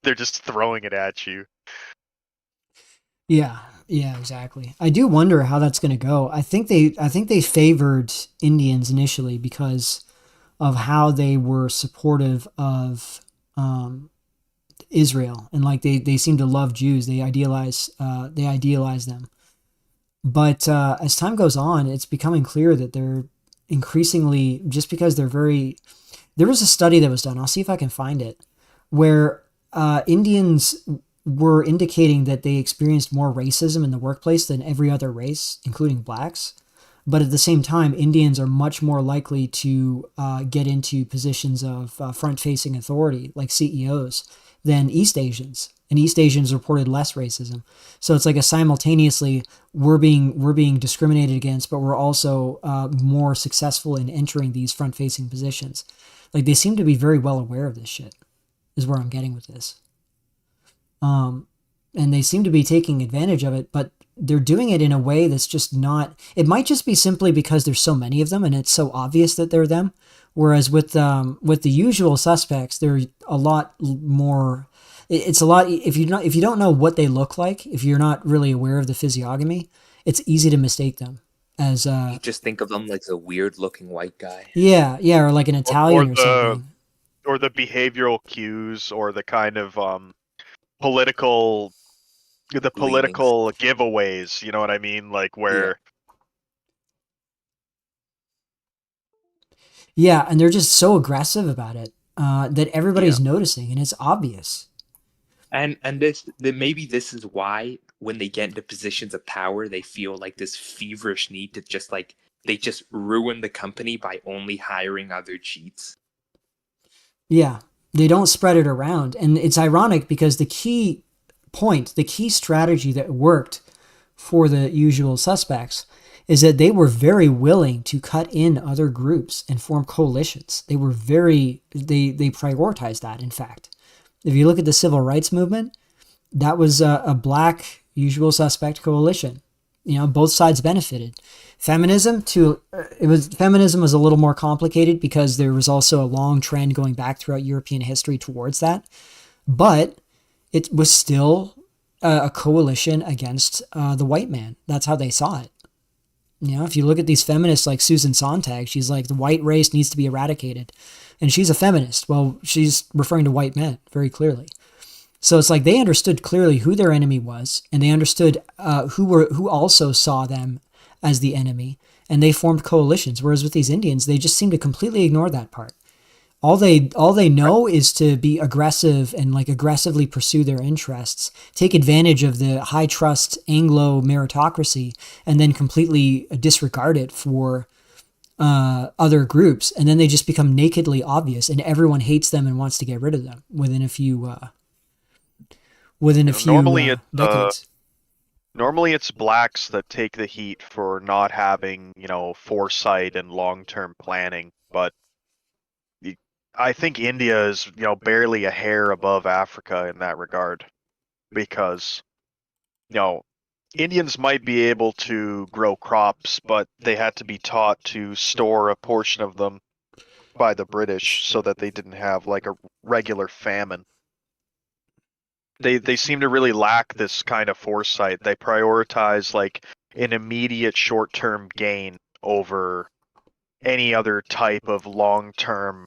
they're just throwing it at you. Yeah, exactly. I do wonder how that's going to go. I think they favored Indians initially because of how they were supportive of Israel, and like they seem to love Jews. They idealize them. But as time goes on, it's becoming clear that they're increasingly, just because they're very. There was a study that was done. I'll see if I can find it, where Indians were indicating that they experienced more racism in the workplace than every other race, including blacks. But at the same time, Indians are much more likely to get into positions of front-facing authority, like CEOs, than East Asians. And East Asians reported less racism. So it's like a simultaneously, we're being discriminated against, but we're also more successful in entering these front-facing positions. Like they seem to be very well aware of this shit, is where I'm getting with this. And they seem to be taking advantage of it, but they're doing it in a way that's just not, it might just be simply because there's so many of them and it's so obvious that they're them. Whereas with the usual suspects, they're a lot more, it's a lot, if you don't know what they look like, if you're not really aware of the physiognomy, it's easy to mistake them as, You just think of them like a weird looking white guy. Yeah, or like an Italian or something. Or the behavioral cues, or the kind of political giveaways, you know what I mean? Like where Yeah, and they're just so aggressive about it that everybody's noticing, and it's obvious. And maybe this is why when they get into positions of power, they feel like this feverish need to just like they just ruin the company by only hiring other cheats. Yeah, they don't spread it around, and it's ironic because the key strategy that worked for the usual suspects is that they were very willing to cut in other groups and form coalitions. They prioritized that, in fact. If you look at the civil rights movement, that was a black usual suspect coalition. Both sides benefited. Feminism was a little more complicated because there was also a long trend going back throughout European history towards that. But it was still a coalition against the white man. That's how they saw it. If you look at these feminists like Susan Sontag, she's like, the white race needs to be eradicated. And she's a feminist. Well, she's referring to white men very clearly. So it's like they understood clearly who their enemy was, and they understood who also saw them as the enemy, and they formed coalitions. Whereas with these Indians, they just seem to completely ignore that part. All they know is to be aggressive and like aggressively pursue their interests, take advantage of the high trust Anglo meritocracy, and then completely disregard it for other groups. And then they just become nakedly obvious, and everyone hates them and wants to get rid of them within a few decades. Normally it's blacks that take the heat for not having, foresight and long-term planning, but I think India is, barely a hair above Africa in that regard, because, Indians might be able to grow crops, but they had to be taught to store a portion of them by the British so that they didn't have like a regular famine. They seem to really lack this kind of foresight. They prioritize like an immediate short-term gain over any other type of long-term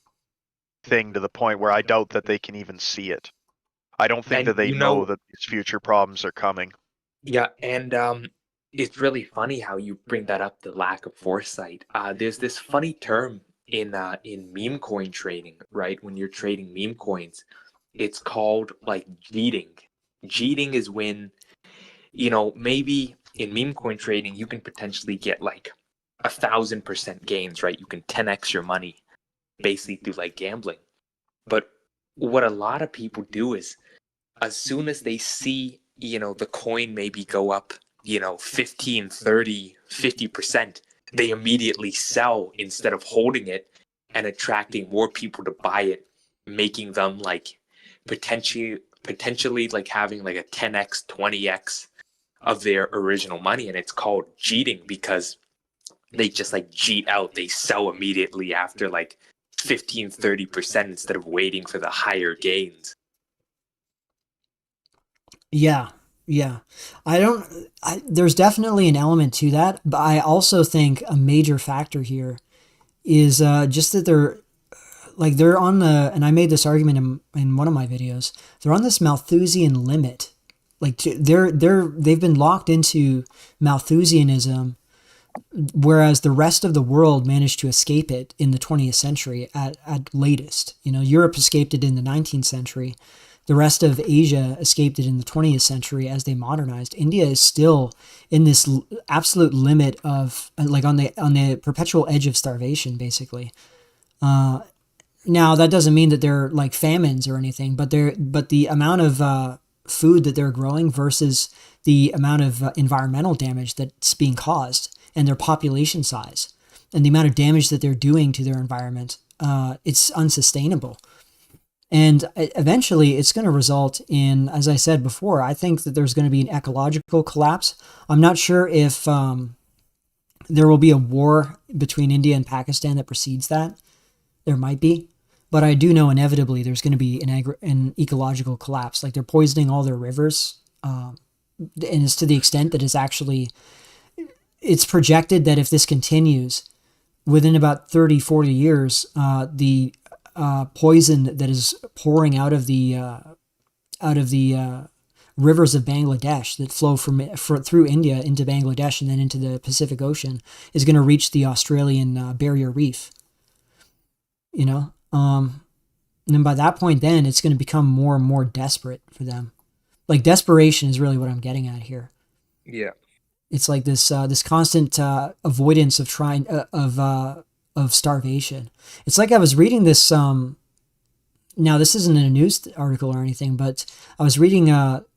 thing to the point where I doubt that they can even see it. I don't think And that they know that these future problems are coming. Yeah, and it's really funny how you bring that up, the lack of foresight. There's this funny term in meme coin trading, right? When you're trading meme coins, it's called like jeeting. Jeeting is when, maybe in meme coin trading, you can potentially get like 1,000% gains, right? You can 10x your money basically through like gambling. But what a lot of people do is, as soon as they see, the coin maybe go up, 15, 30, 50%, they immediately sell instead of holding it and attracting more people to buy it, making them like potentially like having like a 10x, 20x of their original money. And it's called cheating because they just like cheat out. They sell immediately after like 15, 30% instead of waiting for the higher gains. Yeah, yeah. There's definitely an element to that, but I also think a major factor here is just that they're on and I made this argument in one of my videos. They're on this Malthusian limit. Like they've been locked into Malthusianism, whereas the rest of the world managed to escape it in the 20th century at latest. Europe escaped it in the 19th century. The rest of Asia escaped it in the 20th century as they modernized. India is still in this absolute limit of like on the perpetual edge of starvation, basically. Now that doesn't mean that they're like famines or anything, but the amount of food that they're growing versus the amount of environmental damage that's being caused and their population size and the amount of damage that they're doing to their environment, it's unsustainable. And eventually it's going to result in, as I said before, I think that there's going to be an ecological collapse. I'm not sure if there will be a war between India and Pakistan that precedes that. There might be. But I do know inevitably there's going to be an ecological collapse. Like they're poisoning all their rivers. And it's to the extent that it's projected that if this continues, within about 30, 40 years, the poison that is pouring out of the rivers of Bangladesh that flow through India into Bangladesh and then into the Pacific Ocean is going to reach the Australian Barrier Reef. And then by that point, then it's going to become more and more desperate for them. Like desperation is really what I'm getting at here. Yeah, it's like this constant avoidance of trying of starvation. It's like I was reading this. Now this isn't a news article or anything, but I was reading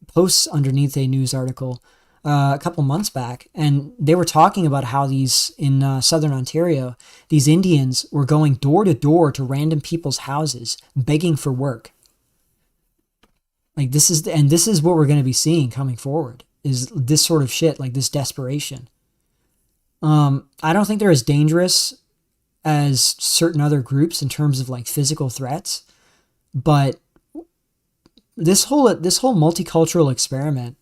posts underneath a news article a couple months back, and they were talking about how these in southern Ontario, these Indians were going door to door to random people's houses begging for work. Like this is what we're going to be seeing coming forward, is this sort of shit, like this desperation. I don't think they're as dangerous as certain other groups in terms of like physical threats, but this whole multicultural experiment,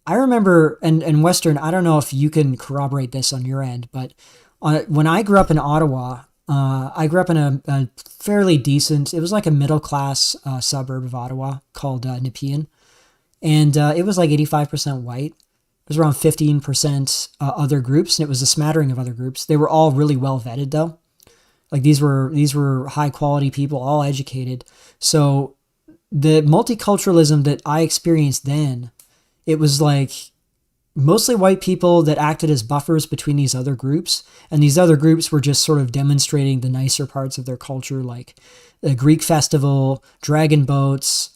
I remember, and Western, I don't know if you can corroborate this on your end, but when I grew up in Ottawa, I grew up in a fairly decent, it was like a middle-class suburb of Ottawa called Nepean, and it was like 85% white. It was around 15% other groups, and it was a smattering of other groups. They were all really well vetted, though. Like these were high-quality people, all educated. So the multiculturalism that I experienced then, it was like mostly white people that acted as buffers between these other groups. And these other groups were just sort of demonstrating the nicer parts of their culture, like the Greek festival, dragon boats,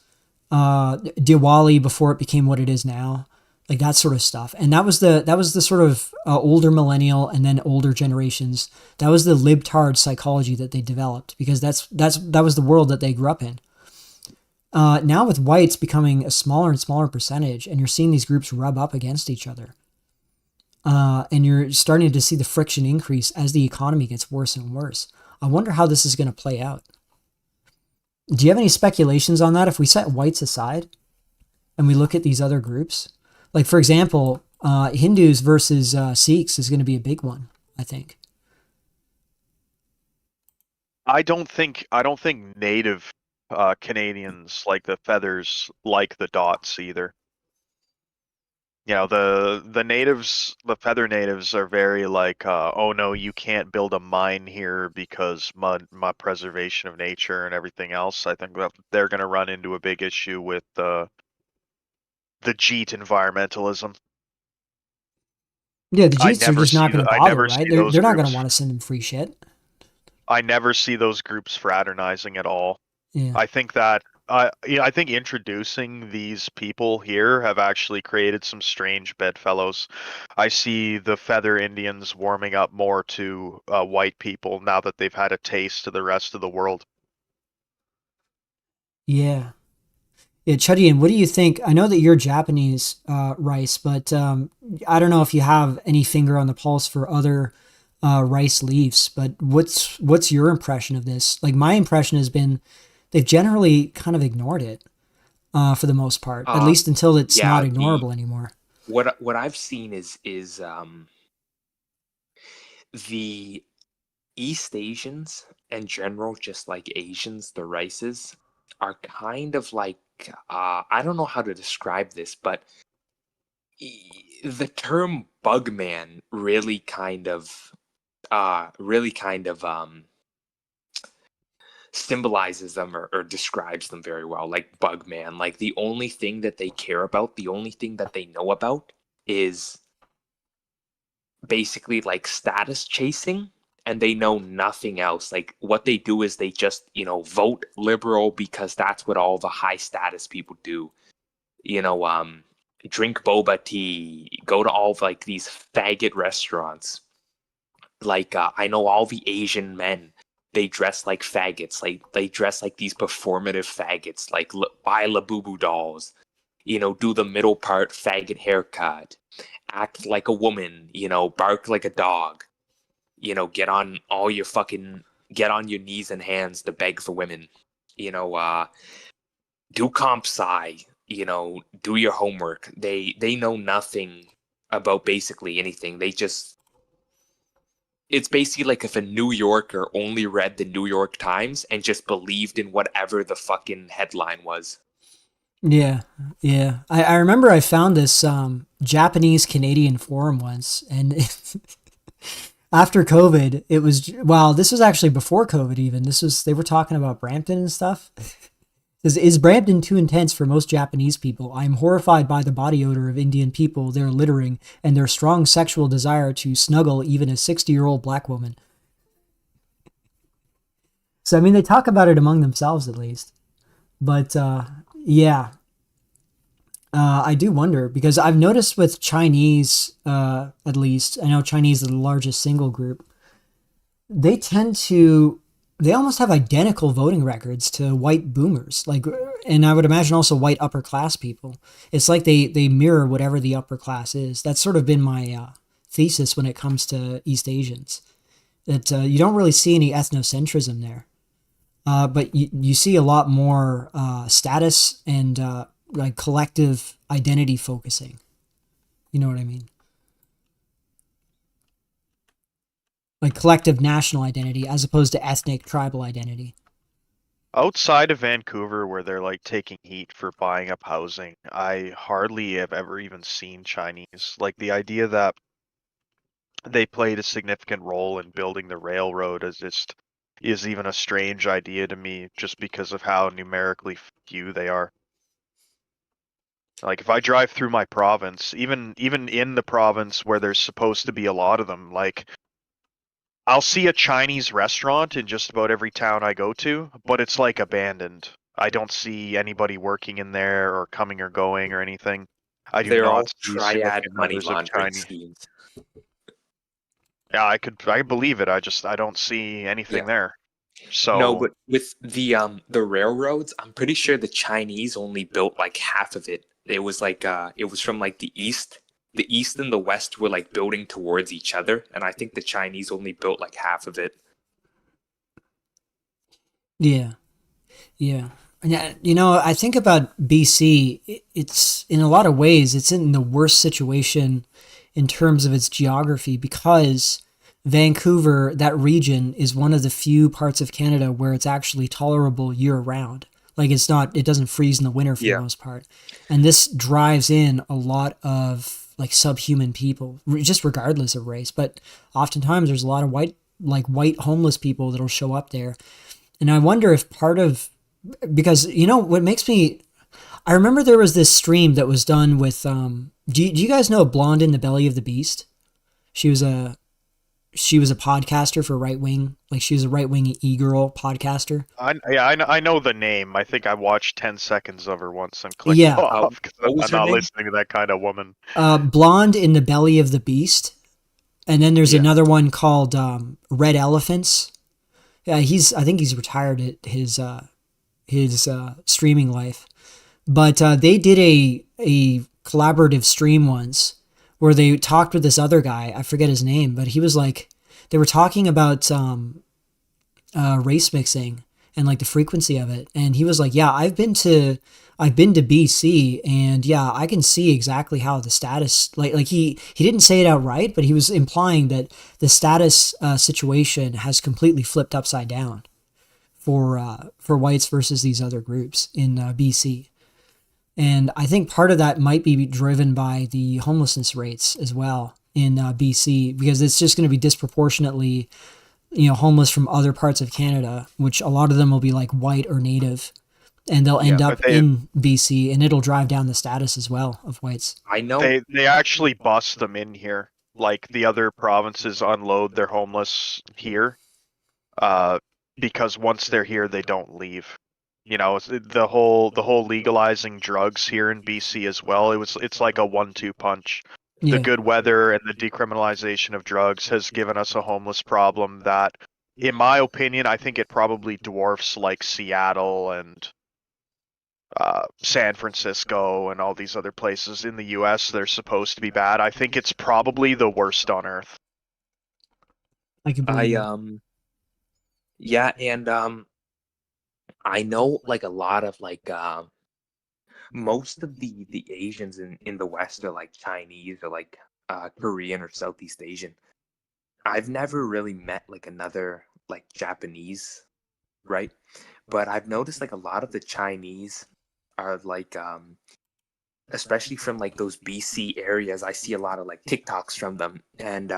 Diwali before it became what it is now, like that sort of stuff. And that was the sort of older millennial and then older generations. That was the libtard psychology that they developed, because that was the world that they grew up in. Now with whites becoming a smaller and smaller percentage, and you're seeing these groups rub up against each other, and you're starting to see the friction increase as the economy gets worse and worse. I wonder how this is going to play out. Do you have any speculations on that? If we set whites aside and we look at these other groups, like for example, Hindus versus Sikhs is going to be a big one, I think. I don't think native Canadians like the feathers like the dots either. You know, the natives, the feather natives are very like, oh no, you can't build a mine here because mud preservation of nature and everything else. I think that they're going to run into a big issue with the Jeet environmentalism. Yeah, the I Jeets are never just not see going to I bother, never right? see They're those they're not going to groups. want to send them free shit. I never see those groups fraternizing at all. Yeah. I think that I think introducing these people here have actually created some strange bedfellows. I see the Feather Indians warming up more to white people now that they've had a taste of the rest of the world. Yeah. Yeah, Chudean, what do you think? I know that you're Japanese, rice, but I don't know if you have any finger on the pulse for other rice leaves. But what's your impression of this? Like my impression has been they've generally kind of ignored it for the most part, at Uh, least until it's not yeah, the ignorable anymore. what I've seen is the East Asians in general, just like Asians, the races, are kind of like I don't know how to describe this, but the term bugman really kind of symbolizes them or describes them very well. Like bugman, like the only thing that they care about, the only thing that they know about is basically like status chasing, and they know nothing else. Like what they do is they just, vote liberal because that's what all the high status people do. You know, drink boba tea, go to all of like these faggot restaurants. Like I know all the Asian men, they dress like faggots. Like they dress like these performative faggots. Like buy Labubu dolls. Do the middle part faggot haircut. Act like a woman. Bark like a dog. Get on your knees and hands to beg for women. Do comp sci. Do your homework. They know nothing about basically anything. It's basically like if a New Yorker only read the New York Times and just believed in whatever the fucking headline was. Yeah, yeah. I remember I found this Japanese Canadian forum once, and after COVID, it was wow. This was actually before COVID. Even they were talking about Brampton and stuff. Is Brampton too intense for most Japanese people? I am horrified by the body odor of Indian people, their littering, and their strong sexual desire to snuggle even a 60-year-old black woman. So I mean, they talk about it among themselves at least. But yeah, I do wonder because I've noticed with Chinese, at least, I know Chinese is the largest single group. They tend to, they almost have identical voting records to white boomers, like, and I would imagine also white upper class people. It's like they mirror whatever the upper class is. That's sort of been my thesis when it comes to East Asians. That you don't really see any ethnocentrism there. But you see a lot more status and like collective identity focusing. You know what I mean? Like collective national identity as opposed to ethnic tribal identity. Outside of Vancouver, where they're like taking heat for buying up housing, I hardly have ever even seen Chinese. Like the idea that they played a significant role in building the railroad is even a strange idea to me, just because of how numerically few they are. Like if I drive through my province, even in the province where there's supposed to be a lot of them, like I'll see a Chinese restaurant in just about every town I go to, but it's like abandoned. I don't see anybody working in there or coming or going or anything. I do They're all not see triad significant money numbers of laundering Chinese. schemes. Yeah, I believe it. I don't see anything Yeah. there. No, So but with the railroads, I'm pretty sure the Chinese only built like half of it. It was like it was from like the east. The east and the west were like building towards each other, and I think the Chinese only built like half of it. Yeah, yeah. Yeah, I think about BC. It's in a lot of ways, it's in the worst situation in terms of its geography because Vancouver, that region, is one of the few parts of Canada where it's actually tolerable year round. Like it doesn't freeze in the winter for the Yeah. most part. And this drives in a lot of like subhuman people, just regardless of race. But oftentimes there's a lot of white homeless people that'll show up there. And I wonder if because what makes me, I remember there was this stream that was done with, do you guys know Blonde in the Belly of the Beast? She was a podcaster for right wing, like she was a right wing e-girl podcaster. I know the name. I think I watched 10 seconds of her once and clicked Yeah. off because What was I'm her not name? listening to that kind of woman. Blonde in the Belly of the Beast, and then there's Yeah. another one called Red Elephants. Yeah, I think he's retired at his streaming life, but they did a collaborative stream once where they talked with this other guy. I forget his name, but he was like, they were talking about race mixing and like the frequency of it, and he was like, yeah, I've been to BC, and yeah, I can see exactly how the status, like he didn't say it outright, but he was implying that the status situation has completely flipped upside down for whites versus these other groups in BC. And I think part of that might be driven by the homelessness rates as well in BC, because it's just going to be disproportionately, homeless from other parts of Canada, which a lot of them will be like white or native, and they'll end up in BC, and it'll drive down the status as well of whites. I know. They actually bus them in here. Like the other provinces unload their homeless here, because once they're here, they don't leave. It's the whole legalizing drugs here in BC as well. It's like a 1-2 punch. Yeah. The good weather and the decriminalization of drugs has given us a homeless problem that, in my opinion, I think it probably dwarfs like Seattle and San Francisco and all these other places in the U.S. They're supposed to be bad. I think it's probably the worst on earth. I can believe it. Yeah, and I know like a lot of like most of the Asians in the West are like Chinese or like Korean or Southeast Asian. I've never really met like another like Japanese, right? But I've noticed like a lot of the Chinese are like especially from like those BC areas. I see a lot of like TikToks from them, and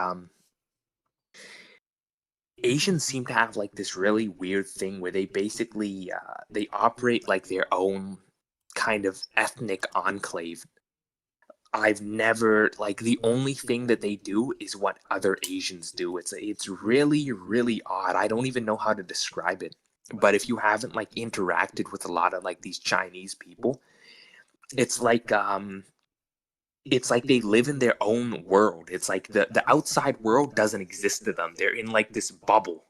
Asians seem to have like this really weird thing where they basically they operate like their own kind of ethnic enclave. I've never like the only thing that they do is what other Asians do. It's really really odd. I don't even know how to describe it. But if you haven't like interacted with a lot of like these Chinese people, it's like they live in their own world. It's like the outside world doesn't exist to them. They're in like this bubble.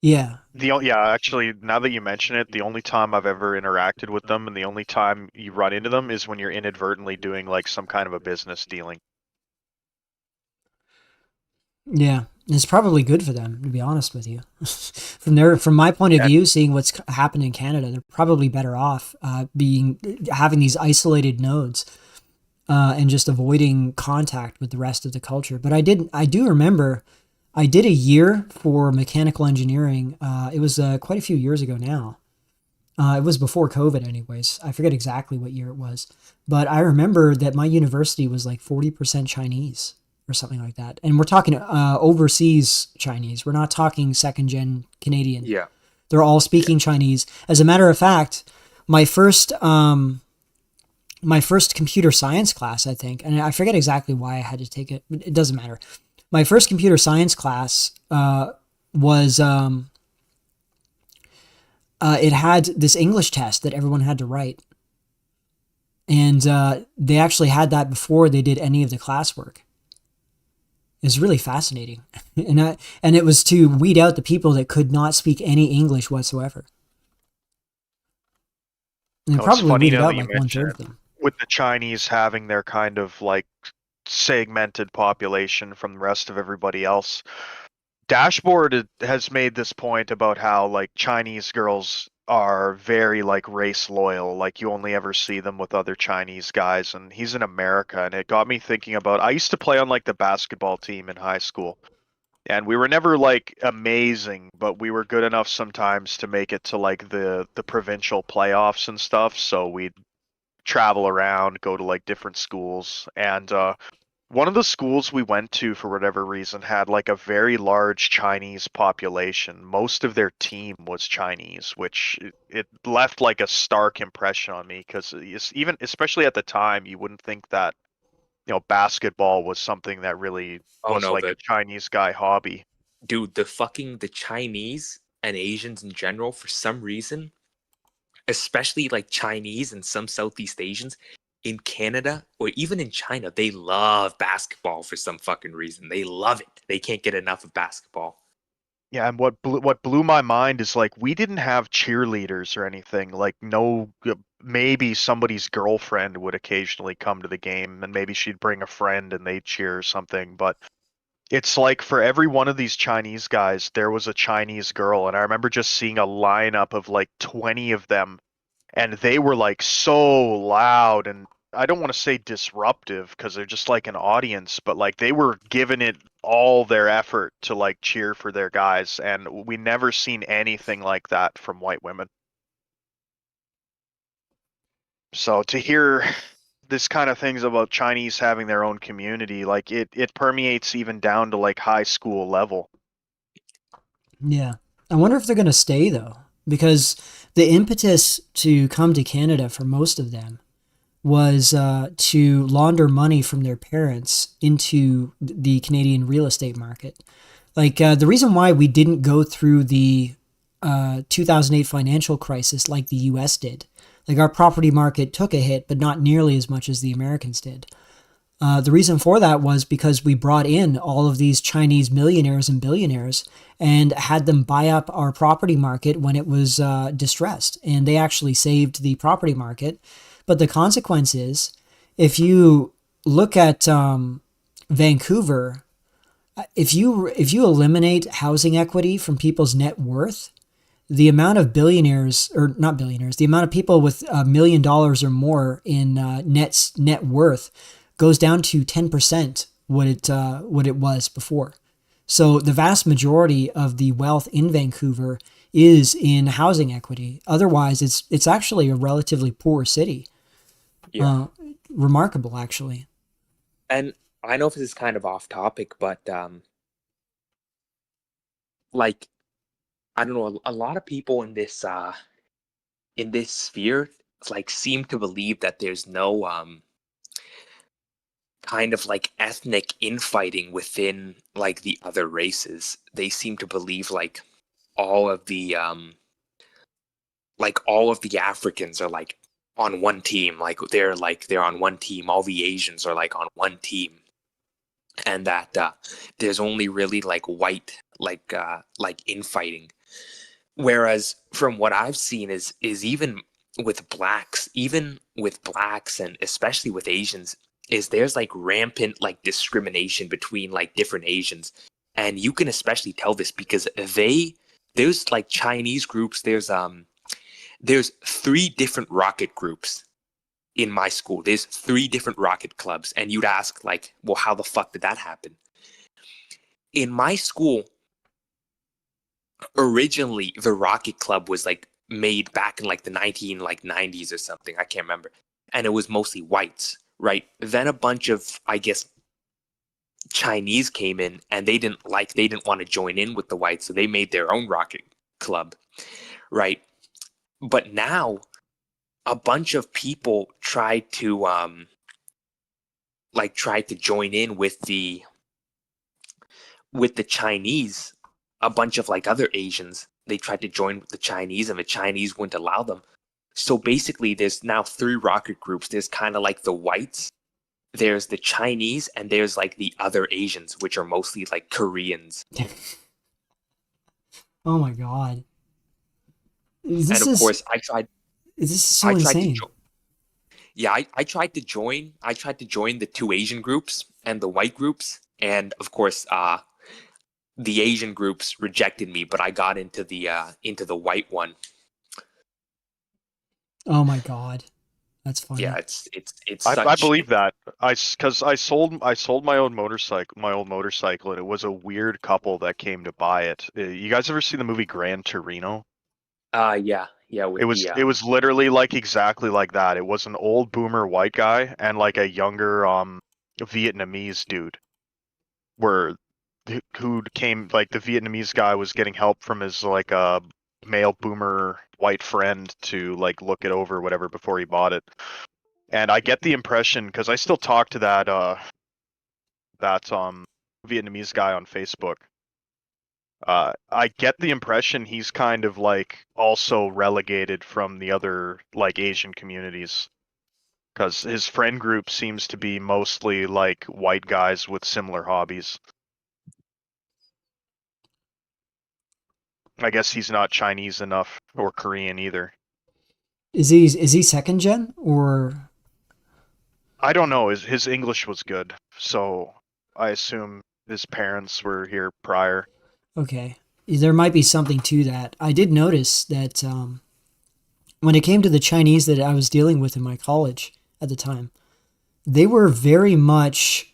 Yeah. Actually, now that you mention it, the only time I've ever interacted with them and the only time you run into them is when you're inadvertently doing like some kind of a business dealing. Yeah, it's probably good for them, to be honest with you. From my point of view, seeing what's happened in Canada, they're probably better off having these isolated nodes and just avoiding contact with the rest of the culture. But I do remember I did a year for mechanical engineering. It was quite a few years ago now. It was before COVID, anyways. I forget exactly what year it was, but I remember that my university was like 40% Chinese or something like that. And we're talking overseas Chinese. We're not talking second-gen Canadian. Yeah. They're all speaking Chinese. As a matter of fact, my first computer science class, I think, and I forget exactly why I had to take it, but it doesn't matter. My first computer science class was it had this English test that everyone had to write. And they actually had that before they did any of the classwork. It was really fascinating. And it was to weed out the people that could not speak any English whatsoever. And they probably weeded out like 1/3 of them. With the Chinese having their kind of like segmented population from the rest of everybody else. Dashboard has made this point about how like Chinese girls are very like race loyal. Like you only ever see them with other Chinese guys, and he's in America, and it got me thinking about. I used to play on like the basketball team in high school, and we were never like amazing, but we were good enough sometimes to make it to like the provincial playoffs and stuff. So we'd travel around, go to like different schools, and one of the schools we went to for whatever reason had like a very large Chinese population. Most of their team was Chinese, which it left like a stark impression on me because even especially at the time you wouldn't think that basketball was something that really Oh was no, like a Chinese guy hobby. dude, the Chinese and Asians in general, for some reason, especially like Chinese and some Southeast Asians in Canada or even in China, they love basketball for some fucking reason. They love it. They can't get enough of basketball. Yeah, and what blew my mind is like we didn't have cheerleaders or anything. Like no, maybe somebody's girlfriend would occasionally come to the game, and maybe she'd bring a friend and they'd cheer or something. But it's like for every one of these Chinese guys, there was a Chinese girl, and I remember just seeing a lineup of like 20 of them, and they were like so loud, and I don't want to say disruptive because they're just like an audience, but like they were giving it all their effort to like cheer for their guys, and we never seen anything like that from white women. So to hear this kind of things about Chinese having their own community, like it permeates even down to like high school level. Yeah. I wonder if they're going to stay though, because the impetus to come to Canada for most of them was to launder money from their parents into the Canadian real estate market. Like the reason why we didn't go through the 2008 financial crisis like the US did, like our property market took a hit, but not nearly as much as the Americans did. The reason for that was because we brought in all of these Chinese millionaires and billionaires and had them buy up our property market when it was distressed. And they actually saved the property market. But the consequence is, if you look at Vancouver, if you eliminate housing equity from people's net worth, the amount of billionaires, or not billionaires, the amount of people with $1 million or more in net worth goes down to 10% what it was before. So the vast majority of the wealth in Vancouver is in housing equity. Otherwise, it's actually a relatively poor city. Yeah. Remarkable, actually. And I know this is kind of off topic, but like I don't know, a lot of people in this sphere like seem to believe that there's no kind of like ethnic infighting within like the other races. They seem to believe like all of the Africans are like on one team, like they're on one team. All the Asians are like on one team, and that there's only really like white like infighting. Whereas from what I've seen is even with blacks and especially with Asians, is there's like rampant like discrimination between like different Asians. And you can especially tell this because there's like Chinese groups, there's 3 different rocket groups in my school. There's 3 different rocket clubs. And you'd ask like, well, how the fuck did that happen? In my school, originally the rocket club was like made back in like the 1990s or something. I can't remember. And it was mostly whites, right? Then a bunch of, I guess, Chinese came in and they didn't want to join in with the whites, so they made their own rocket club, right? But now a bunch of people tried to join in with the Chinese. A bunch of like other Asians, they tried to join with the Chinese and the Chinese wouldn't allow them. So basically there's now 3 rocket groups. There's kind of like the whites, there's the Chinese, and there's like the other Asians, which are mostly like Koreans. Oh my god. And of course I tried. This is so insane. I tried to join. I tried to join the 2 Asian groups and the white groups, and of course, the Asian groups rejected me. But I got into the white one. Oh my god, that's funny. Yeah, it's I such. believe that. Because I sold my own motorcycle, my old motorcycle, and it was a weird couple that came to buy it. You guys ever seen the movie Gran Torino? Yeah, with the It was literally like exactly like that. It was an old boomer white guy and like a younger Vietnamese dude. Where who came like the Vietnamese guy was getting help from his like male boomer white friend to like look it over or whatever before he bought it. And I get the impression because I still talk to that Vietnamese guy on Facebook. I get the impression he's kind of like also relegated from the other like Asian communities because his friend group seems to be mostly like white guys with similar hobbies. I guess he's not Chinese enough or Korean either. Is he second gen or I don't know. His English was good, so I assume his parents were here prior. okay? There might be something to that. I did notice that when it came to the Chinese that I was dealing with in my college at the time, they were very much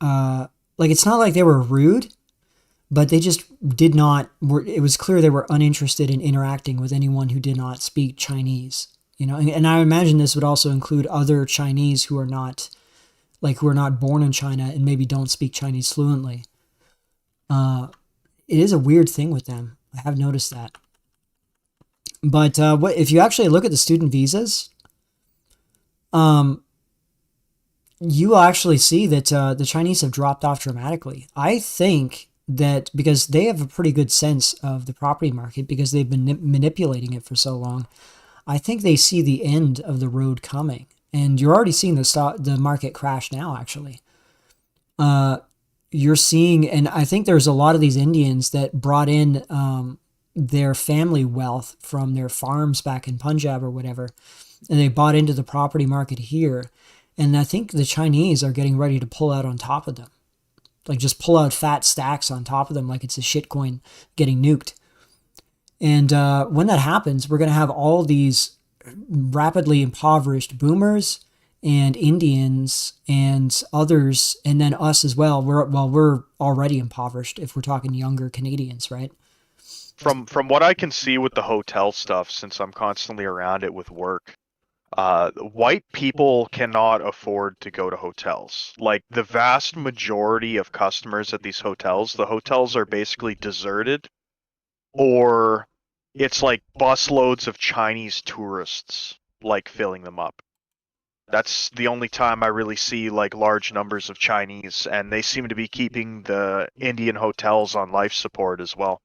like it's not like they were rude, but they just did not. It was clear they were uninterested in interacting with anyone who did not speak Chinese. You know, and I imagine this would also include other Chinese who are not who are not born in China and maybe don't speak Chinese fluently. It is a weird thing with them. I have noticed that. But what if you actually look at the student visas? Um, you will actually see that the Chinese have dropped off dramatically. I think that because they have a pretty good sense of the property market because they've been manipulating it for so long, I think they see the end of the road coming. And you're already seeing the market crash now, actually. You're seeing, and I think there's a lot of these Indians that brought in their family wealth from their farms back in Punjab or whatever, and they bought into the property market here. And I think the Chinese are getting ready to pull out on top of them. Like just pull out fat stacks on top of them like it's a shitcoin getting nuked. And when that happens, we're going to have all these rapidly impoverished boomers and Indians and others, and then us as well. We're already impoverished if we're talking younger Canadians, right? From what I can see with the hotel stuff, since I'm constantly around it with work, white people cannot afford to go to hotels. Like the vast majority of customers at these hotels, the hotels are basically deserted, or it's like busloads of Chinese tourists like filling them up. That's the only time I really see like large numbers of Chinese, and they seem to be keeping the Indian hotels on life support as well.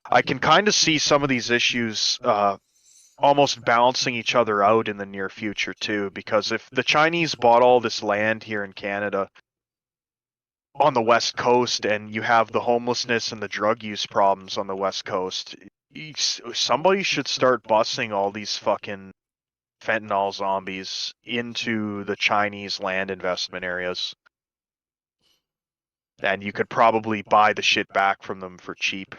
I can kind of see some of these issues almost balancing each other out in the near future too, because if the Chinese bought all this land here in Canada on the west coast and you have the homelessness and the drug use problems on the west coast, somebody should start busing all these fucking fentanyl zombies into the Chinese land investment areas. And you could probably buy the shit back from them for cheap.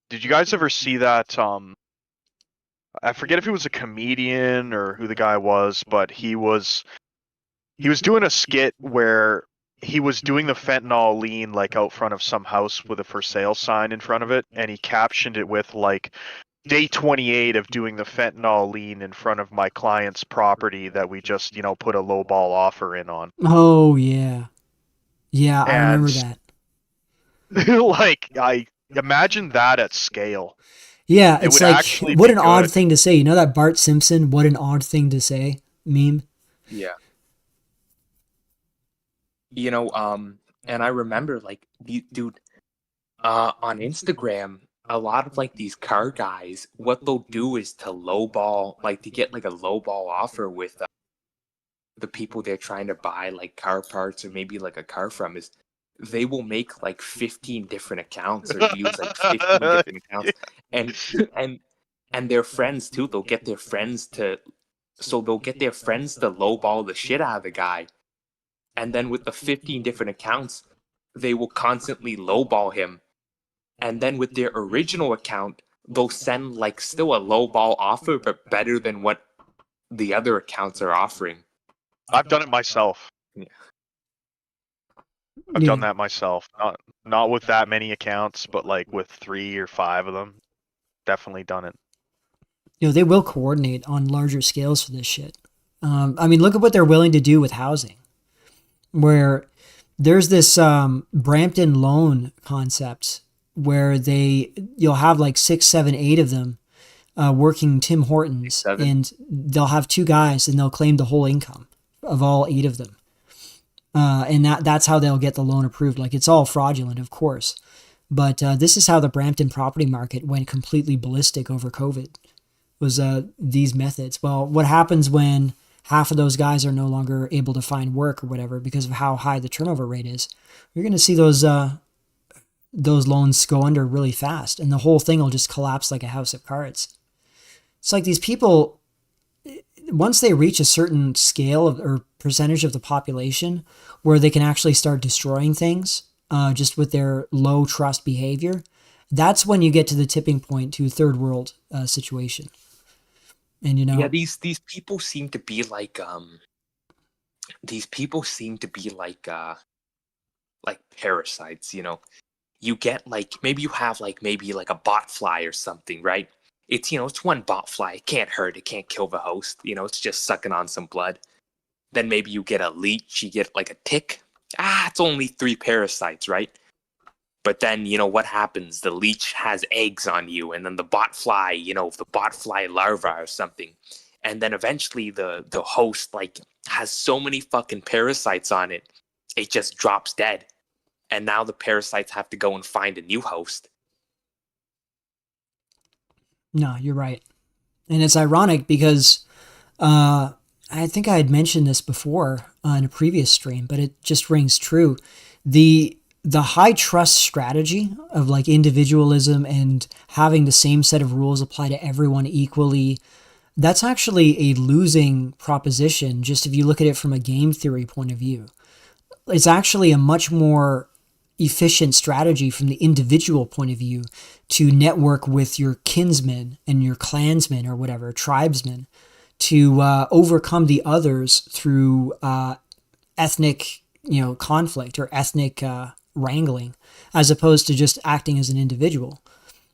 Did you guys ever see that I forget if he was a comedian or who the guy was, but he was doing a skit where he was doing the fentanyl lean like out front of some house with a for sale sign in front of it, and he captioned it with like day 28 of doing the fentanyl lean in front of my client's property that we just, put a low ball offer in on. Oh yeah, yeah, I And remember that. like I imagine that at scale. Yeah, It it's would like actually what be an odd good. thing to say. You know that Bart Simpson "what an odd thing to say" meme? Yeah. And I remember like dude, on Instagram, a lot of like these car guys, what they'll do is to lowball, like to get like a lowball offer with the people they're trying to buy like car parts or maybe like a car from, is they will make like 15 different accounts or use like 15 different accounts, and and and their friends too. They'll get their friends to lowball the shit out of the guy, and then with the 15 different accounts, they will constantly lowball him. And then with their original account, they'll send like still a lowball offer, but better than what the other accounts are offering. I've done it myself. Yeah. I've Yeah. done that myself. Not with that many accounts, but like with 3 or 5 of them. Definitely done it. They will coordinate on larger scales for this shit. I mean, look at what they're willing to do with housing, where there's this Brampton loan concept where you'll have like 6, 7, 8 of them working Tim Hortons, 7. and they'll have 2 guys and they'll claim the whole income of all 8 of them. And that's how they'll get the loan approved. Like, it's all fraudulent, of course. But this is how the Brampton property market went completely ballistic over COVID, was these methods. Well, what happens when half of those guys are no longer able to find work or whatever because of how high the turnover rate is? You're going to see those loans go under really fast, and the whole thing will just collapse like a house of cards. It's like these people, once they reach a certain scale or percentage of the population where they can actually start destroying things just with their low trust behavior, that's when you get to the tipping point to third world situation. And yeah, these people seem to be like parasites. You get maybe you have maybe a bot fly or something, right? It's one bot fly. It can't hurt. It can't kill the host. It's just sucking on some blood. Then maybe you get a leech. You get a tick. It's only 3 parasites, right? But then, what happens? The leech has eggs on you, and then the bot fly, the bot fly larva or something. And then eventually the host has so many fucking parasites on it, it just drops dead. And now the parasites have to go and find a new host. No, you're right. And it's ironic because I think I had mentioned this before in a previous stream, but it just rings true. The high trust strategy of individualism and having the same set of rules apply to everyone equally, that's actually a losing proposition, just if you look at it from a game theory point of view. It's actually a much more efficient strategy from the individual point of view to network with your kinsmen and your clansmen or whatever, tribesmen, to overcome the others through ethnic conflict or ethnic wrangling, as opposed to just acting as an individual.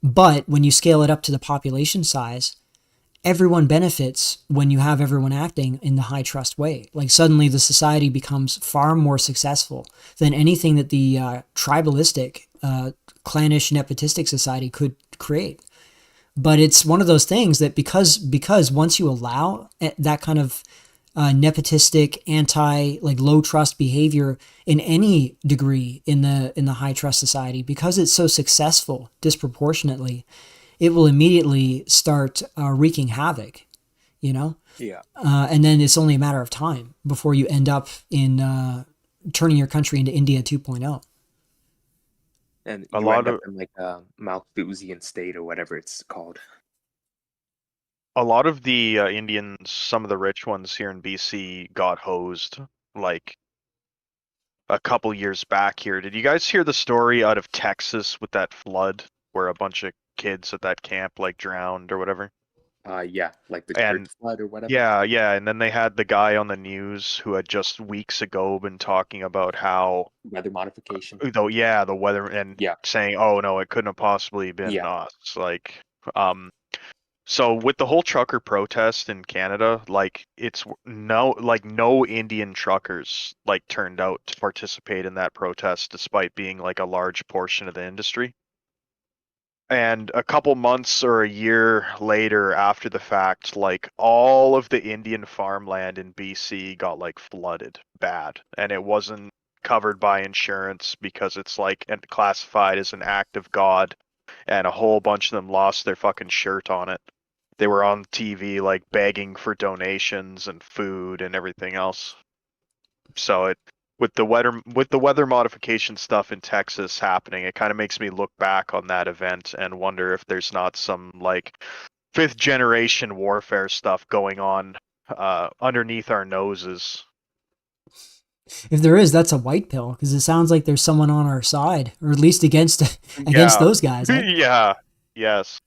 But when you scale it up to the population size, everyone benefits when you have everyone acting in the high trust way. Suddenly the society becomes far more successful than anything that the tribalistic, clannish, nepotistic society could create. But it's one of those things that because once you allow that kind of nepotistic, low trust behavior in any degree in the high trust society, because it's so successful disproportionately, it will immediately start wreaking havoc, Yeah. And then it's only a matter of time before you end up in turning your country into India 2.0. And you end up in a Malthusian state or whatever it's called. A lot of the Indians, some of the rich ones here in BC, got hosed a couple years back here. Did you guys hear the story out of Texas with that flood where a bunch of kids at that camp drowned or whatever? Yeah, the church flood or whatever. Yeah, and then they had the guy on the news who had just weeks ago been talking about how weather modification. The weather, and saying, "Oh no, it couldn't have possibly been us." So with the whole trucker protest in Canada, it's no Indian truckers turned out to participate in that protest, despite being a large portion of the industry. And a couple months or a year later, after the fact, all of the Indian farmland in BC got flooded bad, and it wasn't covered by insurance because it's classified as an act of God, and a whole bunch of them lost their fucking shirt on it. They were on TV begging for donations and food and everything else. So with the weather modification stuff in Texas happening, it kind of makes me look back on that event and wonder if there's not some 5th generation warfare stuff going on underneath our noses. If there is, that's a white pill, because it sounds like there's someone on our side, or at least against those guys. Eh? Yeah. Yes.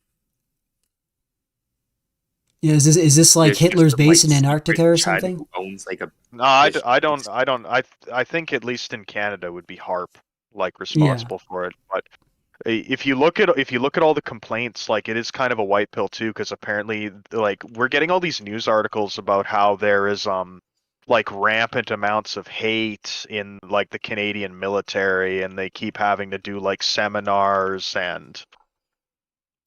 Yeah, is this like There's just Hitler's some, base in secret Antarctica or Chud something? who owns like a No, I this- don't. I think at least in Canada would be Harp like Yeah. responsible for it. But if you look at all the complaints, like it is kind of a white pill too, because apparently like we're getting all these news articles about how there is like rampant amounts of hate in like the Canadian military, and they keep having to do like seminars, and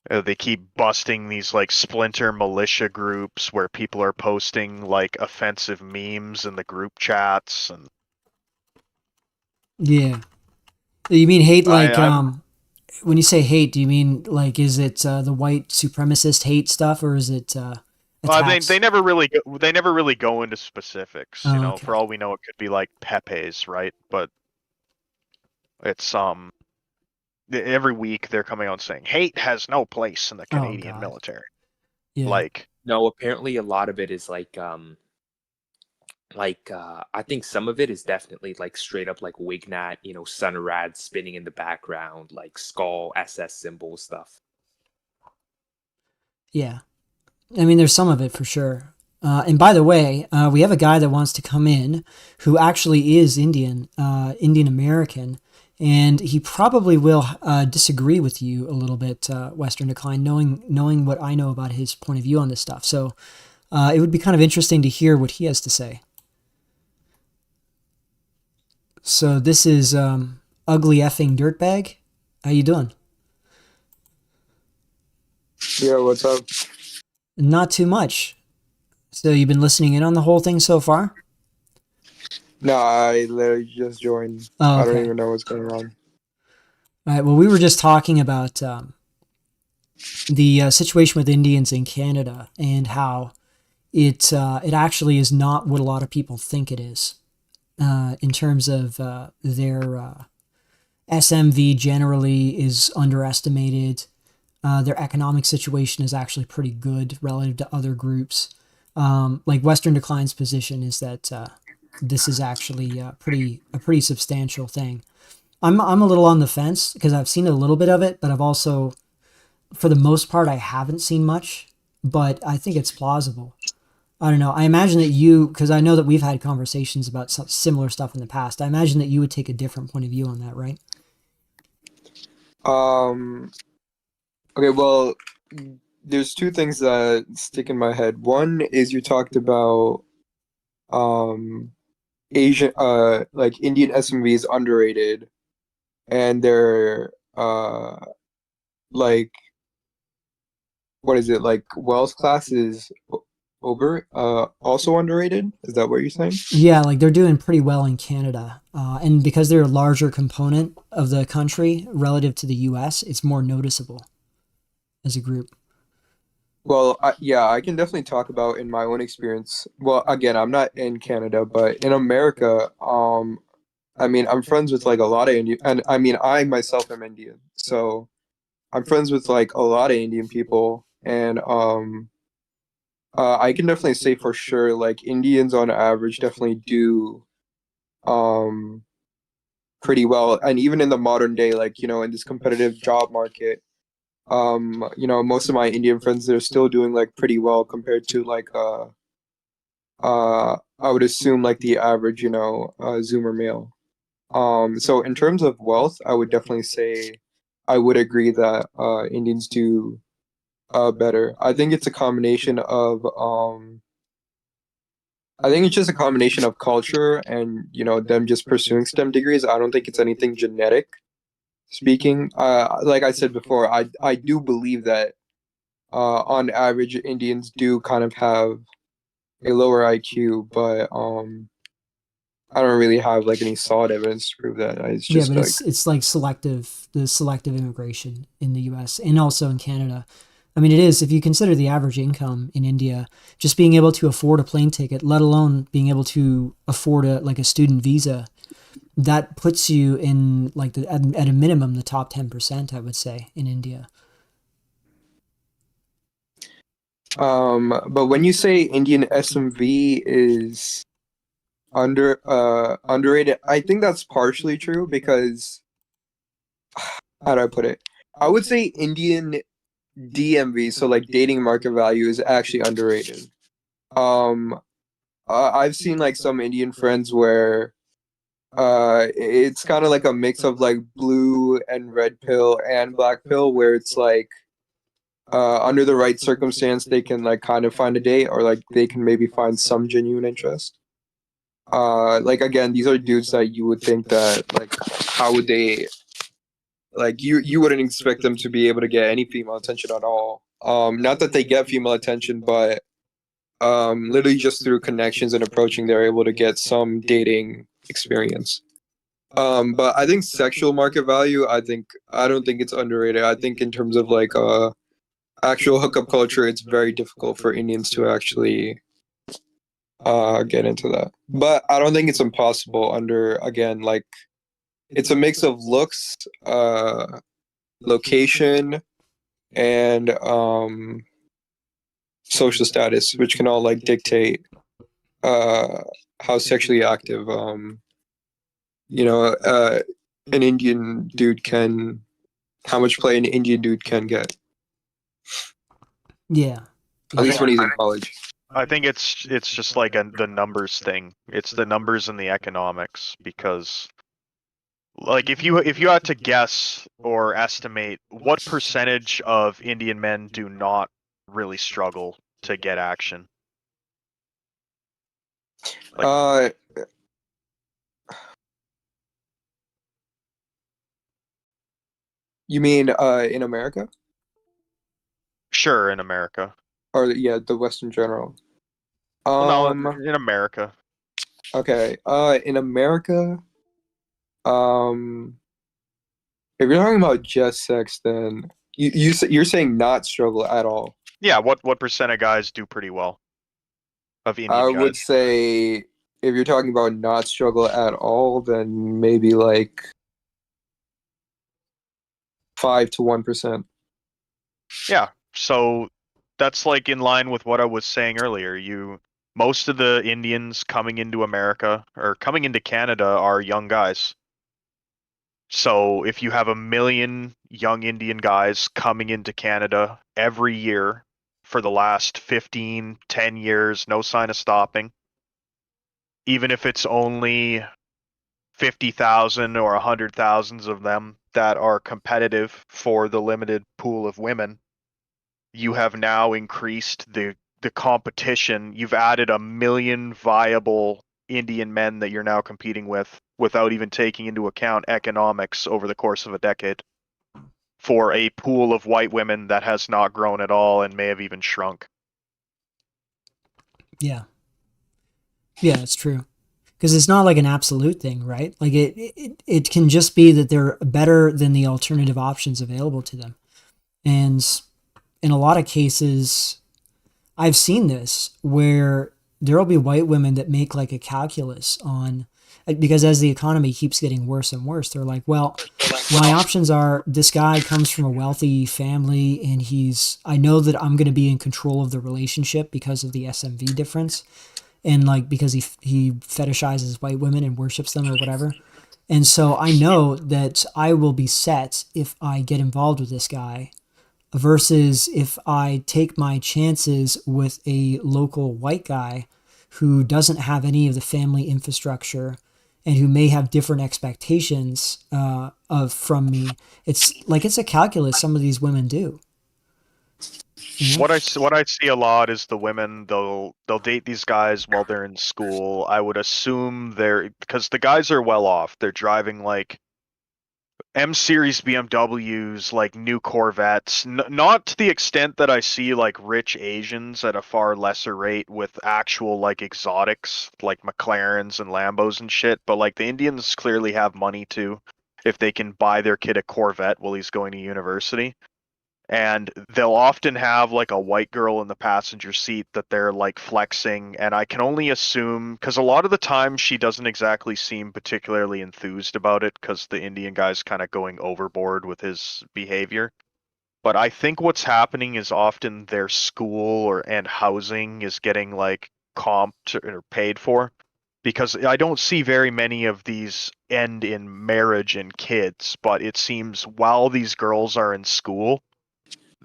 they keep busting these like splinter militia groups where people are posting like offensive memes in the group chats, and Yeah. You mean hate like I'm when you say hate, do you mean like is it the white supremacist hate stuff or is it attacks? they never really go into specifics, Oh, okay. for all we know it could be like Pepe's, right? But it's every week they're coming out saying hate has no place in the Oh, Canadian God. military. Yeah. Like No, apparently a lot of it is I think some of it is definitely like straight up like Wignat, Sunrad spinning in the background, like skull SS symbol stuff. Yeah. I mean, there's some of it for sure. And by the way, we have a guy that wants to come in who actually is Indian, Indian American, and he probably will disagree with you a little bit, Western Decline, knowing what I know about his point of view on this stuff. So it would be kind of interesting to hear what he has to say. So this is Ugly Effing Dirtbag. How you doing? Yeah, what's up? Not too much. So you've been listening in on the whole thing so far? No, I literally just joined. Oh, I don't okay. even know what's going on. All right. Well, we were just talking about the situation with Indians in Canada and how it actually is not what a lot of people think it is in terms of their SMV generally is underestimated. Their economic situation is actually pretty good relative to other groups. Like Western Decline's position is that this is actually a pretty substantial thing. I'm a little on the fence because I've seen a little bit of it, but I've also, for the most part, I haven't seen much. But I think it's plausible. I don't know. I imagine that you, because I know that we've had conversations about some similar stuff in the past. I imagine that you would take a different point of view on that, right? Okay, well, there's two things that stick in my head. One is you talked about Asian like Indian SMVs underrated and they're like what is it, like wealth class is over also underrated? Is that what you're saying? Yeah, like they're doing pretty well in Canada. And because they're a larger component of the country relative to the US, it's more noticeable as a group. Well, yeah, I can definitely talk about in my own experience. Well, again, I'm not in Canada, but in America, I mean, I'm friends with like a lot of Indian, and I mean, I myself am Indian, so I'm friends with like a lot of Indian people, and I can definitely say for sure, like Indians on average definitely do um pretty well, and even in the modern day, like in this competitive job market, most of my Indian friends they're still doing like pretty well compared to like I would assume like the average Zoomer male. So in terms of wealth, I would definitely say I would agree that Indians do better. I think it's a combination of I think it's just a combination of culture and them just pursuing STEM degrees. I don't think it's anything genetic speaking. Like I said before, I do believe that on average Indians do kind of have a lower IQ, but I don't really have like any solid evidence to prove that. It's Yeah, just but like it's like the selective immigration in the US and also in Canada. I mean, it is, if you consider the average income in India, just being able to afford a plane ticket, let alone being able to afford a student visa, that puts you in like at a minimum the top 10%, I would say, in India. but when you say Indian SMV is underrated, I think that's partially true because how do I put it? I would say Indian DMV, so like dating market value, is actually underrated. I've seen like some Indian friends where it's kind of like a mix of like blue and red pill and black pill, where it's like under the right circumstance they can like kind of find a date, or like they can maybe find some genuine interest. Like again, these are dudes that you would think that like how would they, like you wouldn't expect them to be able to get any female attention at all. Not that they get female attention, but literally just through connections and approaching, they're able to get some dating experience. But I think sexual market value, I don't think it's underrated. I think in terms of like actual hookup culture, it's very difficult for Indians to actually get into that. But I don't think it's impossible under, again, like it's a mix of looks, location, and social status, which can all like dictate how sexually active an Indian dude can, how much play an Indian dude can get. Yeah. At least when he's in college. I think it's just like the numbers thing. It's the numbers and the economics, because like if you had to guess or estimate what percentage of Indian men do not really struggle to get action. You mean in America? Sure, in America. Or yeah, the West in general. No, in America. Okay. In America, if you're talking about just sex, then you're saying not struggle at all. Yeah, what percent of guys do pretty well? Of Indian I guys? would say if you're talking about not struggle at all, then maybe like 5 to 1%. Yeah, so that's like in line with what I was saying earlier. Most of the Indians coming into America or coming into Canada are young guys. So if you have 1 million young Indian guys coming into Canada every year for the last 10 years, no sign of stopping, even if it's only 50,000 or 100,000 of them that are competitive for the limited pool of women, you have now increased the competition. You've added 1 million viable Indian men that you're now competing with without even taking into account economics over the course of a decade for a pool of white women that has not grown at all and may have even shrunk. Yeah. Yeah, it's true. Because it's not like an absolute thing, right? Like it can just be that they're better than the alternative options available to them. And in a lot of cases, I've seen this where there'll be white women that make like a calculus on, because as the economy keeps getting worse and worse, they're like, well, my options are this guy comes from a wealthy family and I know that I'm going to be in control of the relationship because of the SMV difference. And like, because he fetishizes white women and worships them or whatever. And so I know that I will be set if I get involved with this guy, versus if I take my chances with a local white guy who doesn't have any of the family infrastructure and who may have different expectations from me. It's a calculus some of these women do. Mm-hmm. What I see a lot is the women, they'll date these guys while they're in school. I would assume because the guys are well off. They're driving like M series BMWs, like new Corvettes. Not to the extent that I see like rich Asians at a far lesser rate with actual like exotics like McLarens and Lambos and shit, but like the Indians clearly have money too if they can buy their kid a Corvette while he's going to university. And they'll often have like a white girl in the passenger seat that they're like flexing, and I can only assume, because a lot of the time she doesn't exactly seem particularly enthused about it because the Indian guy's kind of going overboard with his behavior. But I think what's happening is often their school and housing is getting like comped or paid for, because I don't see very many of these end in marriage and kids, but it seems while these girls are in school,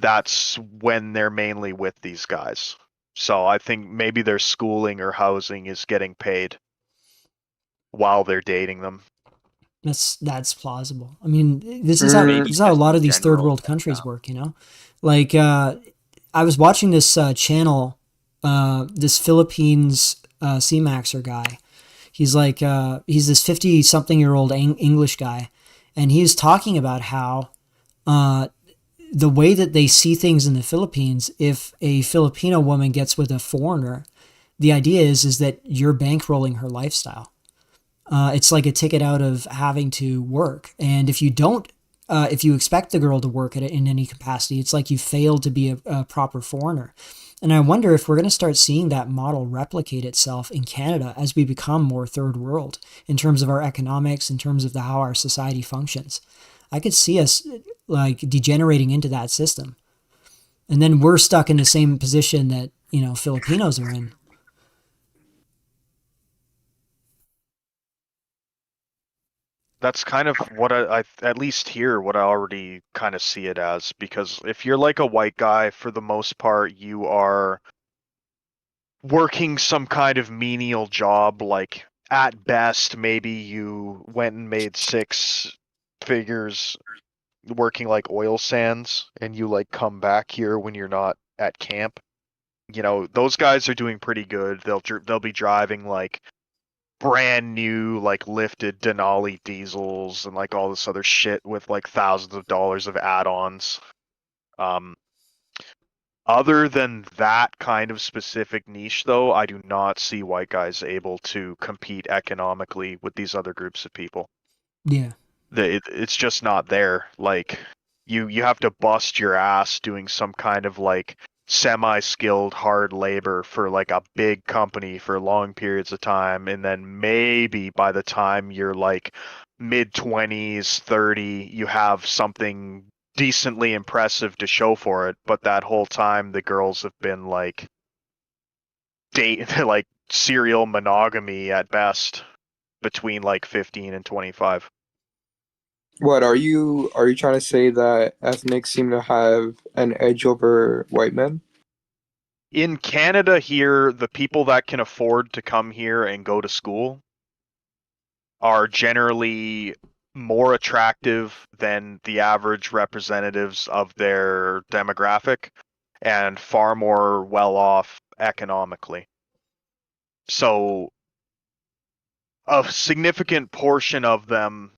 that's when they're mainly with these guys. So I think maybe their schooling or housing is getting paid while they're dating them. That's plausible. I mean, this is Maybe how a just lot of in these third general, world but, countries work. You know, like I was watching this channel, this Philippines C-Maxer guy. He's like he's this 50-something-year-old English guy, and he's talking about how the way that they see things in the Philippines, if a Filipino woman gets with a foreigner, the idea is that you're bankrolling her lifestyle. It's like a ticket out of having to work. And if you don't, if you expect the girl to work at it in any capacity, it's like you failed to be a proper foreigner. And I wonder if we're going to start seeing that model replicate itself in Canada as we become more third world in terms of our economics, in terms of how our society functions. I could see us like degenerating into that system. And then we're stuck in the same position that, you know, Filipinos are in. That's kind of what I at least here, what I already kind of see it as, because if you're like a white guy, for the most part, you are working some kind of menial job, like at best, maybe you went and made 6 figures working like oil sands, and you like come back here when you're not at camp. You know, those guys are doing pretty good. They'll be driving like brand new like lifted Denali diesels and like all this other shit with like thousands of dollars of add-ons. Um, Other than that kind of specific niche, though, I do not see white guys able to compete economically with these other groups of people. Yeah. It's just not there. Like you have to bust your ass doing some kind of like semi-skilled hard labor for like a big company for long periods of time, and then maybe by the time you're like mid-20s, 30, you have something decently impressive to show for it. But that whole time the girls have been like like serial monogamy at best between like 15 and 25. What are you trying to say that ethnics seem to have an edge over white men? In Canada here, the people that can afford to come here and go to school are generally more attractive than the average representatives of their demographic and far more well off economically. So a significant portion of them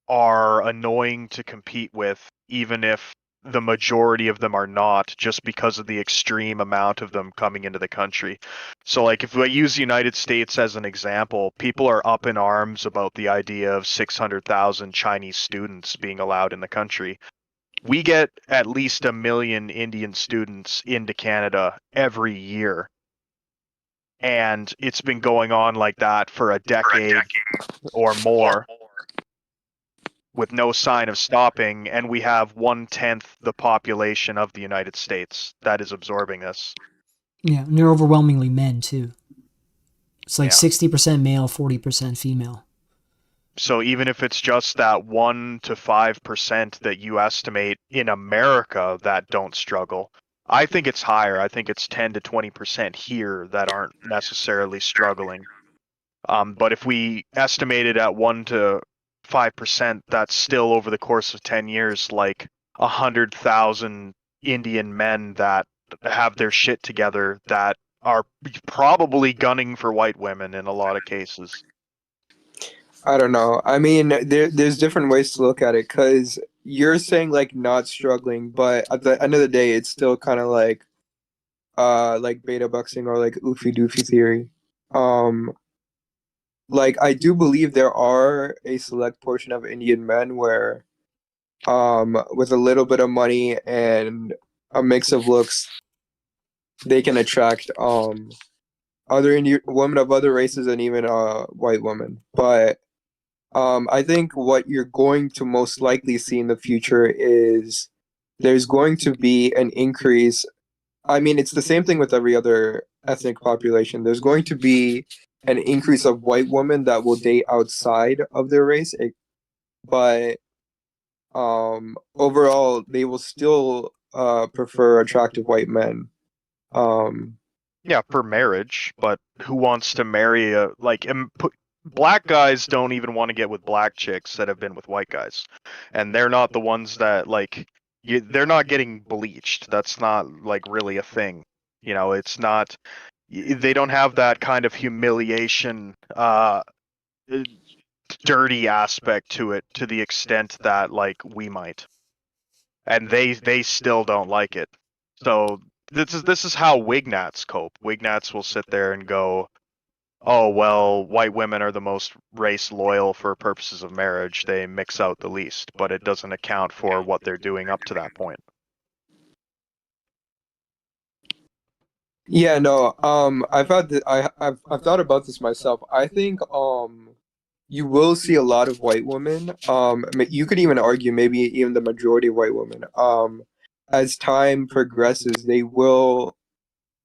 are annoying to compete with, even if the majority of them are not, just because of the extreme amount of them coming into the country. So, like, if I use the United States as an example, people are up in arms about the idea of 600,000 Chinese students being allowed in the country. We get at least 1 million Indian students into Canada every year. And it's been going on like that for a decade or more, with no sign of stopping, and we have 1/10 the population of the United States that is absorbing this. Yeah. And they're overwhelmingly men, too. It's like Yeah. 60% male, 40% female. So even if it's just that 1 to 5% that you estimate in America that don't struggle, I think it's higher. I think it's 10 to 20% here that aren't necessarily struggling. But if we estimate it at 1 to 5%, that's still over the course of 10 years, like 100,000 Indian men that have their shit together that are probably gunning for white women in a lot of cases. I don't know. I mean, there's different ways to look at it because you're saying like not struggling, but at the end of the day, it's still kind of like beta boxing or like oofy doofy theory. Um, like I do believe there are a select portion of Indian men where, with a little bit of money and a mix of looks, they can attract other Indian women of other races and even white women. But I think what you're going to most likely see in the future is there's going to be an increase. I mean, it's the same thing with every other ethnic population. There's going to be an increase of white women that will date outside of their race, but overall, they will still prefer attractive white men. Yeah, for marriage, but who wants to marry black guys don't even want to get with black chicks that have been with white guys, and they're not the ones that they're not getting bleached. That's not like really a thing. It's not. They don't have that kind of humiliation, dirty aspect to it to the extent that like we might, and they still don't like it. So this is how Wignats cope. Wignats will sit there and go, "Oh well, white women are the most race loyal for purposes of marriage. They mix out the least," but it doesn't account for what they're doing up to that point. Yeah, no. I've had I've thought about this myself. I think you will see a lot of white women. You could even argue maybe even the majority of white women. As time progresses, they will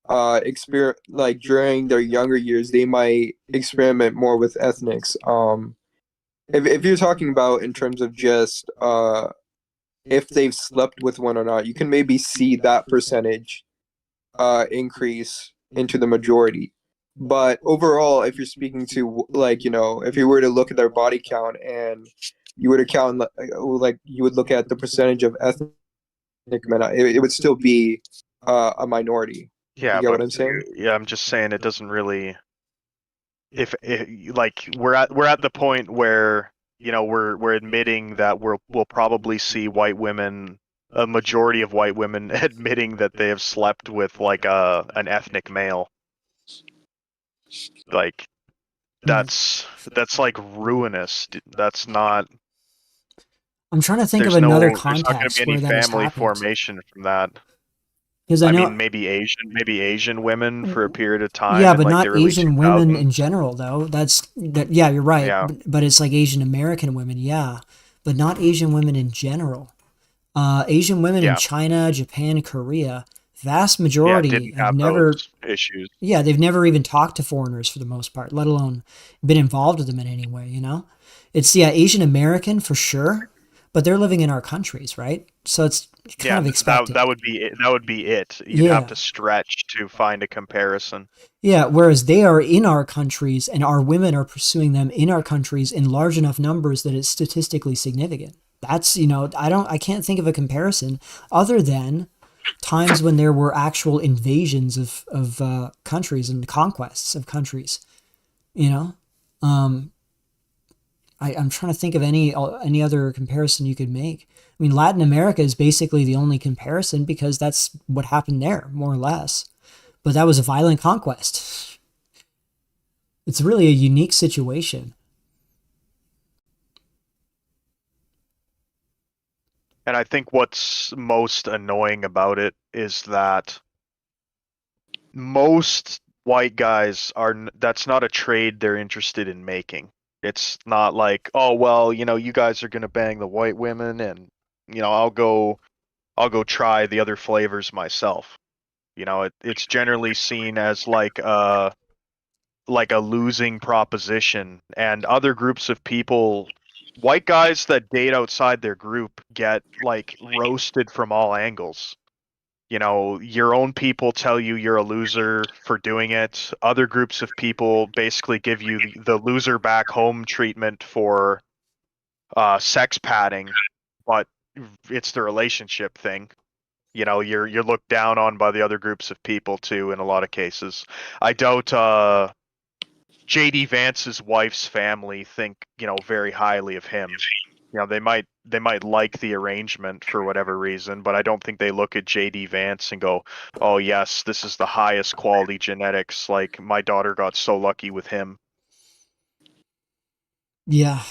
like during their younger years, they might experiment more with ethnics. If you're talking about in terms of just if they've slept with one or not, you can maybe see that percentage increase into the majority. But overall, if you're speaking to if you were to look at their body count and you were to count like you would look at the percentage of ethnic men, it would still be a minority. Yeah, You get but what I'm saying? yeah, I'm just saying it doesn't really. If like we're at the point where we're admitting that we'll probably see white women, a majority of white women admitting that they have slept with like an ethnic male. Like that's like ruinous. That's not. I'm trying to think of There's another there's not going to context be where any that has family happened. formation from that. Because I know, mean, maybe Asian women for a period of time. yeah, in but like not the early Asian women 2000s. in general, though. Yeah, you're right. Yeah. But it's like Asian American women, yeah, but not Asian women in general. Asian women in Yeah. China, Japan, Korea, vast Yeah, majority didn't have have never. those issues. Yeah, they've never even talked to foreigners for the most part, let alone been involved with them in any way. It's Asian American for sure, but they're living in our countries, right? So it's kind Yeah, of expected. that would be it. That would be it. You'd have Yeah. to stretch to find a comparison. Yeah, whereas they are in our countries and our women are pursuing them in our countries in large enough numbers that it's statistically significant. That's, I can't think of a comparison other than times when there were actual invasions of countries and conquests of countries, I'm trying to think of any other comparison you could make. I mean, Latin America is basically the only comparison because that's what happened there, more or less. But that was a violent conquest. It's really a unique situation. And I think what's most annoying about it is that most white guys that's not a trade they're interested in making. It's not like, oh well, you guys are gonna bang the white women, and I'll go try the other flavors myself. It's generally seen as like a losing proposition, and other groups of people, white guys that date outside their group, get like roasted from all angles. Your own people tell you you're a loser for doing it. Other groups of people basically give you the loser back home treatment for sex padding, but it's the relationship thing. You're looked down on by the other groups of people too in a lot of cases. I doubt JD Vance's wife's family think, very highly of him. They might like the arrangement for whatever reason, but I don't think they look at JD Vance and go, "Oh yes, this is the highest quality genetics. Like my daughter got so lucky with him." Yeah.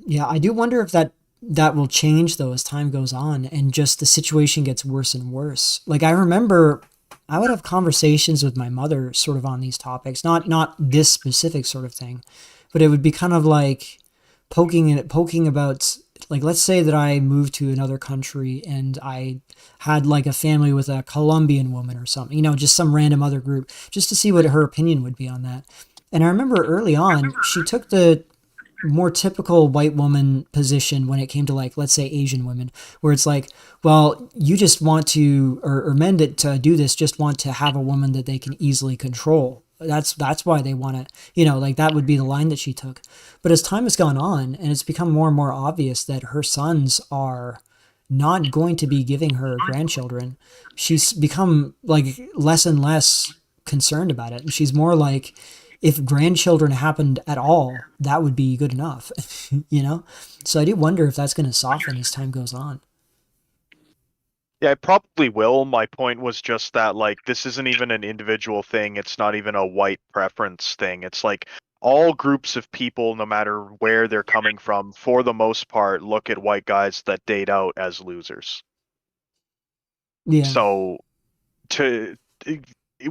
Yeah, I do wonder if that will change though as time goes on and just the situation gets worse and worse. Like I remember I would have conversations with my mother sort of on these topics, not this specific sort of thing, but it would be kind of like poking about, like, let's say that I moved to another country and I had like a family with a Colombian woman or something, just some random other group, just to see what her opinion would be on that. And I remember early on, she took the more typical white woman position when it came to, like, let's say Asian women, where it's like, well, you just want to, or men that do this just want to have a woman that they can easily control. That's why they want to, like, that would be the line that she took. But as time has gone on, and it's become more and more obvious that her sons are not going to be giving her grandchildren, she's become, like, less and less concerned about it. And she's more like, if grandchildren happened at all, that would be good enough, So I do wonder if that's going to soften as time goes on. Yeah, it probably will. My point was just that, like, this isn't even an individual thing. It's not even a white preference thing. It's like all groups of people, no matter where they're coming from, for the most part, look at white guys that date out as losers. Yeah. So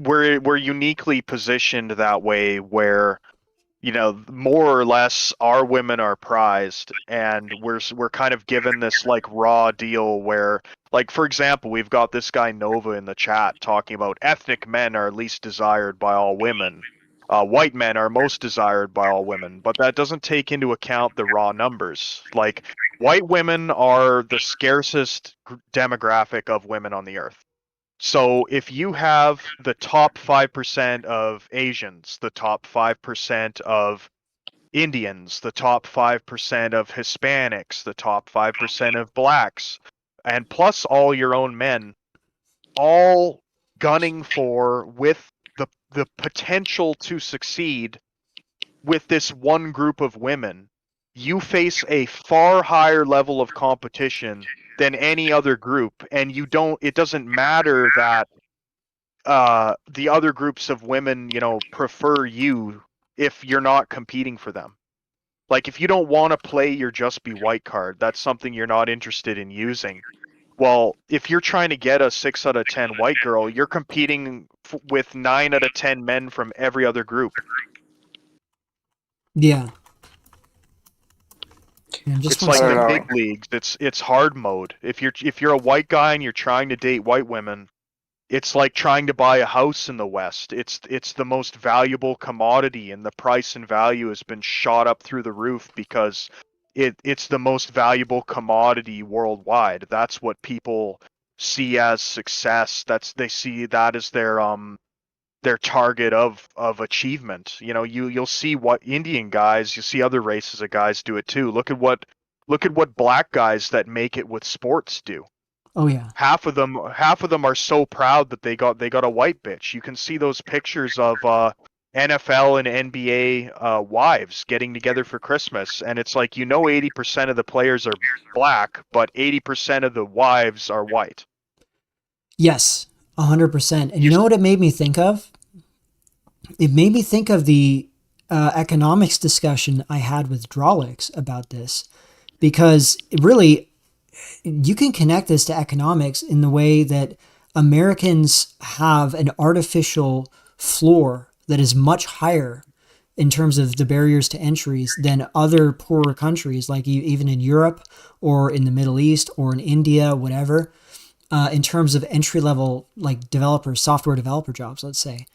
we're uniquely positioned that way, where more or less our women are prized, and we're kind of given this, like, raw deal where, like, for example, we've got this guy Nova in the chat talking about ethnic men are least desired by all women. White men are most desired by all women, but that doesn't take into account the raw numbers. Like, white women are the scarcest demographic of women on the earth. So if you have the top 5% of Asians, the top 5% of Indians, the top 5% of Hispanics, the top 5% of blacks, and plus all your own men, all gunning for, with the potential to succeed with this one group of women, you face a far higher level of competition than any other group, and it doesn't matter that the other groups of women, prefer you if you're not competing for them. Like, if you don't want to play your Just Be White card, that's something you're not interested in using. Well, if you're trying to get a 6 out of 10 white girl, you're competing with 9 out of 10 men from every other group. Yeah. Just It's like I don't the know. big leagues. It's hard mode. If you're a white guy and you're trying to date white women, it's like trying to buy a house in the West. It's the most valuable commodity, and the price and value has been shot up through the roof because it's the most valuable commodity worldwide. That's what people see as success. They see that as their target of achievement. You'll see what Indian guys, you see other races of guys do it too. Look at what black guys that make it with sports do. Oh yeah. Half of them are so proud that they got a white bitch. You can see those pictures of NFL and NBA wives getting together for Christmas, and it's like 80% of the players are black, but 80% of the wives are white. Yes, 100%. And you know what it made me think of? It made me think of the economics discussion I had with Drawlix about this, because really, you can connect this to economics in the way that Americans have an artificial floor that is much higher in terms of the barriers to entries than other poorer countries, like even in Europe or in the Middle East or in India, whatever, in terms of entry-level, like, software developer jobs, let's say.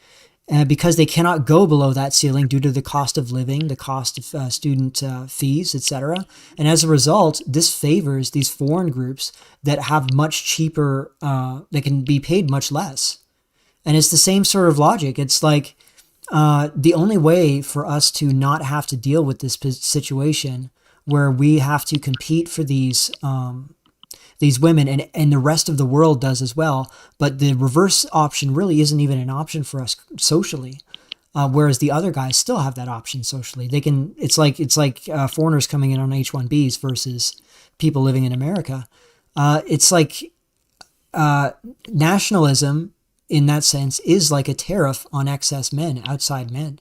Because they cannot go below that ceiling due to the cost of living, the cost of student fees, etc. And as a result, this favors these foreign groups that have much cheaper, they can be paid much less. And it's the same sort of logic. It's like the only way for us to not have to deal with this situation where we have to compete for these women, and the rest of the world does as well. But the reverse option really isn't even an option for us socially, whereas the other guys still have that option socially. They can. It's like foreigners coming in on H-1Bs versus people living in America. It's like nationalism in that sense is like a tariff on excess men, outside men.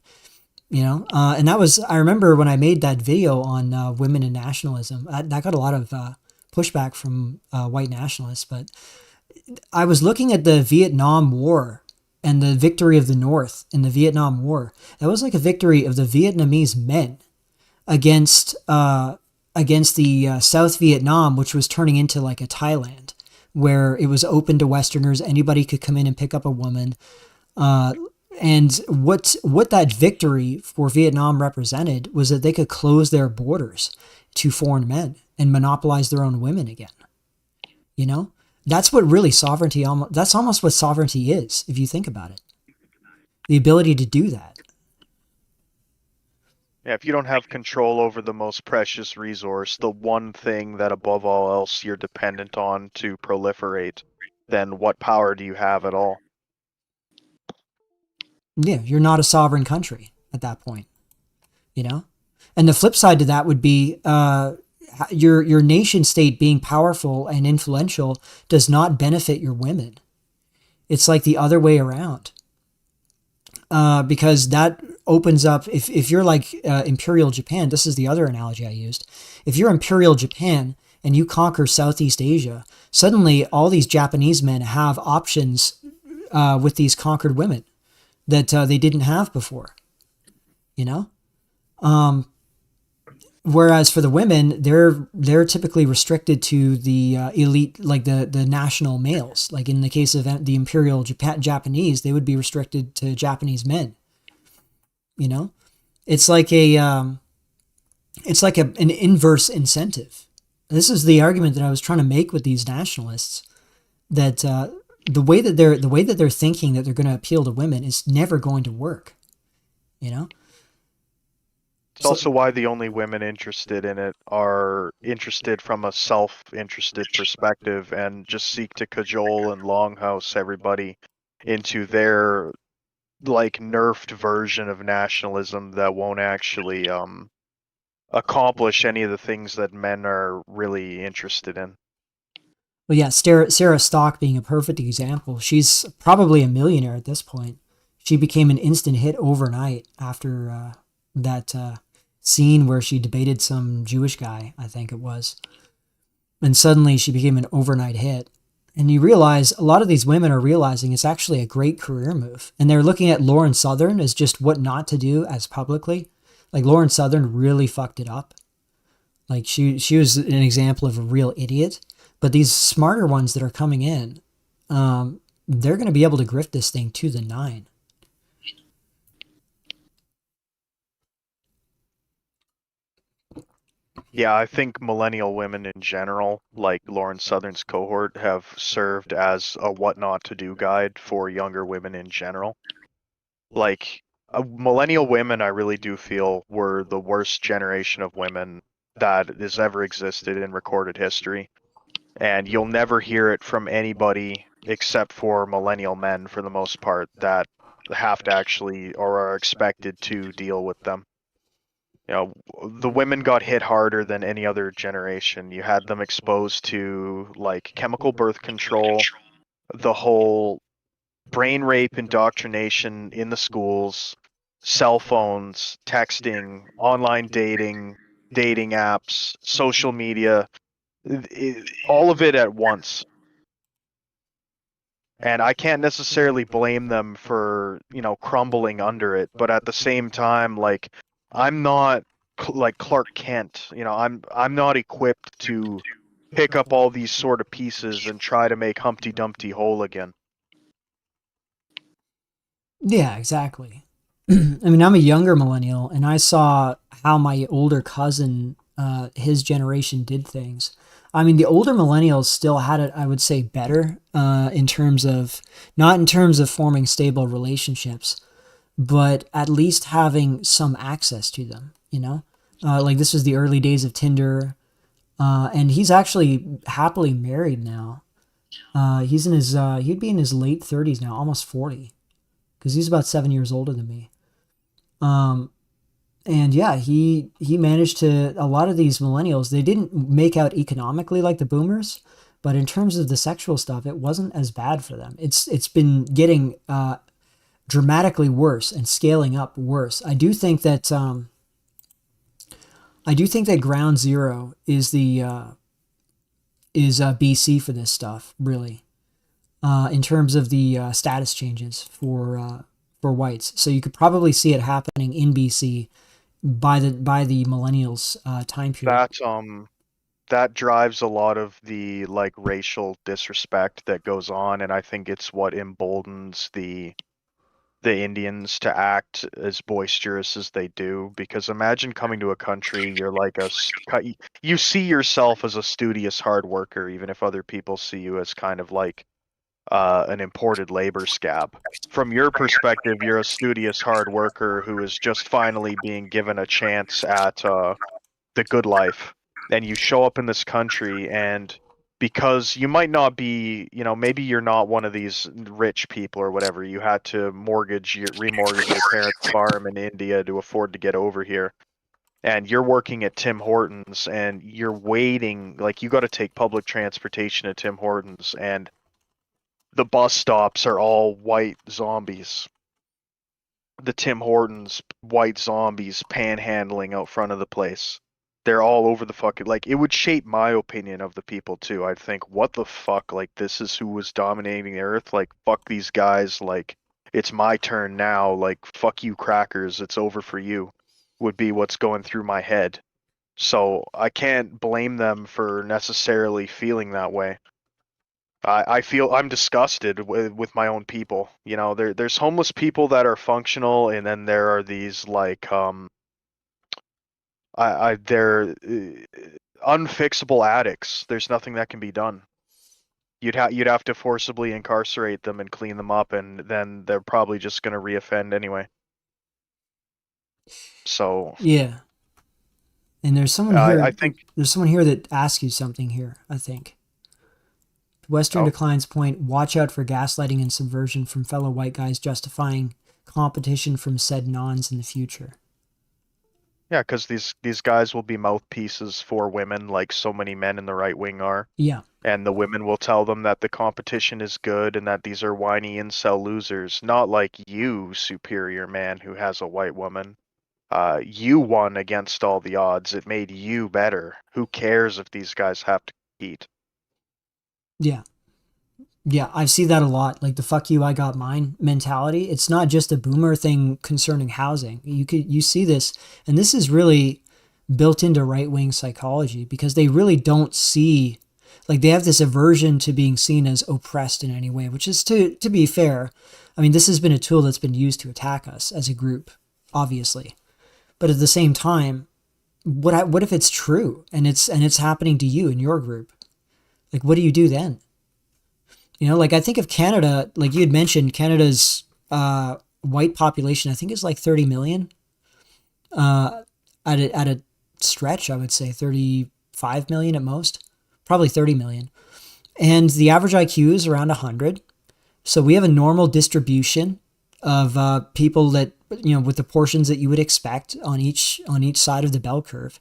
And that was, I remember when I made that video on women and nationalism, that got a lot of pushback from white nationalists, but I was looking at the Vietnam War and the victory of the North in the Vietnam War. That was like a victory of the Vietnamese men against the South Vietnam, which was turning into like a Thailand, where it was open to Westerners. Anybody could come in and pick up a woman. And what that victory for Vietnam represented was that they could close their borders to foreign men and monopolize their own women again. You know, that's what really sovereignty. That's almost what sovereignty is, if you think about it. The ability to do that. Yeah, if you don't have control over the most precious resource, the one thing that above all else you're dependent on to proliferate, then what power do you have at all? Yeah, you're not a sovereign country at that point. You know, and the flip side to that would be your nation state being powerful and influential does not benefit your women. It's like the other way around. Because that opens up, if you're like Imperial Japan, this is the other analogy I used. If you're Imperial Japan and you conquer Southeast Asia, suddenly all these Japanese men have options with these conquered women that they didn't have before. You know? Whereas for the women, they're typically restricted to the elite, like the national males. Like in the case of the Imperial Japanese, they would be restricted to Japanese men. You know, it's like an inverse incentive. This is the argument that I was trying to make with these nationalists, that the way that they're thinking that they're going to appeal to women is never going to work. You know. It's also why the only women interested in it are interested from a self-interested perspective and just seek to cajole and longhouse everybody into their like nerfed version of nationalism that won't actually accomplish any of the things that men are really interested in. Well, yeah, Sarah Stock being a perfect example. She's probably a millionaire at this point. She became an instant hit overnight after that scene where she debated some Jewish guy, I think it was. And suddenly she became an overnight hit. And you realize a lot of these women are realizing it's actually a great career move. And they're looking at Lauren Southern as just what not to do as publicly. Like Lauren Southern really fucked it up. Like she was an example of a real idiot. But these smarter ones that are coming in, they're going to be able to grift this thing to the 9. Yeah, I think millennial women in general, like Lauren Southern's cohort, have served as a what not to do guide for younger women in general. Like, millennial women, I really do feel, were the worst generation of women that has ever existed in recorded history. And you'll never hear it from anybody except for millennial men, for the most part, that have to actually or are expected to deal with them. You know, the women got hit harder than any other generation. You had them exposed to like chemical birth control, the whole brain rape indoctrination in the schools, cell phones, texting, online dating apps, social media, all of it at once. And I can't necessarily blame them for, you know, crumbling under it, but at the same time, like, I'm not like Clark Kent, you know, I'm not equipped to pick up all these sort of pieces and try to make Humpty Dumpty whole again. Yeah, exactly. I mean, I'm a younger millennial, and I saw how my older cousin, his generation, did things. I mean, the older millennials still had it, I would say, better in terms of, not in terms of forming stable relationships, but at least having some access to them, you know? Like, this was the early days of Tinder, and he's actually happily married now. He's in his, he'd be in his late 30s now, almost 40, because he's about 7 years older than me. And yeah, he managed to, a lot of these millennials, they didn't make out economically like the boomers, but in terms of the sexual stuff, it wasn't as bad for them. It's been getting dramatically worse and scaling up worse. I do think that ground zero is BC for this stuff, really, in terms of the status changes for whites. So you could probably see it happening in BC by the millennials time period. That drives a lot of the like racial disrespect that goes on, and I think it's what emboldens the the Indians to act as boisterous as they do, because imagine coming to a country, you're like you see yourself as a studious hard worker, even if other people see you as kind of like an imported labor scab. From your perspective, you're a studious hard worker who is just finally being given a chance at the good life. And you show up in this country, and because you might not be, maybe you're not one of these rich people or whatever, you had to remortgage your parents' farm in India to afford to get over here. And you're working at Tim Hortons, and you're waiting, like you got to take public transportation at Tim Hortons, and the bus stops are all white zombies. The Tim Hortons white zombies panhandling out front of the place. They're all over the fucking, like, it would shape my opinion of the people too. I'd think, what the fuck, like, this is who was dominating the earth, like, fuck these guys, like, it's my turn now, like, fuck you crackers, it's over for you, would be what's going through my head. So I can't blame them for necessarily feeling that way. I feel I'm disgusted with my own people. There's homeless people that are functional, and then there are these like they're unfixable addicts. There's nothing that can be done. You'd have to forcibly incarcerate them and clean them up, and then they're probably just gonna reoffend anyway. So Yeah. And there's someone here. I think There's someone here that asks you something here, I think. Western Oh. Decline's point, watch out for gaslighting and subversion from fellow white guys justifying competition from said nons in the future. Yeah, because these guys will be mouthpieces for women, like so many men in the right wing are. Yeah. And the women will tell them that the competition is good and that these are whiny incel losers, not like you, superior man who has a white woman. You won against all the odds. It made you better. Who cares if these guys have to compete? Yeah. Yeah, I see that a lot. Like the fuck you, I got mine mentality. It's not just a boomer thing concerning housing. You see this, and this is really built into right-wing psychology because they really don't see, like they have this aversion to being seen as oppressed in any way, which is to be fair. I mean, this has been a tool that's been used to attack us as a group, obviously. But at the same time, what if it's true and it's happening to you in your group? Like, what do you do then? Like I think of Canada, like you had mentioned, Canada's white population, I think is like 30 million. At a stretch, I would say 35 million at most, probably 30 million. And the average IQ is around 100. So we have a normal distribution of people that, with the portions that you would expect on each side of the bell curve.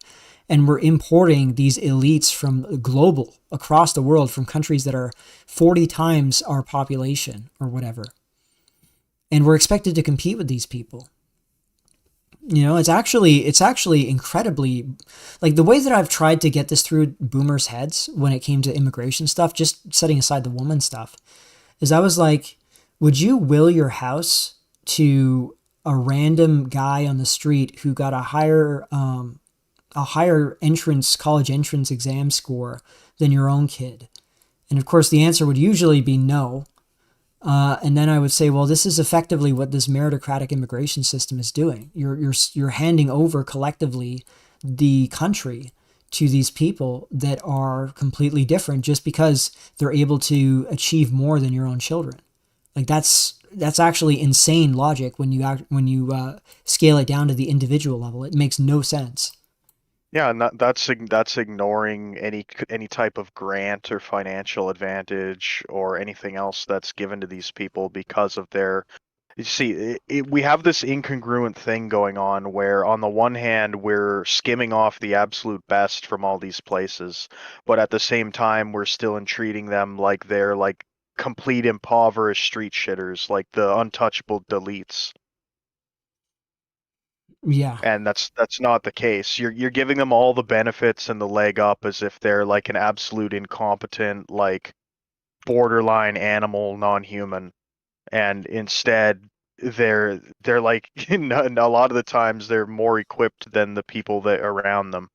And we're importing these elites from global, across the world, from countries that are 40 times our population or whatever. And we're expected to compete with these people. It's actually incredibly, like the way that I've tried to get this through boomers' heads when it came to immigration stuff, just setting aside the woman stuff, is I was like, would you will your house to a random guy on the street who got a higher college entrance exam score than your own kid? And of course, the answer would usually be no. And then I would say, well, this is effectively what this meritocratic immigration system is doing. You're handing over collectively the country to these people that are completely different just because they're able to achieve more than your own children. Like that's actually insane logic when you scale it down to the individual level. It makes no sense. Yeah, and that's ignoring any type of grant or financial advantage or anything else that's given to these people because of their. You see, we have this incongruent thing going on where, on the one hand, we're skimming off the absolute best from all these places, but at the same time, we're still treating them like they're like complete impoverished street shitters, like the untouchable deletes. Yeah. And that's not the case. You're giving them all the benefits and the leg up as if they're like an absolute incompetent, like borderline animal, non-human. And instead they're like a lot of the times they're more equipped than the people that are around them,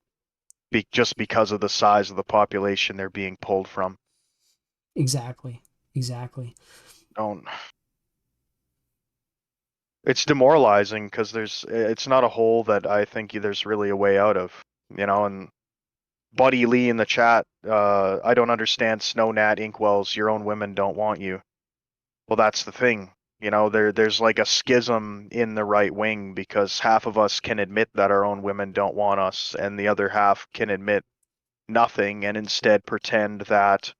just because of the size of the population they're being pulled from. Exactly. Don't It's demoralizing because it's not a hole that I think there's really a way out of, and Buddy Lee in the chat, I don't understand Snownat Inkwells, your own women don't want you. Well, that's the thing. There's like a schism in the right wing because half of us can admit that our own women don't want us, and the other half can admit nothing and instead pretend that,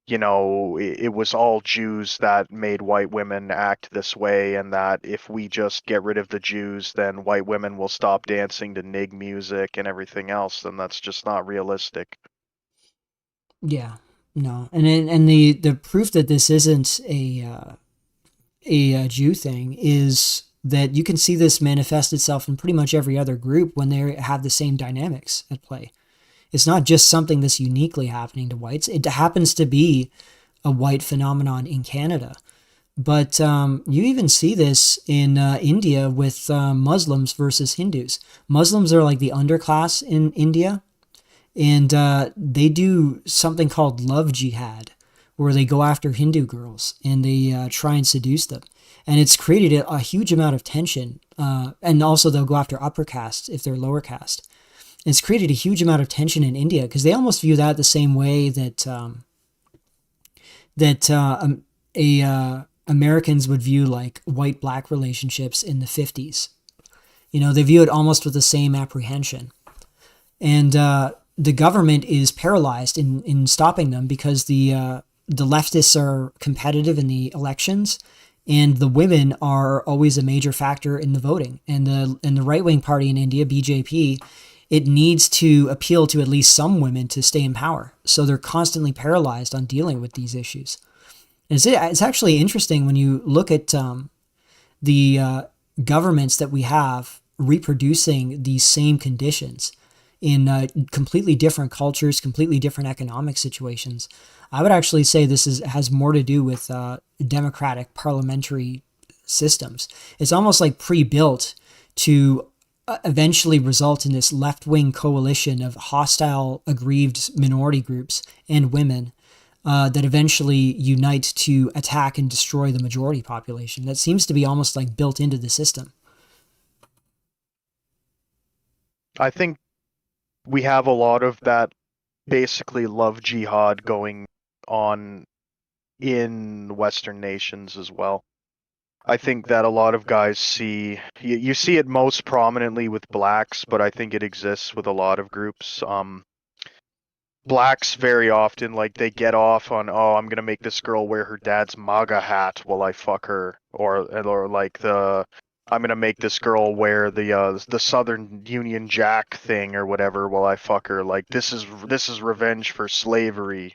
it was all Jews that made white women act this way, and that if we just get rid of the Jews, then white women will stop dancing to Nig music and everything else, and that's just not realistic. Yeah, no, and the proof that this isn't a Jew thing is that you can see this manifest itself in pretty much every other group when they have the same dynamics at play. It's not just something that's uniquely happening to whites. It happens to be a white phenomenon in Canada. But you even see this in India with Muslims versus Hindus. Muslims are like the underclass in India, and they do something called love jihad, where they go after Hindu girls and they try and seduce them. And it's created a huge amount of tension. And also they'll go after upper caste if they're lower caste. It's created a huge amount of tension in India because they almost view that the same way that Americans would view like white-black relationships in the 50s. They view it almost with the same apprehension. And the government is paralyzed in stopping them because the leftists are competitive in the elections, and the women are always a major factor in the voting. And the right-wing party in India, BJP, it needs to appeal to at least some women to stay in power. So they're constantly paralyzed on dealing with these issues. And it's actually interesting when you look at the governments that we have reproducing these same conditions in completely different cultures, completely different economic situations. I would actually say this has more to do with democratic parliamentary systems. It's almost like pre-built to eventually result in this left-wing coalition of hostile, aggrieved minority groups and women that eventually unite to attack and destroy the majority population. That seems to be almost like built into the system. I think we have a lot of that basically love jihad going on in Western nations as well. I think that a lot of guys see, you see it most prominently with blacks, but I think it exists with a lot of groups. Blacks very often, like, they get off on, oh, I'm gonna make this girl wear her dad's MAGA hat while I fuck her, or like I'm gonna make this girl wear the Southern Union Jack thing or whatever while I fuck her. Like, this is revenge for slavery.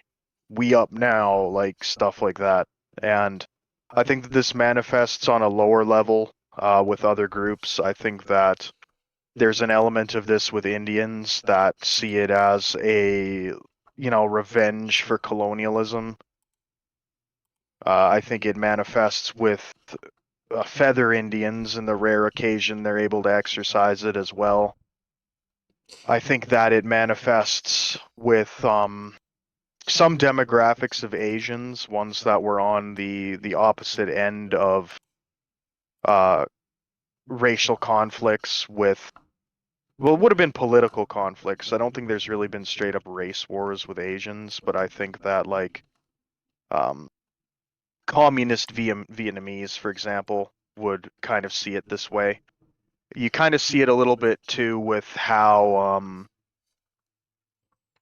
We up now, like stuff like that. And I think that this manifests on a lower level with other groups. I think that there's an element of this with Indians that see it as a, revenge for colonialism. I think it manifests with feather Indians, and the rare occasion they're able to exercise it as well. I think that it manifests with some demographics of Asians, ones that were on the opposite end of racial conflicts with, well, it would have been political conflicts. I don't think there's really been straight up race wars with Asians, but I think that, like, communist Vietnamese, for example, would kind of see it this way. You kind of see it a little bit too with how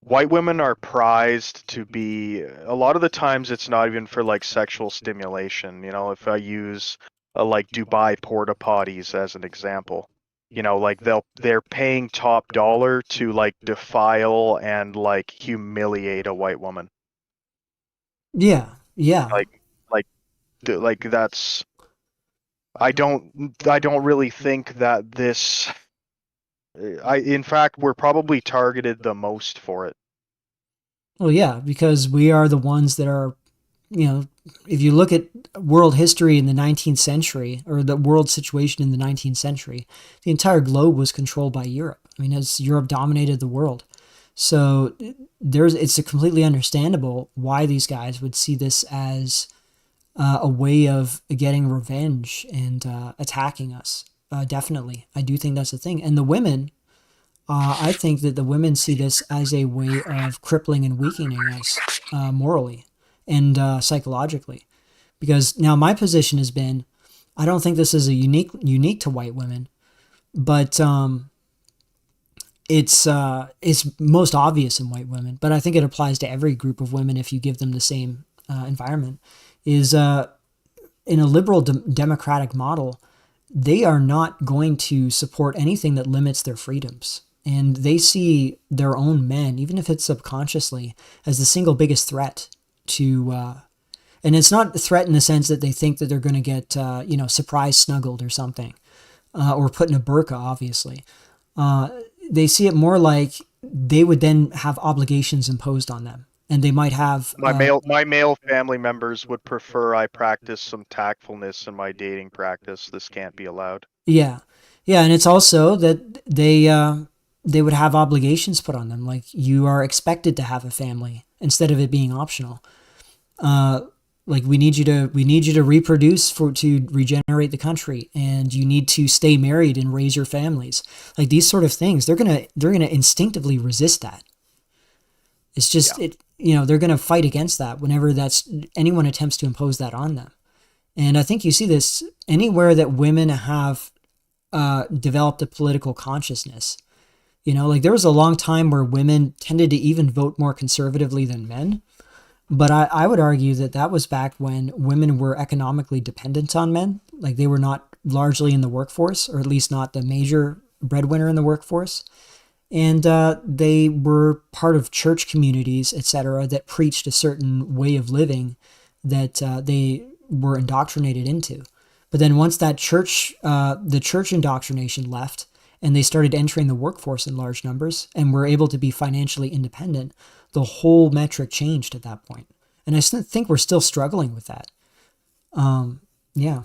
white women are prized to be, a lot of the times it's not even for like sexual stimulation. If I use like Dubai porta potties as an example, like they're paying top dollar to like defile and like humiliate a white woman. Yeah. Like that's, I don't really think that this, in fact, we're probably targeted the most for it. Well, yeah, because we are the ones that are, if you look at world history in the 19th century, or the world situation in the 19th century, the entire globe was controlled by Europe. I mean, as Europe dominated the world. So it's completely understandable why these guys would see this as a way of getting revenge and attacking us. Definitely, I do think that's a thing. And the women, I think that the women see this as a way of crippling and weakening us morally and psychologically. Because now my position has been, I don't think this is a unique to white women, but it's most obvious in white women. But I think it applies to every group of women if you give them the same environment. Is in a liberal democratic model, they are not going to support anything that limits their freedoms. And they see their own men, even if it's subconsciously, as the single biggest threat to, and it's not a threat in the sense that they think that they're going to get, surprise snuggled or something, or put in a burqa, obviously. They see it more like they would then have obligations imposed on them. And they might have My male family members would prefer I practice some tactfulness in my dating practice. This can't be allowed. Yeah, and it's also that they would have obligations put on them, like you are expected to have a family instead of it being optional. Like we need you to reproduce to regenerate the country, and you need to stay married and raise your families. Like these sort of things, they're gonna instinctively resist that. It's just they're gonna fight against that whenever anyone attempts to impose that on them. And I think you see this anywhere that women have developed a political consciousness. Like there was a long time where women tended to even vote more conservatively than men. But I would argue that was back when women were economically dependent on men. Like they were not largely in the workforce, or at least not the major breadwinner in the workforce. And they were part of church communities, etc., that preached a certain way of living that they were indoctrinated into. But then once that the church indoctrination left, and they started entering the workforce in large numbers and were able to be financially independent, the whole metric changed at that point. And I think we're still struggling with that. Yeah.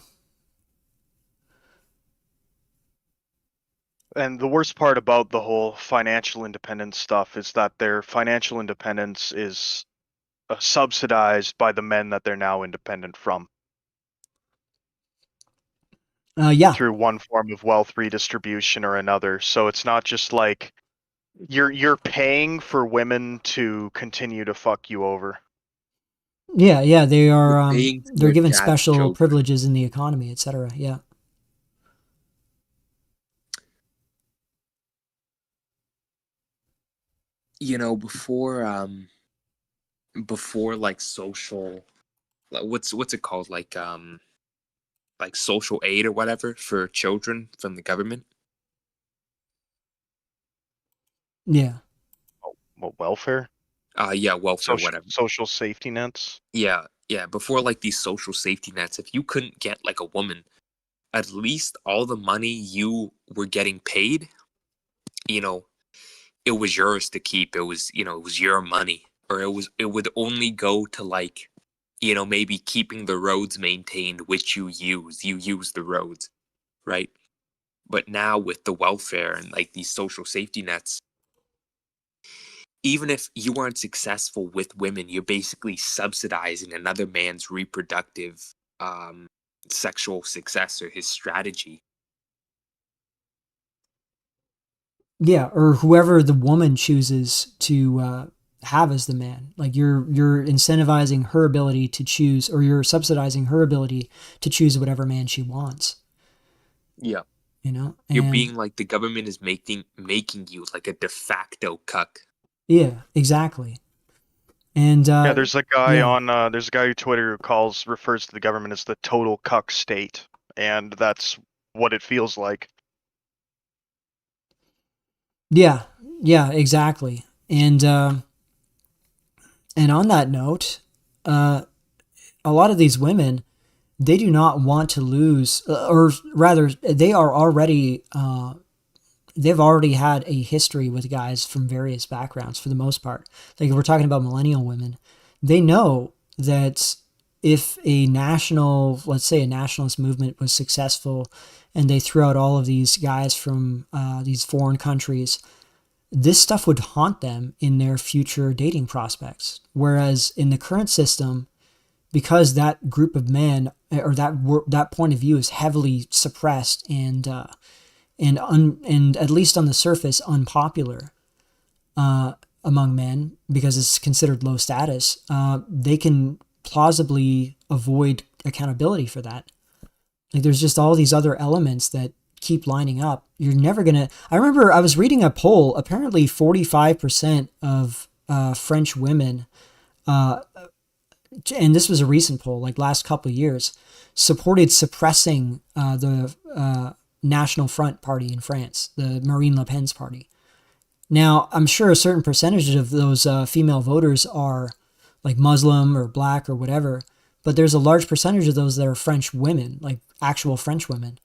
And the worst part about the whole financial independence stuff is that their financial independence is subsidized by the men that they're now independent from. Yeah. Through one form of wealth redistribution or another. So it's not just like you're paying for women to continue to fuck you over. Yeah, they are they're given dad's special children. privileges in the economy, etc. Yeah. Before like social, what's it called, like social aid or whatever for children from the government. Yeah. What, welfare? Yeah, welfare, whatever. Social safety nets. Yeah, before like these social safety nets, if you couldn't get like a woman, at least all the money you were getting paid, it was yours to keep. It was your money, or it would only go to like, maybe keeping the roads maintained, which you use the roads, right? But now with the welfare and like these social safety nets, even if you weren't successful with women, you're basically subsidizing another man's reproductive sexual success or his strategy. Yeah, or whoever the woman chooses to have as the man. Like you're incentivizing her ability to choose, or you're subsidizing her ability to choose whatever man she wants. Yeah. You're being like, the government is making you like a de facto cuck. Yeah, exactly. And there's a guy on Twitter who refers to the government as the total cuck state, and that's what it feels like. Yeah, exactly. And on that note, a lot of these women, they do not want to lose, or rather, they are already they've already had a history with guys from various backgrounds for the most part. Like if we're talking about millennial women, they know that if let's say a nationalist movement was successful and they threw out all of these guys from these foreign countries, this stuff would haunt them in their future dating prospects. Whereas in the current system, because that group of men or that point of view is heavily suppressed and at least on the surface unpopular among men because it's considered low status, they can plausibly avoid accountability for that. Like there's just all these other elements that keep lining up. You're never gonna. I remember I was reading a poll. Apparently, 45% of French women, and this was a recent poll, like last couple of years, supported suppressing the National Front party in France, the Marine Le Pen's party. Now, I'm sure a certain percentage of those female voters are like Muslim or black or whatever, but there's a large percentage of those that are French women, like actual French women.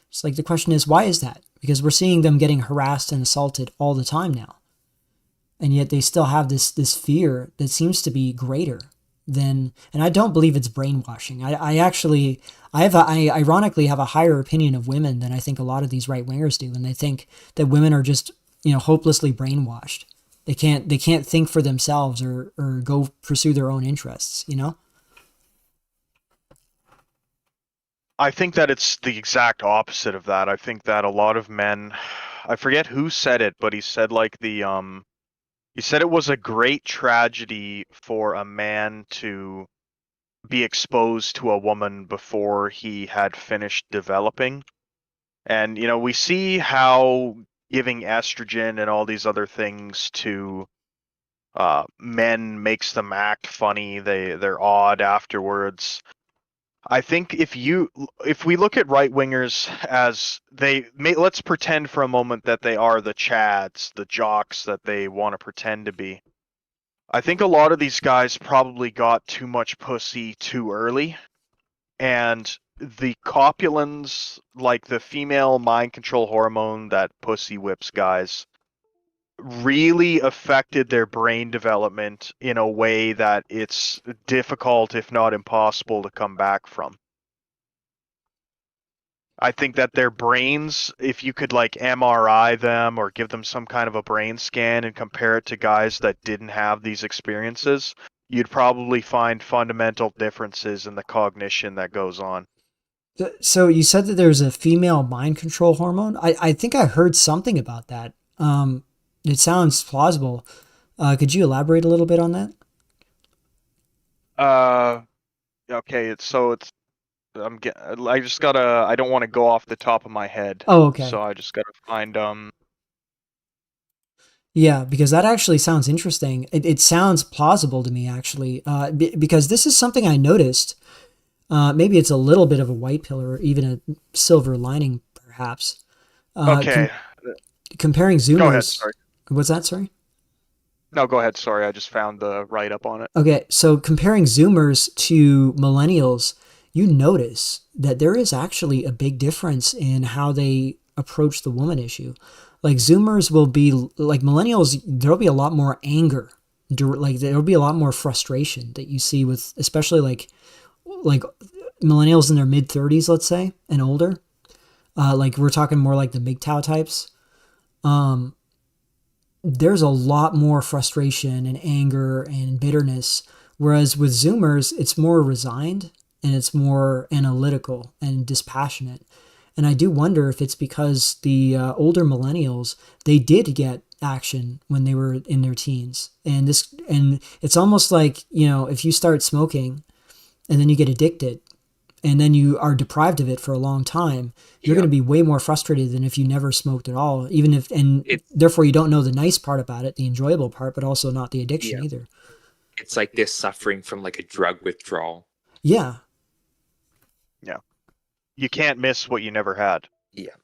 It's like the question is, why is that? Because we're seeing them getting harassed and assaulted all the time now. And yet they still have this fear that seems to be greater than, and I don't believe it's brainwashing. I ironically have a higher opinion of women than I think a lot of these right wingers do. And they think that women are just, hopelessly brainwashed. They can't think for themselves or go pursue their own interests, I think that it's the exact opposite of that. I think that a lot of men, I forget who said it, but he said like he said it was a great tragedy for a man to be exposed to a woman before he had finished developing. And, we see how giving estrogen and all these other things to men makes them act funny. They're odd afterwards. I think if we look at right wingers as let's pretend for a moment that they are the Chads, the jocks that they want to pretend to be. I think a lot of these guys probably got too much pussy too early, and the copulins, like the female mind control hormone that pussy whips guys, really affected their brain development in a way that it's difficult, if not impossible, to come back from. I think that their brains, if you could like MRI them or give them some kind of a brain scan and compare it to guys that didn't have these experiences, you'd probably find fundamental differences in the cognition that goes on. So you said that there's a female mind control hormone. I think I heard something about that. It sounds plausible. Could you elaborate a little bit on that? Okay, I just gotta, I don't want to go off the top of my head. Oh, okay. So I just gotta find, Yeah, because that actually sounds interesting. It sounds plausible to me, actually, because this is something I noticed. Maybe it's a little bit of a white pill or even a silver lining, perhaps. okay. Comparing Zoomers. Go ahead, sorry. What's that, sorry? No, go ahead, sorry, I just found the write-up on it. Okay, so comparing Zoomers to millennials, you notice that there is actually a big difference in how they approach the woman issue. Like Zoomers will be, like millennials, there'll be a lot more anger. Like there'll be a lot more frustration that you see with, especially like millennials in their mid-30s, let's say, and older. Like we're talking more like the MGTOW types. There's a lot more frustration and anger and bitterness. Whereas with Zoomers, it's more resigned and it's more analytical and dispassionate. And I do wonder if it's because the older millennials, they did get action when they were in their teens. And it's almost like, if you start smoking and then you get addicted and then you are deprived of it for a long time, you're going to be way more frustrated than if you never smoked at all, therefore you don't know the nice part about it, the enjoyable part, but also not the addiction either. It's like this suffering from like a drug withdrawal. Yeah. Yeah. You can't miss what you never had. Yeah.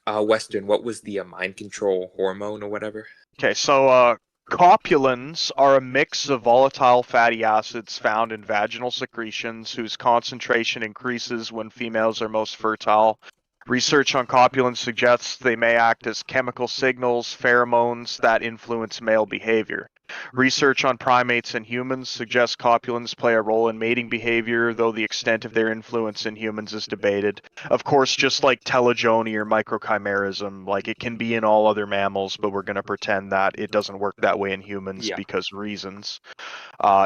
Weston, what was the mind control hormone or whatever? Okay, so copulins are a mix of volatile fatty acids found in vaginal secretions whose concentration increases when females are most fertile. Research on copulins suggests they may act as chemical signals, pheromones that influence male behavior. Research on primates and humans suggests copulins play a role in mating behavior, though the extent of their influence in humans is debated. Of course, just like telogyny or microchimerism, like it can be in all other mammals, but we're going to pretend that it doesn't work that way in humans because reasons.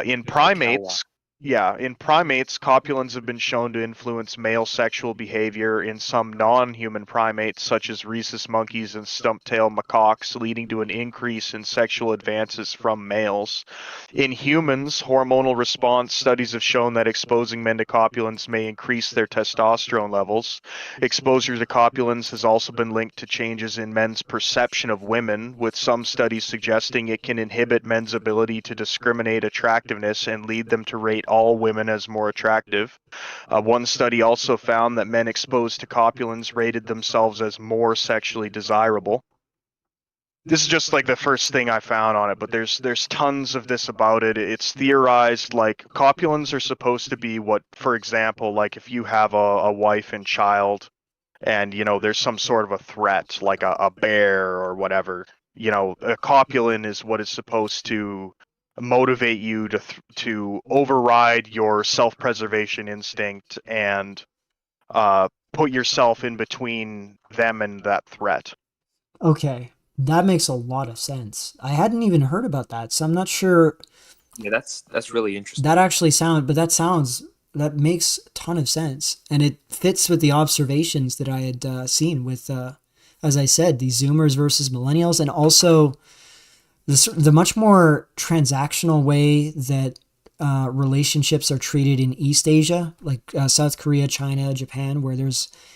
In primates, Yeah, in primates, copulins have been shown to influence male sexual behavior in some non-human primates, such as rhesus monkeys and stump-tailed macaques, leading to an increase in sexual advances from males. In humans, hormonal response studies have shown that exposing men to copulins may increase their testosterone levels. Exposure to copulins has also been linked to changes in men's perception of women, with some studies suggesting it can inhibit men's ability to discriminate attractiveness and lead them to rate all women as more attractive. One study also found that men exposed to copulins rated themselves as more sexually desirable. This is just like the first thing I found on it, but there's tons of this about it. It's theorized like copulins are supposed to be what, for example, like if you have a wife and child, and there's some sort of a threat, like a bear or whatever. A copulin is what is supposed to motivate you to override your self-preservation instinct and put yourself in between them and that threat. Okay, that makes a lot of sense. I hadn't even heard about that, so I'm not sure. Yeah, that's really interesting. That makes a ton of sense, and it fits with the observations that I had seen with, as I said, these Zoomers versus millennials, and also the much more transactional way that relationships are treated in East Asia, like South Korea, China, Japan, where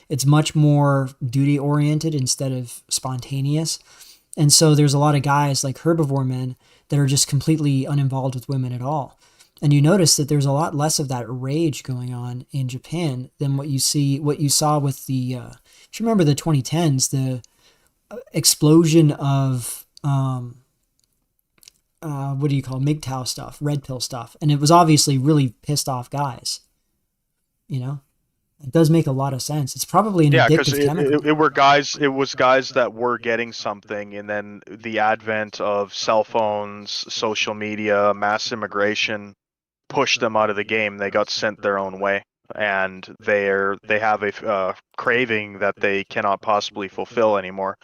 it's much more duty oriented instead of spontaneous. And so there's a lot of guys like herbivore men that are just completely uninvolved with women at all. And you notice that there's a lot less of that rage going on in Japan than what you saw with if you remember the 2010s, the explosion of what do you call MGTOW stuff, red pill stuff, and it was obviously really pissed off guys. It does make a lot of sense. It's probably an addictive chemical. It was guys that were getting something, and then the advent of cell phones, social media, mass immigration pushed them out of the game. They got sent their own way, and they have a craving that they cannot possibly fulfill anymore.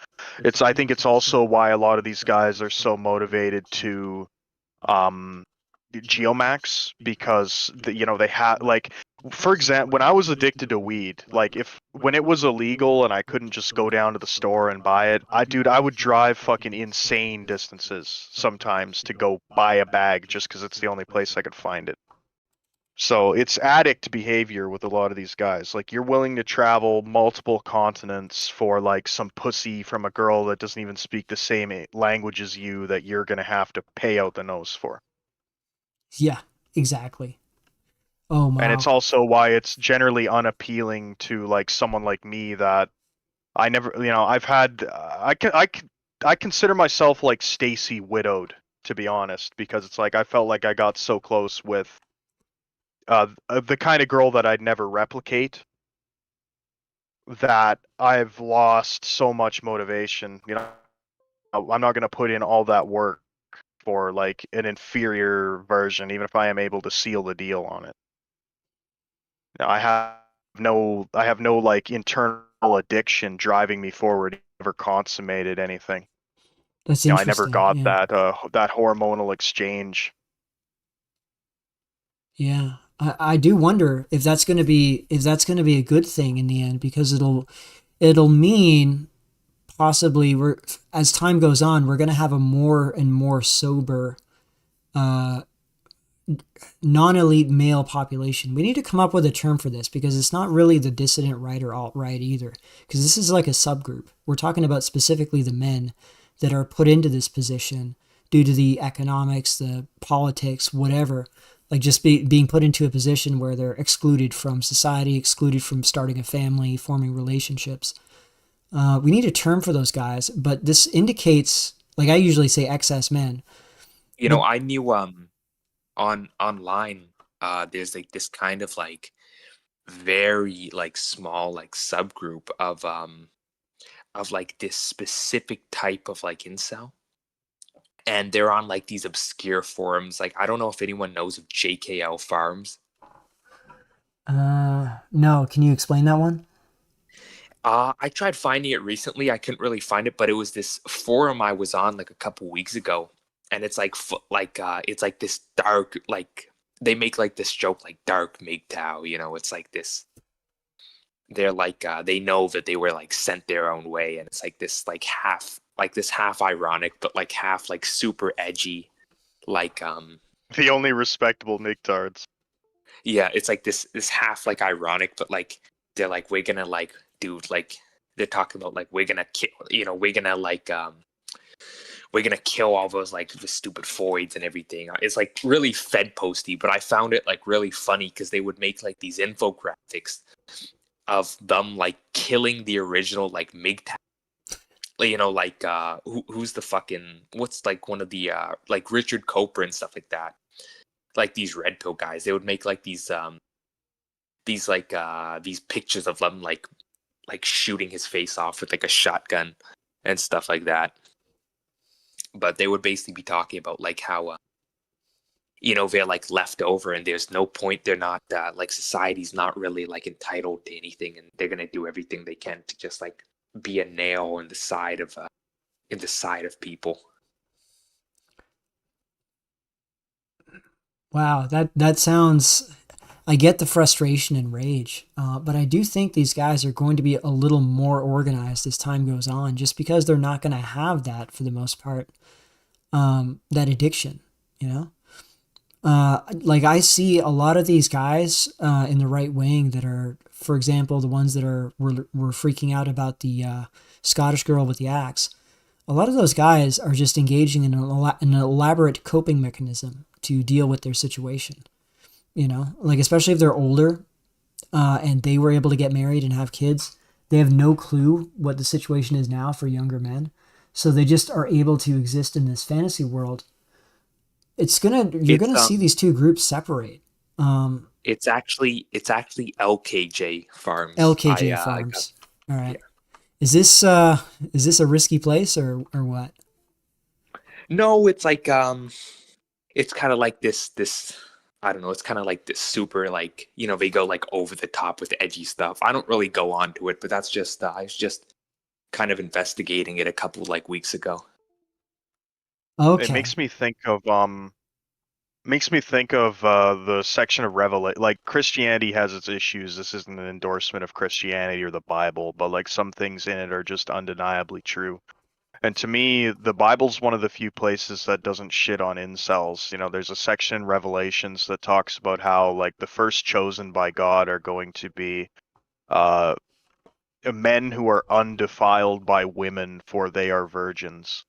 I think it's also why a lot of these guys are so motivated to geomax, because they have, like, for example, when I was addicted to weed, like when it was illegal and I couldn't just go down to the store and buy it, I would drive fucking insane distances sometimes to go buy a bag just because it's the only place I could find it. So it's addict behavior with a lot of these guys. Like, you're willing to travel multiple continents for like some pussy from a girl that doesn't even speak the same language as you, that you're gonna have to pay out the nose for. Yeah, exactly. Oh, wow. And it's also why it's generally unappealing to like someone like me that I never, I've had, I consider myself like Stacy widowed, to be honest, because it's like I felt like I got so close with the kind of girl that I'd never replicate, that I've lost so much motivation. I'm not going to put in all that work for like an inferior version, even if I am able to seal the deal on it. I have no like internal addiction driving me forward. Never consummated anything. That's I interesting. never got yeah. that hormonal exchange. Yeah, I do wonder if that's going to be a good thing in the end, because it'll mean possibly as time goes on, we're going to have a more and more sober non-elite male population. We need to come up with a term for this, because it's not really the dissident right or alt-right either, because this is like a subgroup. We're talking about specifically the men that are put into this position due to the economics, the politics, whatever, like just being put into a position where they're excluded from society, excluded from starting a family, forming relationships. We need a term for those guys, but this indicates, like I usually say, excess men. I knew online there's like this kind of like very like small like subgroup of like this specific type of like incel, and they're on like these obscure forums. Like, I don't know if anyone knows of JKL Farms. No, can you explain that one? I tried finding it recently. I couldn't really find it, but it was this forum I was on like a couple weeks ago, and it's like it's like this dark, like they make like this joke like dark MGTOW, you know, it's like this, they're like they know that they were like sent their own way, and it's like this half ironic but like half like super edgy, like The only respectable Nictards. yeah, it's like this half like ironic, but like they're like, we're gonna like, dude, like they're talking about like, we're gonna kill, you know, we're gonna like we're gonna kill all those like the stupid foids and everything. It's like really Fed posty, but I found it like really funny because they would make like these infographics of them like killing the original like MGTOW. You know, like who's the fucking, what's like one of the like Richard Coper and stuff like that. Like these red pill guys, they would make like these pictures of them like shooting his face off with like a shotgun and stuff like that. But they would basically be talking about like how you know, they're like left over and there's no point, they're not like society's not really like entitled to anything, and they're gonna do everything they can to just like be a nail in the side of people. Wow, that sounds. I get the frustration and rage, but I do think these guys are going to be a little more organized as time goes on, just because they're not going to have that for the most part. That addiction, you know. Like I see a lot of these guys in the right wing that are, for example, the ones that were freaking out about the Scottish girl with the axe. A lot of those guys are just engaging in an elaborate coping mechanism to deal with their situation. You know, like especially if they're older and they were able to get married and have kids, they have no clue what the situation is now for younger men. So they just are able to exist in this fantasy world. You're gonna see these two groups separate. It's actually LKJ Farms. LKJ Farms. All right. Yeah. Is this a risky place or what? No, it's like it's kind of like this I don't know, it's kind of like this super like, you know, they go like over the top with edgy stuff. I don't really go on to it, but that's just I was just kind of investigating it a couple like weeks ago. Okay. It makes me think of the section of Revelation. Like Christianity has its issues. This isn't an endorsement of Christianity or the Bible, but like some things in it are just undeniably true. And to me, the Bible's one of the few places that doesn't shit on incels. You know, there's a section in Revelations that talks about how like the first chosen by God are going to be men who are undefiled by women, for they are virgins.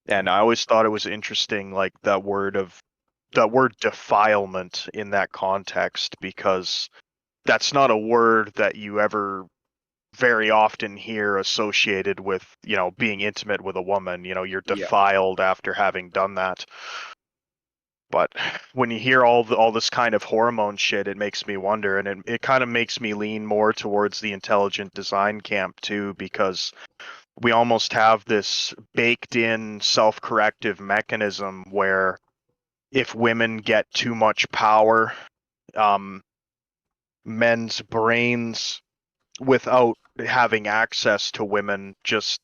And I always thought it was interesting, like that word defilement in that context, because that's not a word that you ever very often hear associated with, you know, being intimate with a woman. You know, you're defiled after having done that. But when you hear all this kind of hormone shit, it makes me wonder, and it kind of makes me lean more towards the intelligent design camp too, because we almost have this baked in self-corrective mechanism where if women get too much power, men's brains, without having access to women, just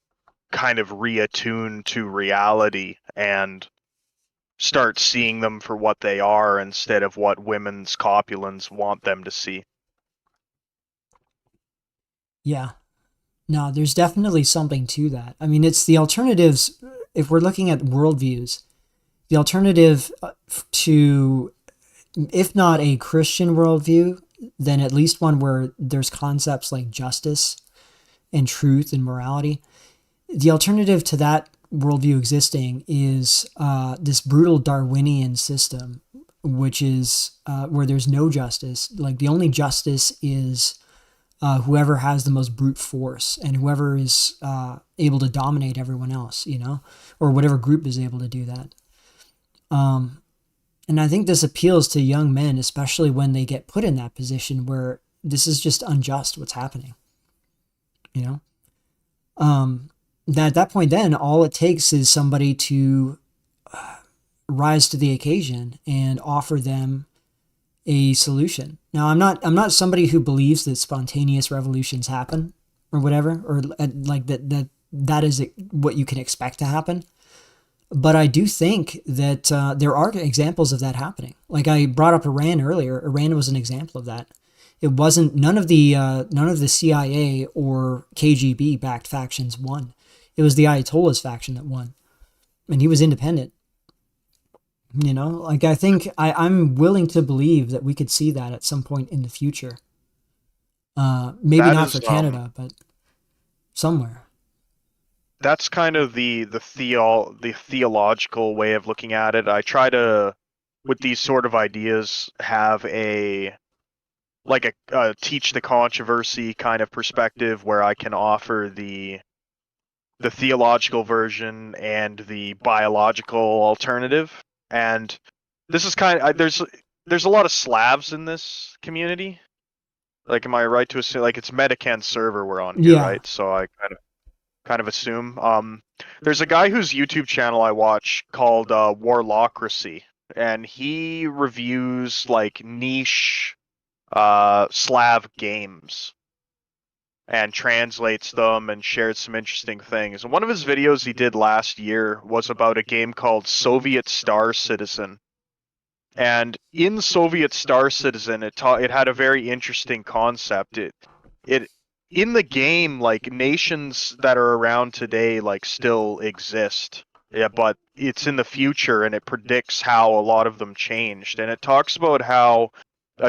kind of reattune to reality and start seeing them for what they are instead of what women's copulans want them to see. Yeah. No, there's definitely something to that. I mean, it's the alternatives. If we're looking at worldviews, the alternative to, if not a Christian worldview, then at least one where there's concepts like justice and truth and morality. The alternative to that worldview existing is this brutal Darwinian system, which is where there's no justice. Like the only justice is whoever has the most brute force and whoever is able to dominate everyone else, you know, or whatever group is able to do that. And I think this appeals to young men, especially when they get put in that position where this is just unjust what's happening, you know. That at that point, then all it takes is somebody to rise to the occasion and offer them a solution. Now, I'm not somebody who believes that spontaneous revolutions happen or whatever, or like that is what you can expect to happen. But I do think that there are examples of that happening. Like I brought up Iran earlier. Iran was an example of that. It wasn't none of the CIA or KGB backed factions won. It was the Ayatollah's faction that won, and he was independent. You know, like I think I'm willing to believe that we could see that at some point in the future. Maybe That not is, for Canada, but somewhere. that's kind of the theological way of looking at it. I try to, with these sort of ideas, have a teach the controversy kind of perspective where I can offer the theological version and the biological alternative. And this is kind of there's a lot of Slavs in this community. Like, am I right to assume, like, it's Medican server we're on here, Yeah. right? So I kind of assume. There's a guy whose YouTube channel I watch called Warlocracy, and he reviews like niche Slav games and translates them and shared some interesting things. And one of his videos he did last year was about a game called Soviet Star Citizen. And in Soviet Star Citizen, it had a very interesting concept. It in the game, like, nations that are around today like still exist. Yeah, but it's in the future, and it predicts how a lot of them changed. And it talks about how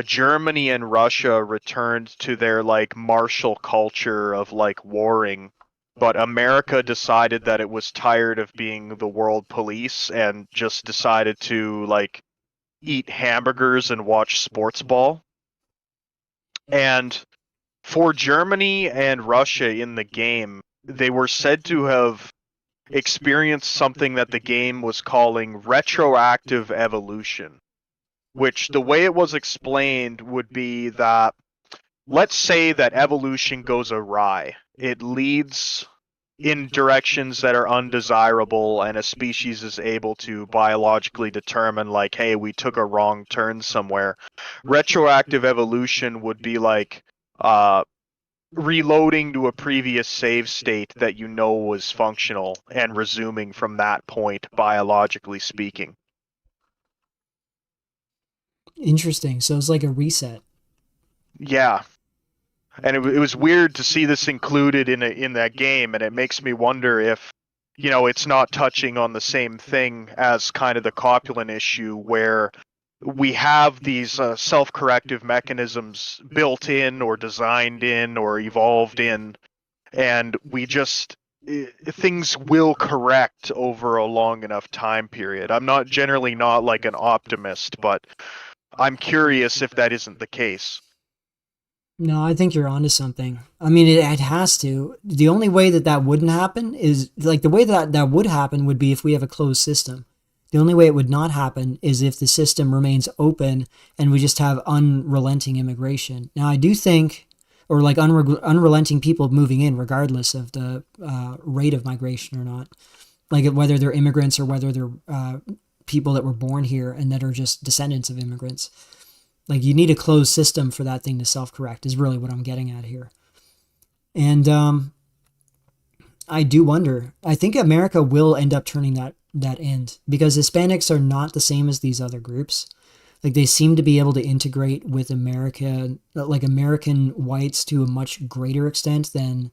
Germany and Russia returned to their like martial culture of like warring, but America decided that it was tired of being the world police and just decided to like eat hamburgers and watch sports ball. And for Germany and Russia in the game, they were said to have experienced something that the game was calling retroactive evolution, which the way it was explained would be that, let's say that evolution goes awry. It leads in directions that are undesirable, and a species is able to biologically determine, like, hey, we took a wrong turn somewhere. Retroactive evolution would be like reloading to a previous save state that you know was functional and resuming from that point, biologically speaking. Interesting. So it's like a reset. Yeah. And it was weird to see this included in that game, and it makes me wonder if, you know, it's not touching on the same thing as kind of the Copulan issue, where we have these self-corrective mechanisms built in or designed in or evolved in, and we just things will correct over a long enough time period. I'm not generally not like an optimist, but I'm curious if that isn't the case. No, I think you're onto something. I mean, it has to. The only way that wouldn't happen is, like, the way that would happen would be if we have a closed system. The only way it would not happen is if the system remains open and we just have unrelenting immigration. Now, I do think, or like unrelenting people moving in, regardless of the rate of migration or not, like whether they're immigrants or whether they're people that were born here and that are just descendants of immigrants. Like, you need a closed system for that thing to self-correct is really what I'm getting at here. And I do wonder. I think America will end up turning that end, because Hispanics are not the same as these other groups. Like, they seem to be able to integrate with America, like American whites, to a much greater extent than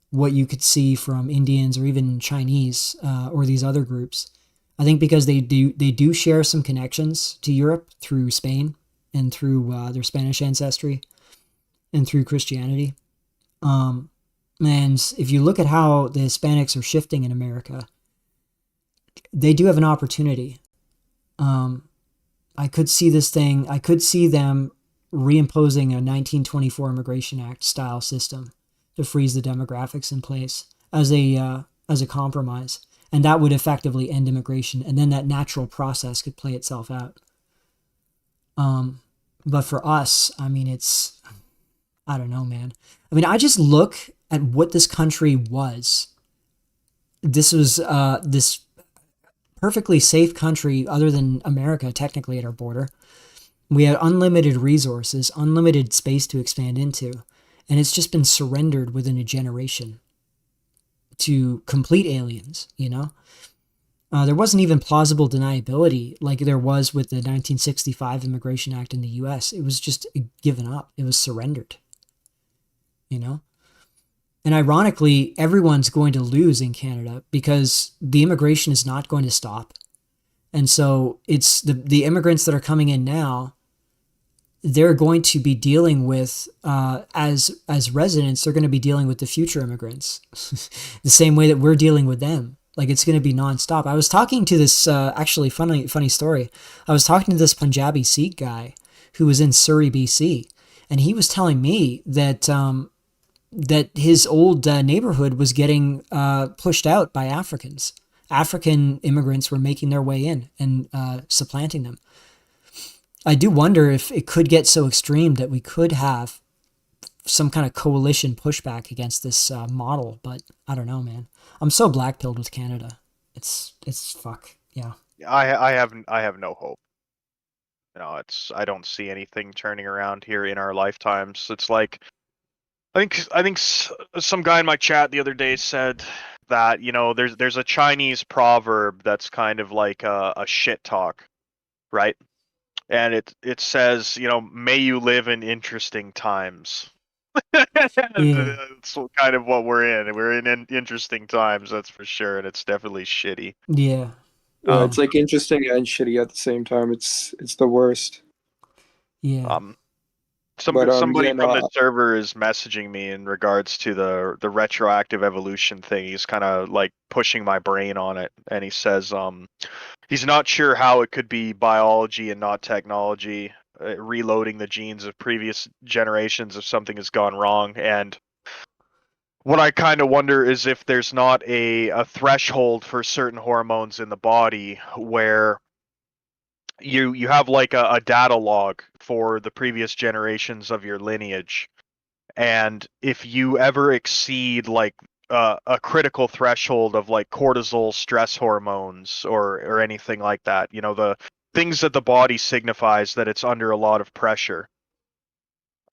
what you could see from Indians or even Chinese or these other groups. I think because they do share some connections to Europe through Spain and through their Spanish ancestry and through Christianity. And if you look at how the Hispanics are shifting in America, they do have an opportunity. I could see them reimposing a 1924 Immigration Act style system to freeze the demographics in place as a compromise. And that would effectively end immigration, and then that natural process could play itself out. But for us, I mean, I don't know, man. I mean, I just look at what this country was. This was this perfectly safe country, other than America, technically, at our border. We had unlimited resources, unlimited space to expand into, and it's just been surrendered within a generation to complete aliens, you know? There wasn't even plausible deniability like there was with the 1965 Immigration Act in the U.S. It was just given up. It was surrendered. You know? And ironically, everyone's going to lose in Canada because the immigration is not going to stop. And so it's the immigrants that are coming in now, they're going to be dealing with, as residents, they're going to be dealing with the future immigrants the same way that we're dealing with them. Like, it's going to be nonstop. I was talking to this, actually funny story. I was talking to this Punjabi Sikh guy who was in Surrey, BC, and he was telling me that that his old neighborhood was getting pushed out by Africans. African immigrants were making their way in and supplanting them. I do wonder if it could get so extreme that we could have some kind of coalition pushback against this model, but I don't know, man. I'm so black-pilled with Canada. It's fuck, yeah. I have no hope. You know, I don't see anything turning around here in our lifetimes. It's like, I think some guy in my chat the other day said that, you know, there's a Chinese proverb that's kind of like a shit talk, right? And it says, you know, may you live in interesting times. Yeah. That's kind of what we're in. We're in interesting times, that's for sure, and it's definitely shitty. Yeah. Yeah, it's like interesting and shitty at the same time. It's the worst. Yeah. Somebody yeah, from no, the server is messaging me in regards to the retroactive evolution thing. He's kind of like pushing my brain on it, and he says he's not sure how it could be biology and not technology, reloading the genes of previous generations if something has gone wrong. And what I kind of wonder is if there's not a threshold for certain hormones in the body where you have like a data log for the previous generations of your lineage, and if you ever exceed like a critical threshold of like cortisol, stress hormones, or anything like that, you know, the things that the body signifies that it's under a lot of pressure,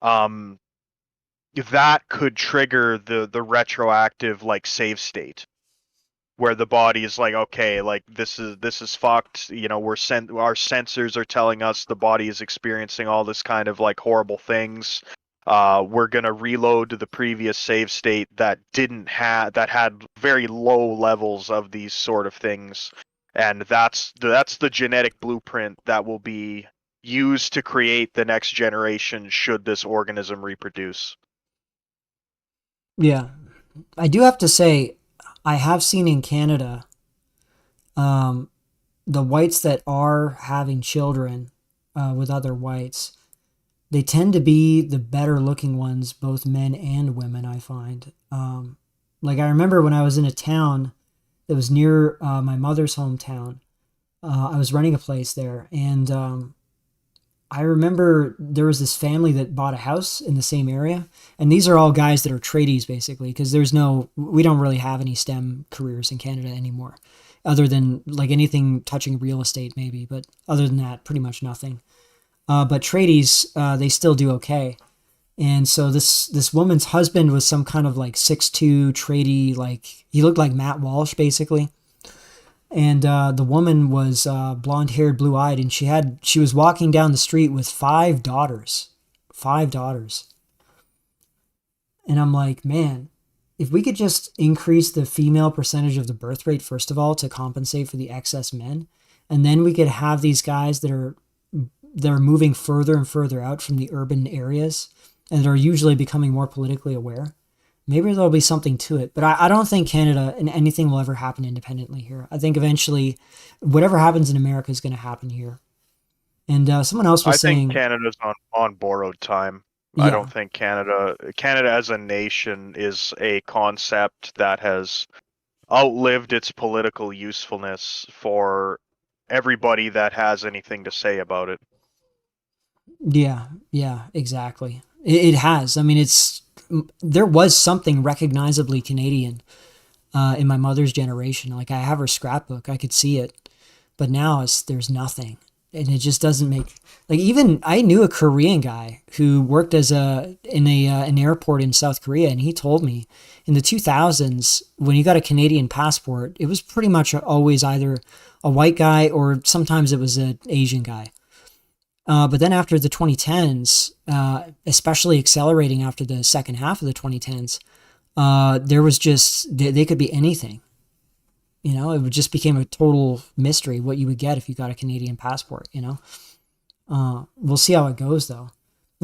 that could trigger the retroactive like save state, where the body is like, okay, like this is fucked. You know, our sensors are telling us the body is experiencing all this kind of like horrible things. We're gonna reload to the previous save state that had very low levels of these sort of things, and that's the genetic blueprint that will be used to create the next generation should this organism reproduce. Yeah. I do have to say, I have seen in Canada, the whites that are having children with other whites, they tend to be the better looking ones, both men and women, I find. Like, I remember when I was in a town that was near my mother's hometown, I was running a place there, and I remember there was this family that bought a house in the same area, and these are all guys that are tradies basically, because we don't really have any STEM careers in Canada anymore, other than like anything touching real estate maybe, but other than that, pretty much nothing. But tradies, they still do okay. And so this woman's husband was some kind of like 6'2" tradie, like he looked like Matt Walsh basically. And the woman was blonde-haired, blue-eyed, and she was walking down the street with 5 daughters. 5 daughters. And I'm like, man, if we could just increase the female percentage of the birth rate, first of all, to compensate for the excess men, and then we could have these guys that are moving further and further out from the urban areas and that are usually becoming more politically aware, maybe there'll be something to it. But I don't think Canada and anything will ever happen independently here. I think eventually whatever happens in America is going to happen here. And someone else was saying... I think Canada's on borrowed time. Yeah. I don't think Canada as a nation is a concept that has outlived its political usefulness for everybody that has anything to say about it. Yeah, exactly. It has. I mean, there was something recognizably Canadian in my mother's generation. Like, I have her scrapbook. I could see it. But now there's nothing. and it just doesn't make like even I knew a Korean guy who worked as an airport in South Korea, and he told me in the 2000s when you got a Canadian passport, it was pretty much always either a white guy or sometimes it was an Asian guy. But then after the 2010s, especially accelerating after the second half of the 2010s, there was just they could be anything. You know, it just became a total mystery what you would get if you got a Canadian passport, you know. We'll see how it goes, though.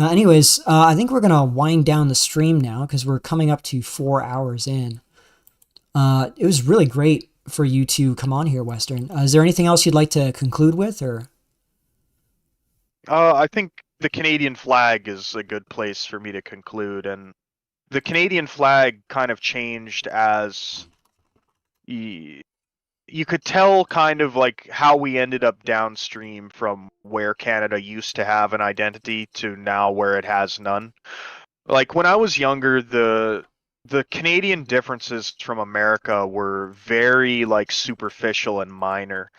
Anyways, I think we're going to wind down the stream now because we're coming up to 4 hours in. It was really great for you to come on here, Western. Is there anything else you'd like to conclude with, or? I think the Canadian flag is a good place for me to conclude, and the Canadian flag kind of changed as you could tell kind of like how we ended up downstream from where Canada used to have an identity to now where it has none. Like when I was younger, the Canadian differences from America were very like superficial and minor.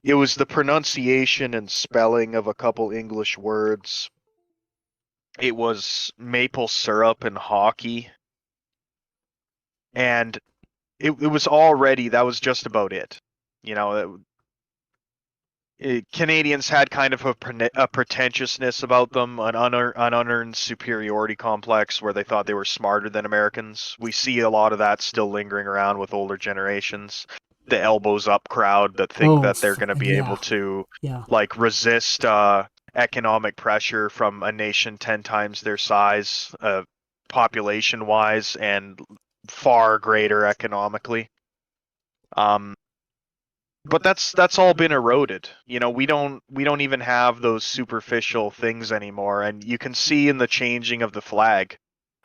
It was the pronunciation and spelling of a couple English words. It was maple syrup and hockey. And it was already, that was just about it. You know, Canadians had kind of a pretentiousness about them, an unearned superiority complex where they thought they were smarter than Americans. We see a lot of that still lingering around with older generations. The elbows up crowd that think that they're going to be able to like resist economic pressure from a nation 10 times their size, population wise, and far greater economically. But that's all been eroded. You know, we don't even have those superficial things anymore, and you can see in the changing of the flag.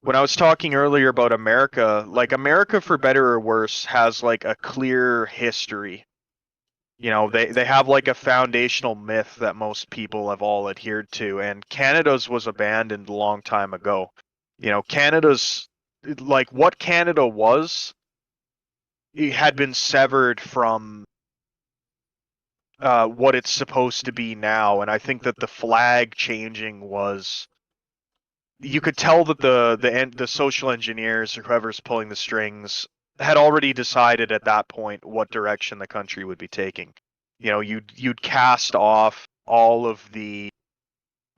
When I was talking earlier about America, like America for better or worse has like a clear history. You know, they have like a foundational myth that most people have all adhered to, and Canada's was abandoned a long time ago. You know, Canada's like what Canada was, it had been severed from what it's supposed to be now, and I think that the flag changing was, you could tell that the social engineers or whoever's pulling the strings had already decided at that point what direction the country would be taking. You know, you'd cast off all of the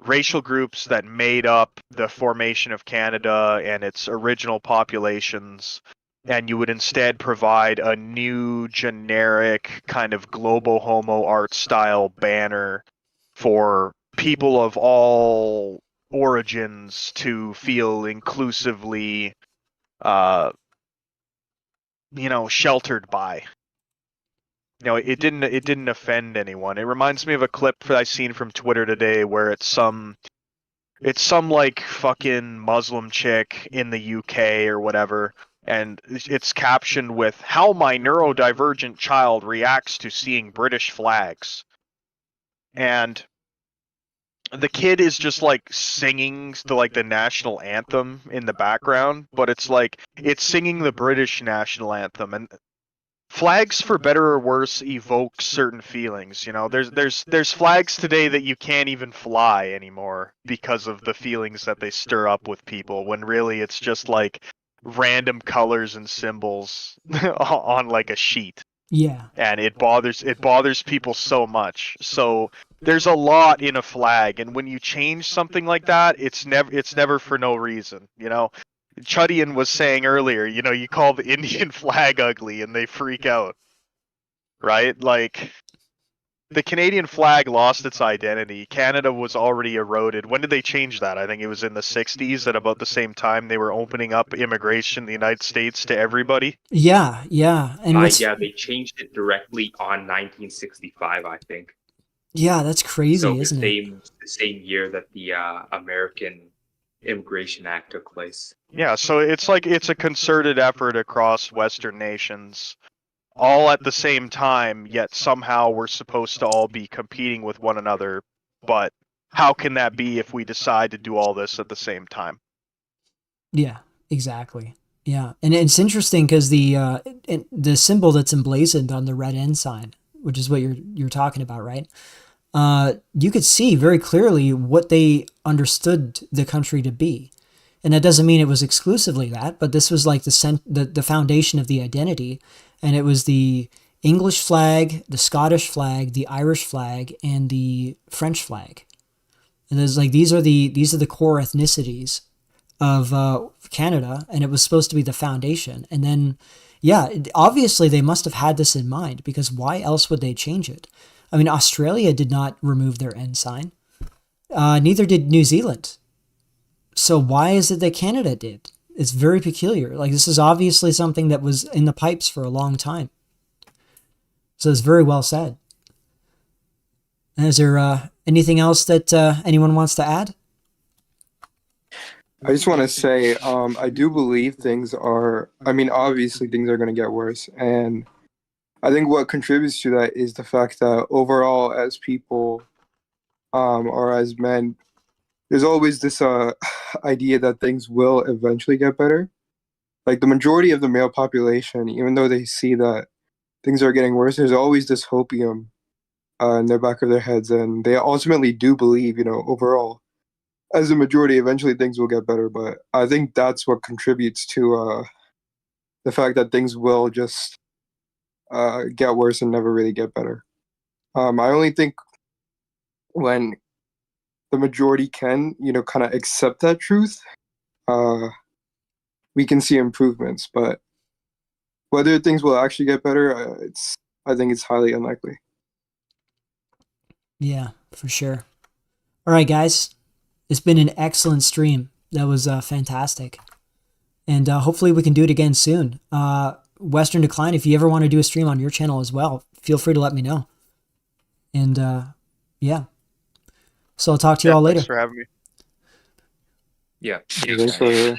racial groups that made up the formation of Canada and its original populations, and you would instead provide a new generic kind of global homo art style banner for people of all origins to feel inclusively sheltered by. You know, it didn't offend anyone. It reminds me of a clip that I seen from Twitter today where it's some like fucking Muslim chick in the UK or whatever, and it's captioned with how my neurodivergent child reacts to seeing British flags. And the kid is just like singing the national anthem in the background, but it's like it's singing the British national anthem. And flags, for better or worse, evoke certain feelings. You know, there's flags today that you can't even fly anymore because of the feelings that they stir up with people, when really it's just like random colors and symbols on like a sheet. Yeah. And it bothers people so much. So there's a lot in a flag, and when you change something like that, it's never for no reason, you know. Chudean was saying earlier, you know, you call the Indian flag ugly and they freak out, right? Like, the Canadian flag lost its identity. Canada was already eroded. When did they change that? I think it was in the 60s, at about the same time they were opening up immigration in the United States to everybody. Yeah. And they changed it directly on 1965, I think. Yeah, that's crazy, so isn't it? The same year that the American Immigration Act took place. Yeah, so it's like it's a concerted effort across Western nations, all at the same time, yet somehow we're supposed to all be competing with one another. But how can that be if we decide to do all this at the same time? Yeah, exactly. Yeah, and it's interesting because the symbol that's emblazoned on the red ensign, which is what you're talking about, right? you could see very clearly what they understood the country to be. And that doesn't mean it was exclusively that, but this was like the foundation of the identity. And it was the English flag, the Scottish flag, the Irish flag, and the French flag. And there's like these are the core ethnicities of Canada, and it was supposed to be the foundation. And then, yeah, obviously they must have had this in mind, because why else would they change it? I mean, Australia did not remove their ensign. Neither did New Zealand. So why is it that Canada did? It's very peculiar. Like, this is obviously something that was in the pipes for a long time. So it's very well said. And is there anything else that anyone wants to add? I just want to say, I do believe things are, I mean, obviously things are going to get worse. And I think what contributes to that is the fact that overall, as people or as men, there's always this idea that things will eventually get better. Like the majority of the male population, even though they see that things are getting worse, there's always this hopium in the back of their heads. And they ultimately do believe, overall, as a majority, eventually things will get better. But I think that's what contributes to the fact that things will just get worse and never really get better. I only think when the majority can, kind of accept that truth, we can see improvements. But whether things will actually get better, I think it's highly unlikely. Yeah, for sure. All right, guys. It's been an excellent stream. That was fantastic. And hopefully we can do it again soon. Western Decline, if you ever want to do a stream on your channel as well, feel free to let me know. And yeah. So I'll talk to you all later. Thanks for having me. Yeah. Thanks for having